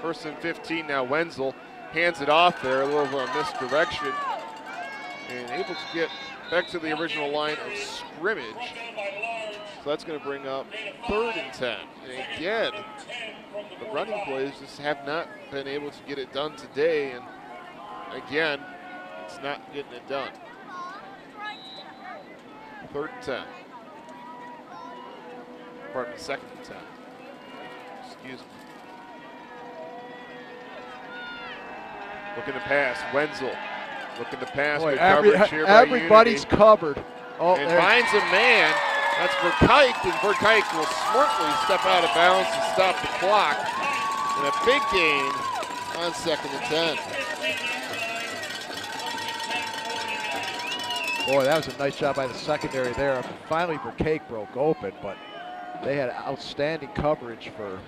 First and 15 now. Wenzel hands it off there, a little misdirection, and able to get back to the original line of scrimmage. So that's going to bring up 3rd and 10. And again, the running plays just have not been able to get it done today, and again, it's not getting it done. 3rd and 10. Pardon me, 2nd and 10. Excuse me. Looking to pass, Wenzel. Looking to pass. Boy, good coverage here by everybody's Unity. covered. Oh, and finds a man. That's Verkijk, and Verkijk will smartly step out of bounds to stop the clock. And a big gain on 2nd and 10. Boy, that was a nice job by the secondary there. Finally, Verkijk broke open, but they had outstanding coverage for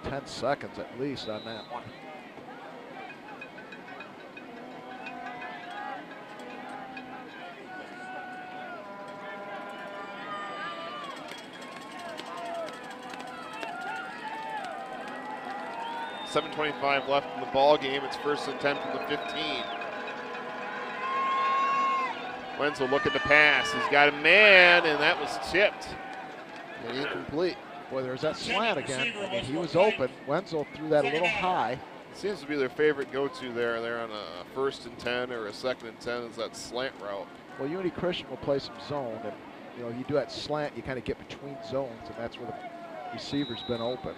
10 seconds at least on that one. 7:25 left in the ball game. It's 1st and 10 from the 15. Wenzel looking to pass. He's got a man, and that was tipped and incomplete. Boy, there's that slant again. I mean, he was open. Wenzel threw that a little high. Seems to be their favorite go-to there. They're on a 1st and 10 or a 2nd and 10 is that slant route. Well, Unity Christian will play some zone, and you do that slant, you kind of get between zones, and that's where the receiver's been open.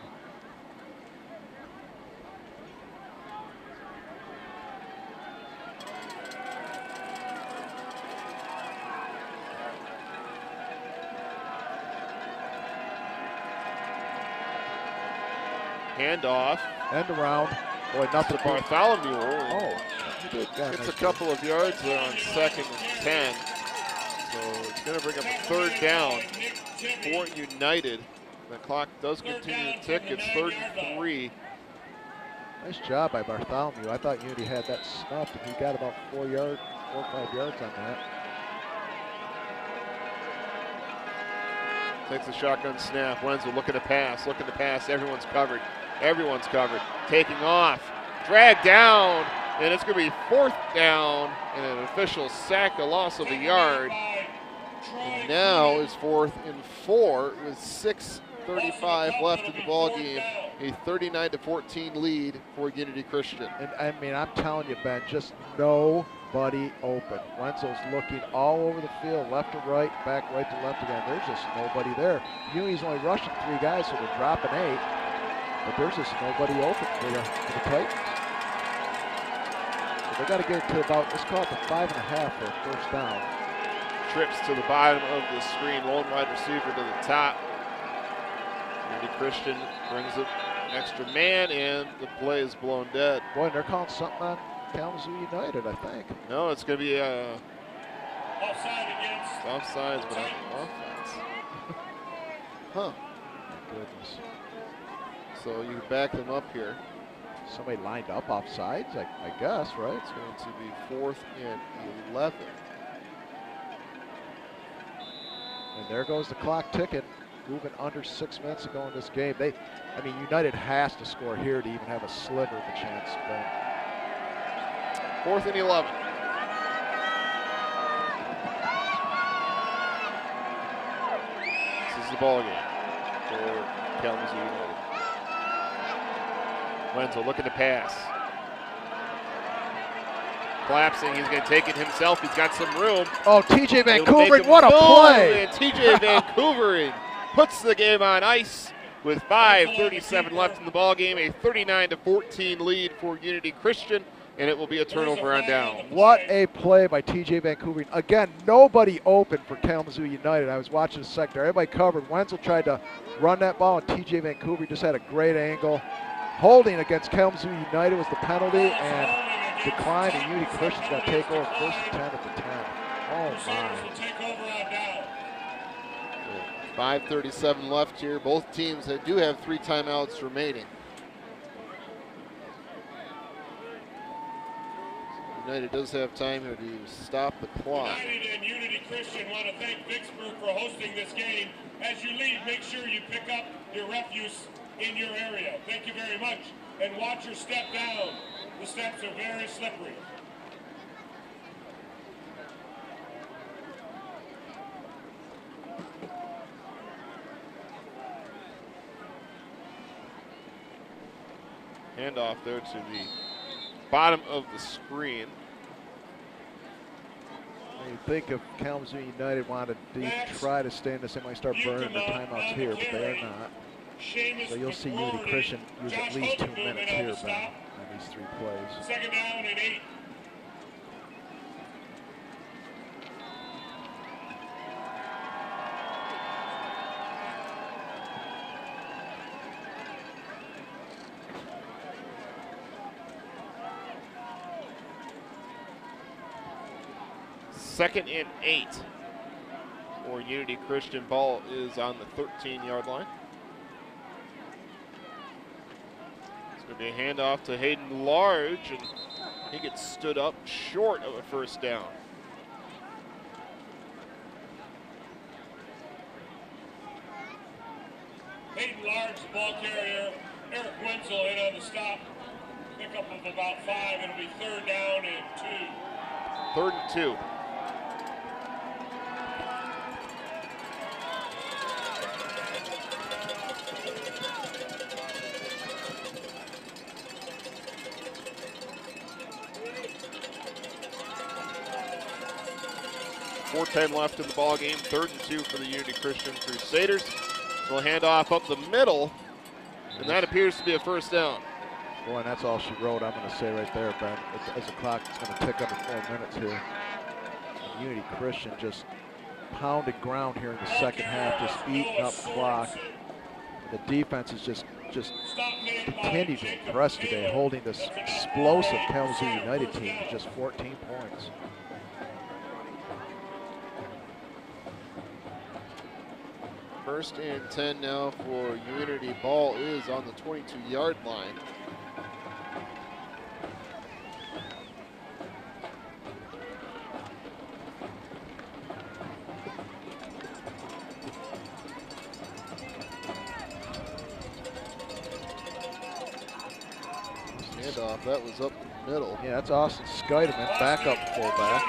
Handoff. End around. Boy, nothing. Bartholomew. Oh, it's a couple of yards there on 2nd and 10. So it's going to bring up a 3rd down for United. The clock does continue to tick. It's 3rd and 3. Nice job by Bartholomew. I thought Unity had that snuffed, and he got about 4 or 5 yards on that. Takes a shotgun snap. Wenzel looking to pass. Everyone's covered. Taking off. Dragged down. And it's going to be 4th down. And an official sack, a loss of a yard. And now is 4th and 4 with 6:35 left in the ball game. A 39-14 lead for Unity Christian. And I mean, I'm telling you, Ben, just nobody open. Wenzel's looking all over the field, left to right, back right to left again. There's just nobody there. Unity's only rushing 3 guys, so they're dropping 8. But there's just nobody open for the Titans. So they got to get it to about, let's call it the 5.5 for a 1st down. Trips to the bottom of the screen, lone wide receiver to the top. Unity Christian brings it, extra man, and the play is blown dead. Boy, and they're calling something on Kalamazoo United, I think. No, it's going to be Offside against. offsides, but on offense. Huh. My goodness. So you back them up here. Somebody lined up offsides, I guess, right? It's going to be 4th and 11. And there goes the clock ticking, moving under 6 minutes to go in this game. United has to score here to even have a sliver of a chance. Ben. 4th and 11. This is the ball game for Kalamazoo United. Wenzel looking to pass. Collapsing, he's going to take it himself. He's got some room. Oh, TJ Vancouver, what a play! And TJ Vancouver puts the game on ice with 5:37 left in the ball game. A 39-14 lead for Unity Christian, and it will be a turnover on down. What a play by TJ Vancouver. Again, nobody open for Kalamazoo United. I was watching the sector. Everybody covered. Wenzel tried to run that ball, and TJ Vancouver just had a great angle. Holding against Kalamazoo United was the penalty, and declined, and Unity Christian's got to take over 1st and 10 at the 10. Oh, my. 5:37 left here. Both teams that do have 3 timeouts remaining. United does have time here to stop the clock. United and Unity Christian want to thank Vicksburg for hosting this game. As you leave, make sure you pick up your refuse in your area. Thank you very much. And watch your step down. The steps are very slippery. Handoff there to the bottom of the screen. You think if Kalamazoo United wanted to try to stay in this, they might start burning their timeouts here, but they are not. So you'll see Unity Christian use at least 2 minutes here, Ben, on these 3 plays. 2nd down and 8. Second and 8 for Unity Christian. Ball is on the 13-yard line. It's going to be a handoff to Hayden Large, and he gets stood up short of a 1st down. Hayden Large, the ball carrier. Eric Wentz Cancel in on the stop. Pickup of about 5. It'll be 3rd down and 2. 3rd and 2. .410 left in the ball game. 3rd and 2 for the Unity Christian Crusaders. They'll hand off up the middle, and that appears to be a 1st down. Boy, and that's all she wrote, I'm going to say right there, Ben. As the clock is going to tick up at 4 minutes here. And Unity Christian just pounded ground here in the second half, just eating up clock. And the defense is just continued to impress today, holding this explosive Kalamazoo United team to just 14 points. First and 10 now for Unity. Ball is on the 22-yard line. Handoff, that was up the middle. Yeah, that's Austin Skyderman, backup fullback.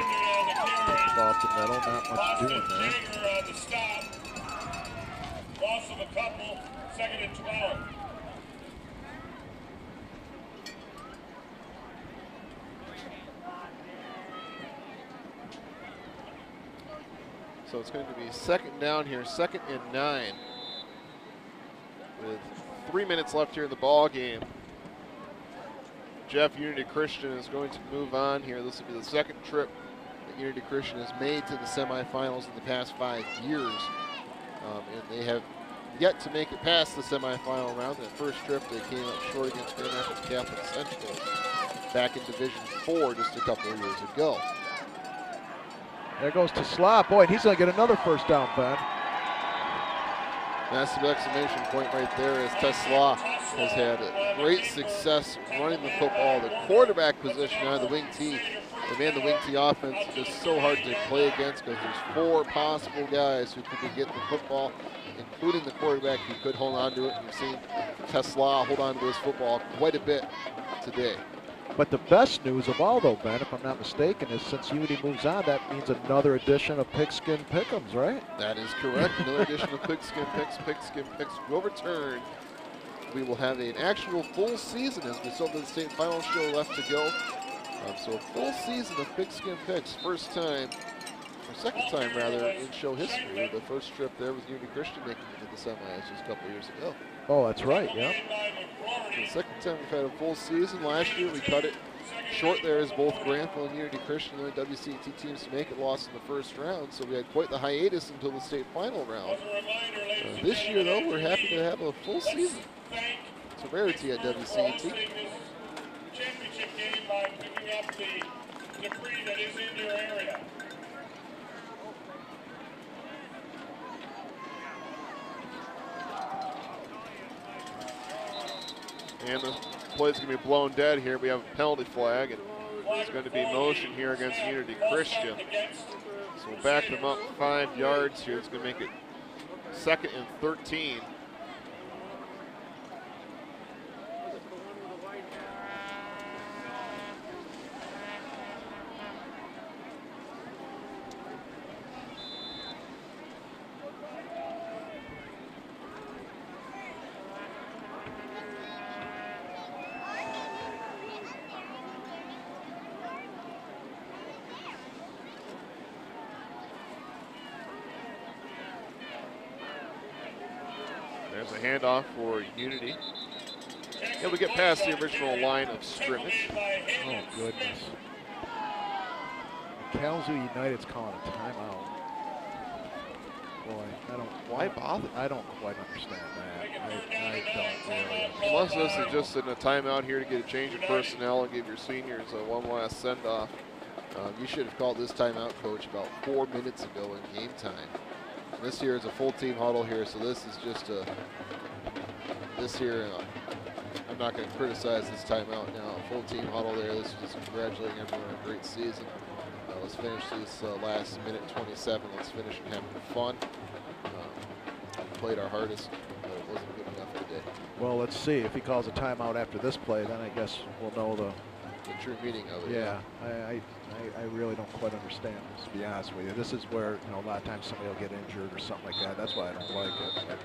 Off the middle, not much doing there. Loss of a couple, 2nd and 12. So it's going to be 2nd down here, 2nd and 9. With 3 minutes left here in the ball game. Jeff, Unity Christian is going to move on here. This will be the 2nd trip that Unity Christian has made to the semifinals in the past 5 years. And they have yet to make it past the semifinal round. That first trip, they came up short against International Catholic Central back in Division 4 just a couple of years ago. There goes to Slot. Boy, he's going to get another 1st down, Ben. Massive exclamation point right there as Tesla has had great success running the football. The quarterback position on the wing T, the man, the wing T offense is just so hard to play against because there's 4 possible guys who could be getting the football, including the quarterback who could hold on to it. You've seen Tesla hold on to his football quite a bit today. But the best news of all, though, Ben, if I'm not mistaken, is since Unity moves on, that means another edition of Pigskin Pick'ems, right? That is correct. Another edition of Pigskin Picks. Pigskin Picks will return. We will have an actual full season as we still have the state final show left to go. So a full season of Pigskin Picks. First time, or second time rather, in show history. The first trip there was Unity Christian making it to the semis just a couple years ago. Oh, that's right, yeah. The second time we've had a full season. Last year we cut it short there as both Granville and Unity Christian, the only WCT teams to make it, lost in the first round. So we had quite the hiatus until the state final round. This year, though, we're happy to have a full season. It's a rarity at WCT. Championship game by picking up the debris that is in your area. And the play's going to be blown dead here. We have a penalty flag, and it's going to be motion here against Unity Christian. So we'll back them up 5 yards here. It's going to make it 2nd and 13. There's a handoff for Unity. And we get past the original line of scrimmage. Oh, goodness. Kalamazoo United's calling a timeout. Boy, Why bother? I don't quite understand that. I don't really. Unless this is just in a timeout here to get a change of personnel and give your seniors one last send-off. You should have called this timeout, Coach, about 4 minutes ago in game time. This here is a full team huddle here, so this is just I'm not going to criticize this timeout now. Full team huddle there. This is just congratulating everyone on a great season. Let's finish this last minute 27. Let's finish and have fun. We played our hardest, but it wasn't good enough today. Well, let's see. If he calls a timeout after this play, then I guess we'll know the true meaning of it. Yeah, I really don't quite understand this, to be honest with you. This is where, you know, a lot of times somebody will get injured or something like that. That's why I don't like it.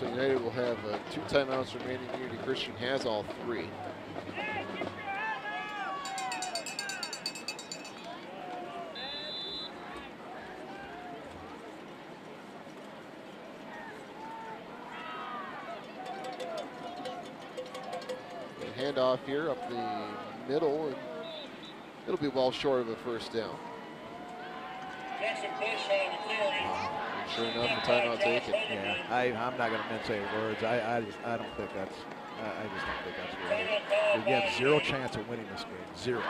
So United will have 2 timeouts remaining. Unity Christian has all 3. Handoff here up the middle, and it'll be well short of a first down. Jackson Bush on the carry. Sure enough, the timeout taken. Yeah, I'm not going to mince any words. I don't think that's. I just don't think that's right. You have 0 chance of winning this game. 0.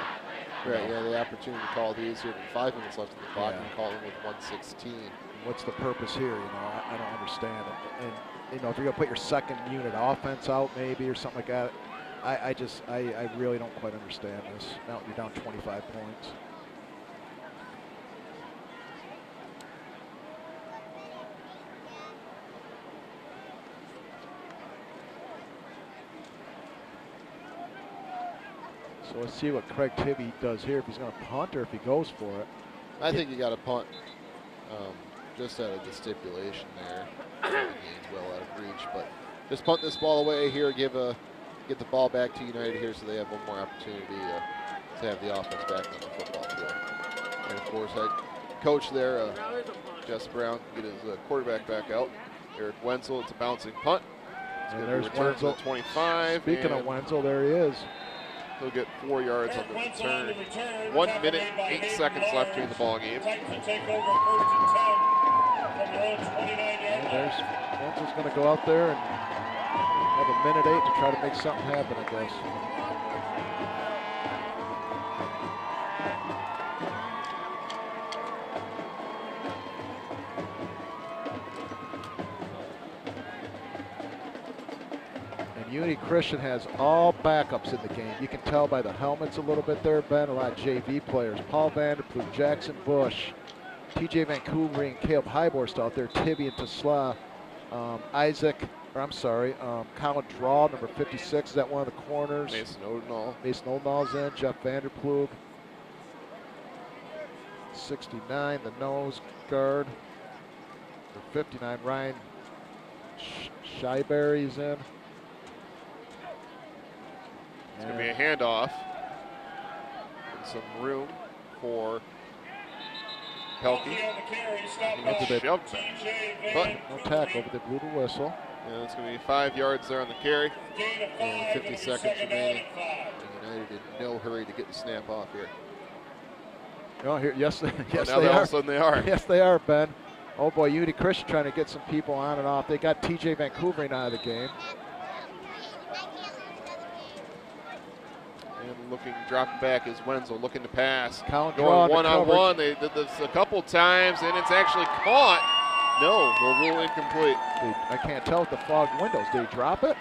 Right. Yeah, the opportunity to call these here with 5 minutes left in the clock and call them with 1:16. What's the purpose here? You know, I don't understand it. And you know, if you're going to put your second unit offense out, maybe or something like that. I really don't quite understand this. Now you're down 25 points. So let's see what Craig Tibby does here, if he's going to punt or if he goes for it. I think you got to punt just out of the stipulation there. The game's well out of reach, but just punt this ball away here, get the ball back to United here so they have one more opportunity to have the offense back on the football field. And of course, head coach there, Jess Brown, can get his quarterback back out. Eric Wenzel, it's a bouncing punt. It's And going to there's return Wenzel. to the 25. Speaking of Wenzel, there he is. He'll get 4 yards on the return. 1 minute, 8 seconds left here in the ball game. Titans take over 1st and 10 from their own 29-yard line. There's Wenzel's going to go out there and have a minute 8 to try to make something happen, I guess. And Unity Christian has all backups in the game. You can tell by the helmets a little bit there, Ben. A lot of JV players. Paul Vanderploeg, Jackson Bush, TJ Vancouver, and Caleb Heiborst out there. Tibby and Tesla. Colin Draw, number 56, is at one of the corners. Mason Odenall. Mason Odenall's in. Jeff Vanderploeg. 69, the nose guard. Number 59, Ryan Shyberry's in. It's going to be a handoff. And some room for Pelkey. But no tackle, but they blew the whistle. Yeah, it's going to be 5 yards there on the carry. And 50 seconds remaining. And United in no hurry to get the snap off here. Oh, here, yes, now they all are. of a sudden they are. Yes, they are, Ben. Oh boy, Unity Christian trying to get some people on and off. They got TJ Vancouver out of the game. And dropping back is Wenzel, looking to pass. Count going one-on-one. They did this a couple times, and it's actually caught. No, they'll rule incomplete. I can't tell with the fogged windows. Did he drop it?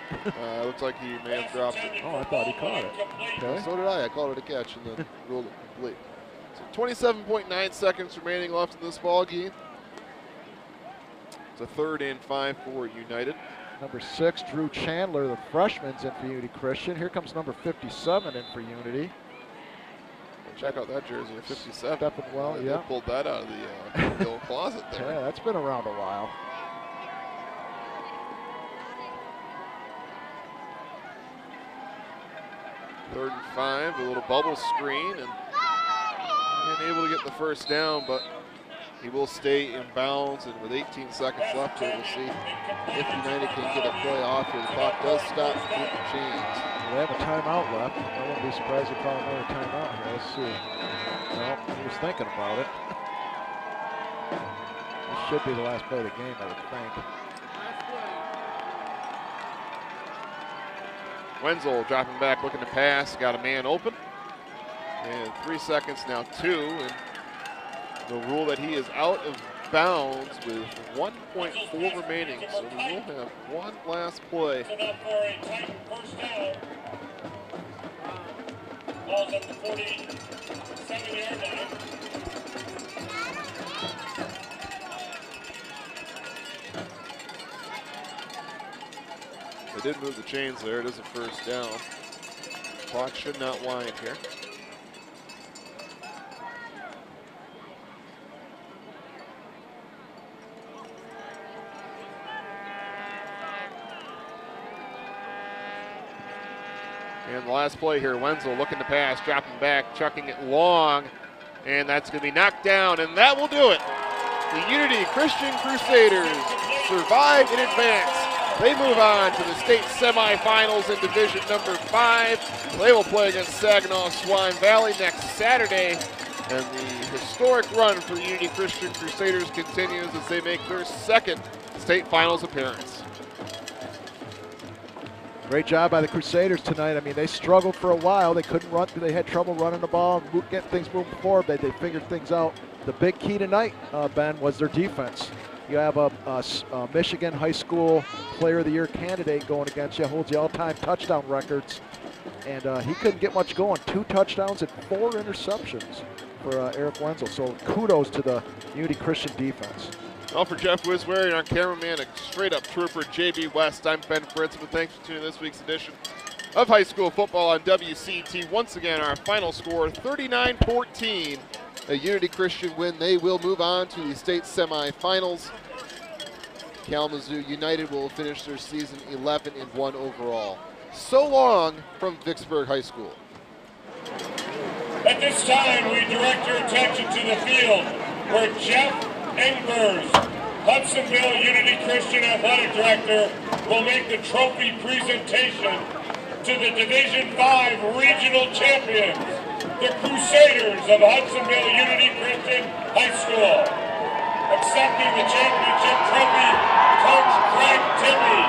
Looks like he may have dropped it. Oh, I thought he caught it. Okay. So did I. I called it a catch and then ruled it complete. So 27.9 seconds remaining left in this ball game. It's a 3rd and 5 for United. Number 6, Drew Chandler, the freshman's in for Unity Christian. Here comes number 57 in for Unity. Check out that jersey, 57. Stepping well, They pulled that out of the old closet there. Yeah, that's been around a while. Third and 5, a little bubble screen, and able to get the first down, but he will stay in bounds, and with 18 seconds left here, we'll see if United can get a play off here. The clock does stop, moving chains. They have a timeout left. I wouldn't be surprised if they call another timeout here. Let's see. No, he was thinking about it. This should be the last play of the game, I would think. Wenzel dropping back, looking to pass, got a man open. And 3 seconds now, 2, and the rule that he is out of bounds with 1.4 remaining. So we will have one last play. Ball's up to 47-yard line. They did move the chains there. It is a first down. Clock should not wind here. And the last play here, Wenzel looking to pass, dropping back, chucking it long, and that's going to be knocked down, and that will do it. The Unity Christian Crusaders survive in advance. They move on to the state semifinals in Division number 5. They will play against Saginaw Swan Valley next Saturday, and the historic run for the Unity Christian Crusaders continues as they make their second state finals appearance. Great job by the Crusaders tonight. I mean, they struggled for a while. They couldn't run. They had trouble running the ball and getting things moving forward. They figured things out. The big key tonight, Ben, was their defense. You have a Michigan High School Player of the Year candidate going against you, holds the all-time touchdown records, and he couldn't get much going. 2 touchdowns and 4 interceptions for Eric Wenzel. So kudos to the Unity Christian defense. Well, for Jeff Wiswary and our cameraman, a straight-up trooper, JB West, I'm Ben Fritz, but thanks for tuning in this week's edition of High School Football on WCT. Once again, our final score, 39-14. A Unity Christian win. They will move on to the state semifinals. Kalamazoo United will finish their season 11-1 overall. So long from Vicksburg High School. At this time, we direct your attention to the field where Jeff Engbers, Hudsonville Unity Christian Athletic Director, will make the trophy presentation to the Division 5 regional champions, the Crusaders of Hudsonville Unity Christian High School. Accepting the championship trophy, Coach Craig Timmey.